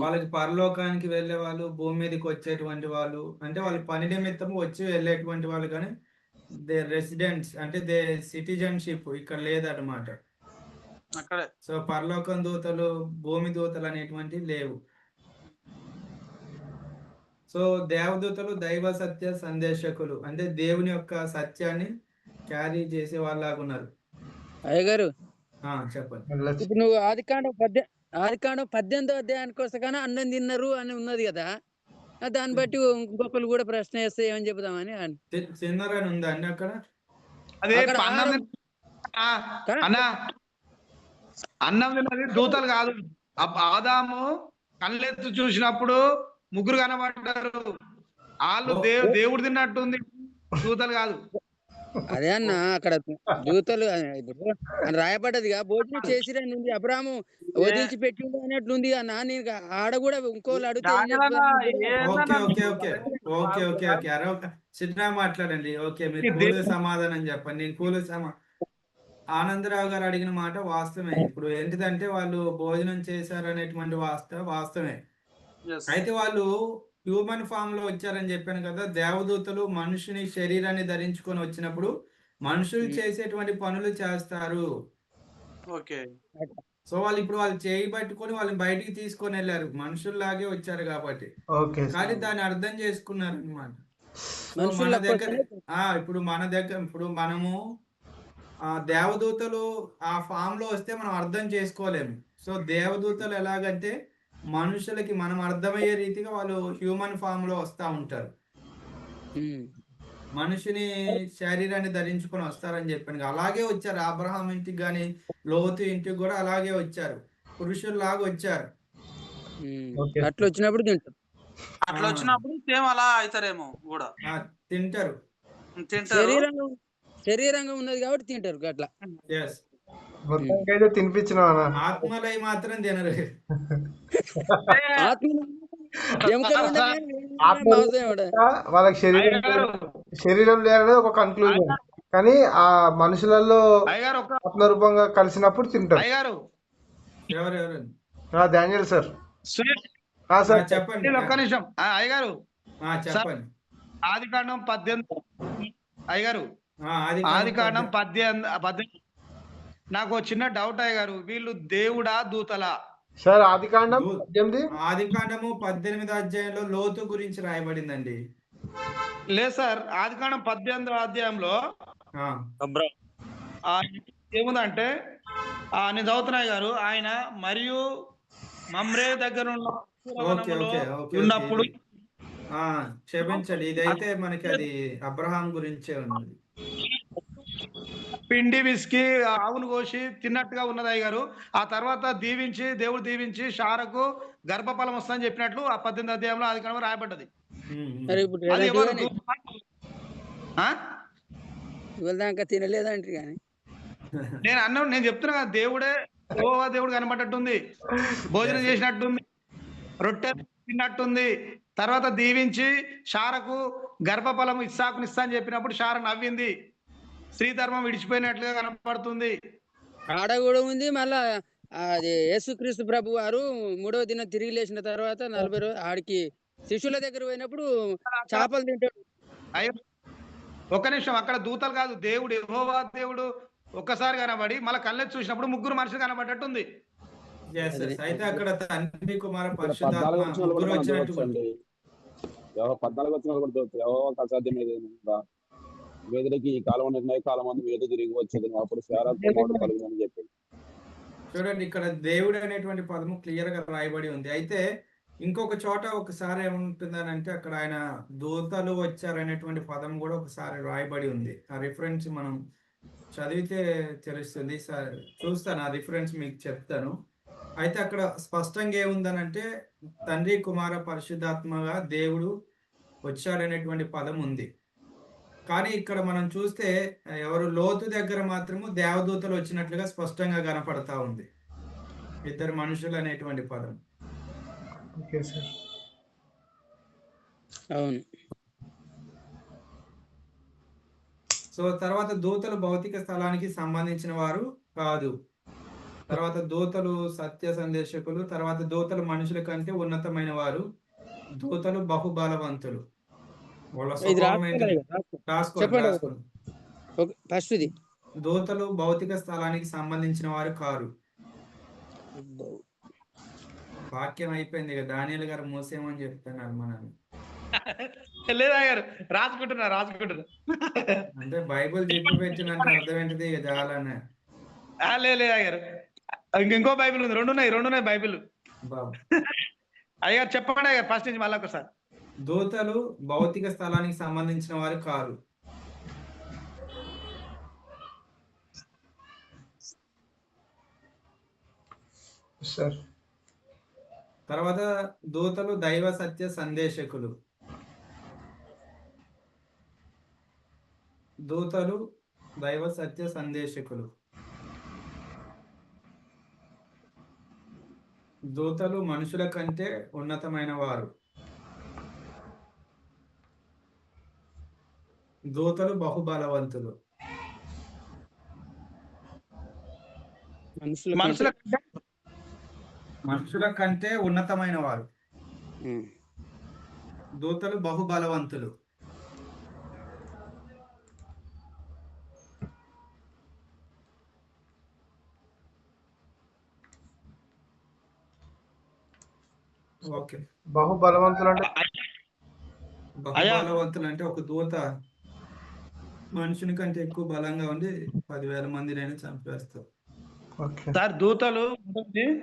Speaker 3: వాళ్ళకి పరలోకానికి వెళ్ళే వాళ్ళు, భూమి మీదకి వచ్చేటువంటి వాళ్ళు, అంటే వాళ్ళ పని నిమిత్తం వచ్చి వెళ్ళేటువంటి వాళ్ళు, కానీ దే రెసిడెంట్స్ అంటే దే సిటిజన్షిప్ ఇక్కడ లేదన్నమాట. సో పరలోకం దూతలు, భూమి దూతలు అనేటువంటి లేవు. సో దేవదూతలు దైవ సత్య సందేశకులు, అంటే దేవుని యొక్క సత్యాన్ని క్యారీ చేసే వాళ్ళలాగా ఉన్నారు.
Speaker 1: అయ్యగారు
Speaker 3: చెప్పండి.
Speaker 1: ఇప్పుడు నువ్వు ఆదికాండం 18వ అధ్యాయానికి వస్తాకనే అన్నం తిన్నారు అని ఉన్నది కదా, దాన్ని బట్టి ఇంకొకరు కూడా ప్రశ్న వేస్తే ఏమని చెబుదామని.
Speaker 3: తిన్నారని ఉందా అండి అక్కడ?
Speaker 2: అదే అన్నం తిన్నది దూతలు కాదు. ఆదాము కళ్ళెత్తు చూసినప్పుడు ముగ్గురు కనబడ్డారు. వాళ్ళు దేవుడు తిన్నట్టుంది, దూతలు కాదు.
Speaker 1: అదే అన్న, అక్కడ దూతలు రాయబడ్డదిగా, భోజనం చేసిరని ఉంది, అబ్రాహాము వదిలిచి పెట్టిండు అన్నట్లుంది అన్న. నేను ఆడ కూడా ఇంకోళ్ళు అడిగితే
Speaker 3: చిన్న మాట్లాడండి. ఓకే, మీరు కూలు సమాధానం చెప్పండి. నేను కూలు ఆనందరావు గారు అడిగిన మాట వాస్తవమే. ఇప్పుడు ఏంటిదంటే వాళ్ళు భోజనం చేశారు అనేటువంటి వాస్తవమే. అయితే వాళ్ళు హ్యూమన్ ఫామ్ లో వచ్చారని చెప్పాను కదా. దేవదూతలు మనుషుని శరీరాన్ని ధరించుకొని వచ్చినప్పుడు మనుషులు చేసేటువంటి పనులు చేస్తారు. సో వాళ్ళు ఇప్పుడు వాళ్ళు చేయి పట్టుకొని వాళ్ళని బయటికి తీసుకొని వెళ్ళారు, మనుషుల్లాగే వచ్చారు కాబట్టి. కానీ దాన్ని అర్థం చేసుకున్నారు అనమాట. మన దగ్గర ఇప్పుడు మనము దేవదూతలు ఆ ఫామ్ లో వస్తే మనం అర్థం చేసుకోలేము. సో దేవదూతలు ఎలాగంటే మనుషులకి మనం అర్థమయ్యే రీతిగా వాళ్ళు హ్యూమన్ ఫామ్ లో వస్తూ ఉంటారు. మనిషిని శరీరాన్ని ధరించుకొని వస్తారని చెప్పాను. అలాగే వచ్చారు. అబ్రహాం ఇంటికి కానీ లోతు ఇంటికి కూడా అలాగే వచ్చారు, పురుషుల్లాగా వచ్చారు.
Speaker 1: అట్లా వచ్చినప్పుడు తింటారు.
Speaker 6: అట్లా వచ్చినప్పుడు సేమ్ అలా అవుతారేమో కూడా
Speaker 3: తింటారు.
Speaker 1: శరీరంగా ఉన్నది కాబట్టి తింటారు అట్లా.
Speaker 4: తినిపించిన
Speaker 3: ఆత్మలై మాత్రం తినరు.
Speaker 4: వాళ్ళకి శరీరం లేదనేది ఒక కన్క్లూజన్, కానీ ఆ మనుషులలో ఆత్మరూపంగా కలిసినప్పుడు తింటారు. డానియల్ సార్
Speaker 2: చెప్పండి. ఒక్క నిమిషం అయ్యగారు, ఆదికాండం 18 అయ్యగారు, ఆదికాండం 18 నాకు చిన్న డౌట్ అయ్యగారు, వీళ్ళు దేవుడా దూతలా?
Speaker 4: సార్ ఆదికాండము
Speaker 3: 18వ అధ్యాయంలో లోతు గురించి రాయబడిందండి.
Speaker 2: లేదు సార్, ఆదికాండం 18వ అధ్యాయంలో ఏముందంటే నేను చదువుతున్నాయి గారు, ఆయన మరియు మమ్రే దగ్గర ఉన్నప్పుడు
Speaker 3: క్షమించండి, ఇదైతే మనకి అది అబ్రహాం గురించే ఉన్నది.
Speaker 2: పిండి విసికి ఆవును కోసి తిన్నట్టుగా ఉన్నది అయ్య గారు. ఆ తర్వాత దేవుడు దీవించి షారకు గర్భఫలం వస్తుందని చెప్పినట్లు ఆ 18వ అధ్యాయంలో ఆదికాండంలో రాయబడ్డది.
Speaker 1: తినలేదంటే
Speaker 2: నేను చెప్తున్నా, దేవుడే దేవుడు కనబడ్డట్టుంది, భోజనం చేసినట్టుంది, రొట్టె తిన్నట్టుంది. తర్వాత దీవించి షారకు గర్భఫలం ఇస్సాకుని ఇస్తా అని చెప్పినప్పుడు షార నవ్వింది, స్త్రీ ధర్మం విడిచిపోయినట్లుగా కనపడుతుంది.
Speaker 1: ఆడ కూడా ఉంది. మళ్ళా అది యేసుక్రీస్తు ప్రభు వారు 3వ దినం తిరిగి లేచిన తర్వాత 40 రోజులు ఆడికి శిష్యుల దగ్గర పోయినప్పుడు చేపలు తింటాడు.
Speaker 2: ఒక్క నిమిషం, అక్కడ దూతలు కాదు, దేవుడు యెహోవా దేవుడు ఒక్కసారి కనబడి మళ్ళీ కళ్ళెత్తి చూసినప్పుడు ముగ్గురు మనుషులు కనబడ్డట్టుంది.
Speaker 3: అయితే అక్కడ తండ్రి కుమార
Speaker 8: ఇక్కడ
Speaker 3: పరిశుద్ధాత్మ
Speaker 8: 14 వచనాలు కూడా
Speaker 3: ముగ్గురు
Speaker 8: మనం
Speaker 3: వచ్చినట్టు
Speaker 8: చూడొచ్చు అండి. 14 వచనాలు కూడా చూడొచ్చు. యెహోవాకు అసాధ్యమేదేముందా, వెదరికి ఈ కాలం నిర్ణయ కాలం అందు మీద తిరిగి వచ్చేది అప్పుడు శారా కుమారుడు కలుగునని చెప్పింది.
Speaker 3: చూడండి, ఇక్కడ దేవుడు అనేటువంటి పదము క్లియర్ గా రాయబడి ఉంది. అయితే ఇంకొక చోట ఒకసారి ఏముంటుందని అంటే అక్కడ ఆయన దూతలు వచ్చారనేటువంటి పదం కూడా ఒకసారి రాయబడి ఉంది. ఆ రిఫరెన్స్ మనం చదివితే తెలుస్తుంది. చూస్తాను, ఆ రిఫరెన్స్ మీకు చెప్తాను. అయితే అక్కడ స్పష్టంగా ఏముందనంటే తండ్రి కుమార పరిశుద్ధాత్మగా దేవుడు వచ్చాడనేటువంటి పదం ఉంది. కానీ ఇక్కడ మనం చూస్తే ఎవరు లోతు దగ్గర మాత్రము దేవదూతలు వచ్చినట్లుగా స్పష్టంగా కనపడతా ఉంది, ఇద్దరు మనుషులు అనేటువంటి పదం.
Speaker 4: Okay sir.
Speaker 1: అవును.
Speaker 3: సో తర్వాత దూతలు భౌతిక స్థలానికి సంబంధించిన వారు కాదు. తర్వాత దూతలు సత్య సందేశకులు. తర్వాత దూతలు మనుషుల కంటే ఉన్నతమైన వారు. దూతలు బహుబలవంతులు. వాళ్ళ స్వభావం ఏంటి? రాసుకోండి.
Speaker 1: ఫస్ట్ ఇది
Speaker 3: దూతలు భౌతిక స్థలానికి సంబంధించిన వారు కారు. వాక్యం అయిపోయింది కదా, దానియేలు గారు మోసేమని చెప్తున్నారు మనల్ని.
Speaker 2: లేదా గారు రాసుకుంటున్నా
Speaker 3: అంటే బైబిల్ చెప్పి పెట్టినంటే అర్థం ఏంటిది చాలానే.
Speaker 2: లేదా గారు ఇంకో బైబిల్ ఉంది, రెండు ఉన్నాయి బైబిల్. అయ్యారు చెప్పండి అయ్యారు ఫస్ట్ నుంచి మళ్ళీ ఒకసారి.
Speaker 3: దూతలు భౌతిక స్థలానికి సంబంధించిన వారు కారు.
Speaker 4: సార్
Speaker 3: తర్వాత దూతలు దైవ సత్య సందేశకులు. దూతలు దైవ సత్య సందేశకులు. దూతలు మనుషుల కంటే ఉన్నతమైన వారు. దూతలు బహుబలవంతులు. మనుషుల కంటే ఉన్నతమైన వారు. దూతలు బహుబలవంతులు. ఓకే,
Speaker 4: బహుబలవంతులు అంటే
Speaker 3: బహుబలవంతులు అంటే ఒక దూత మనుషుని కంటే ఎక్కువ బలంగా ఉండి 10,000 మందినైనా చంపేస్తారు.
Speaker 2: సార్ దూతలు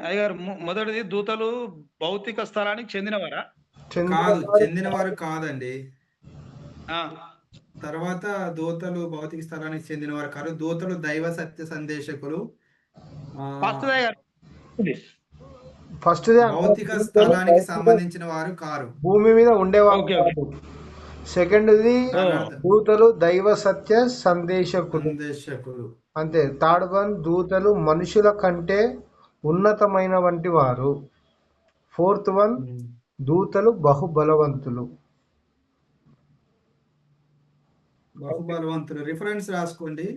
Speaker 2: అయ్యారు మొదటిది దూతలు భౌతిక స్థలానికి చెందినవారా?
Speaker 3: కాదు, చెందినవారు కాదండి. తర్వాత దూతలు భౌతిక స్థలానికి చెందినవారు కాదు. దూతలు దైవ సత్య సందేశకులు.
Speaker 4: ఫస్ట్
Speaker 3: భౌతిక స్థలానికి సంబంధించిన వారు కారు,
Speaker 4: భూమి మీద ఉండేవారు. సెకండ్ది దూతలు దైవ సత్య సందేశకులు. అంతే. థర్డ్ వన్ దూతలు మనుషుల కంటే ఉన్నతమైన వంటి వారు. ఫోర్త్ వన్ దూతలు బహుబలవంతులు.
Speaker 3: రిఫరెన్స్ రాసుకోండి.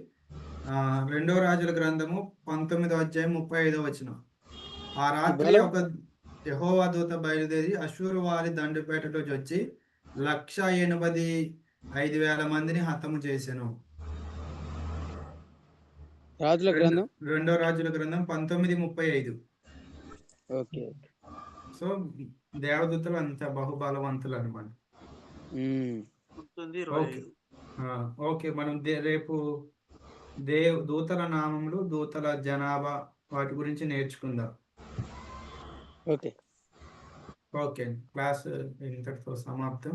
Speaker 3: 2వ రాజుల గ్రంథము 19వ అధ్యాయం 35వ వచనం. ఆ రాత్రి ఒక యెహోవా దూత బయలుదేరి అశ్షూరు వారి దండుపేటలో వచ్చి 185,000 మందిని హతము చేసెను. 2వ రాజుల గ్రంథం 19:35. సో దేవదూతలు అంత బహుబలవంతులు అన్నమాట. ఓకే, మనం రేపు దూతల నామములు, దూతల జనాభా వాటి గురించి నేర్చుకుందాం. ఓకే, క్లాస్ ఇంతటితో సమాప్తం.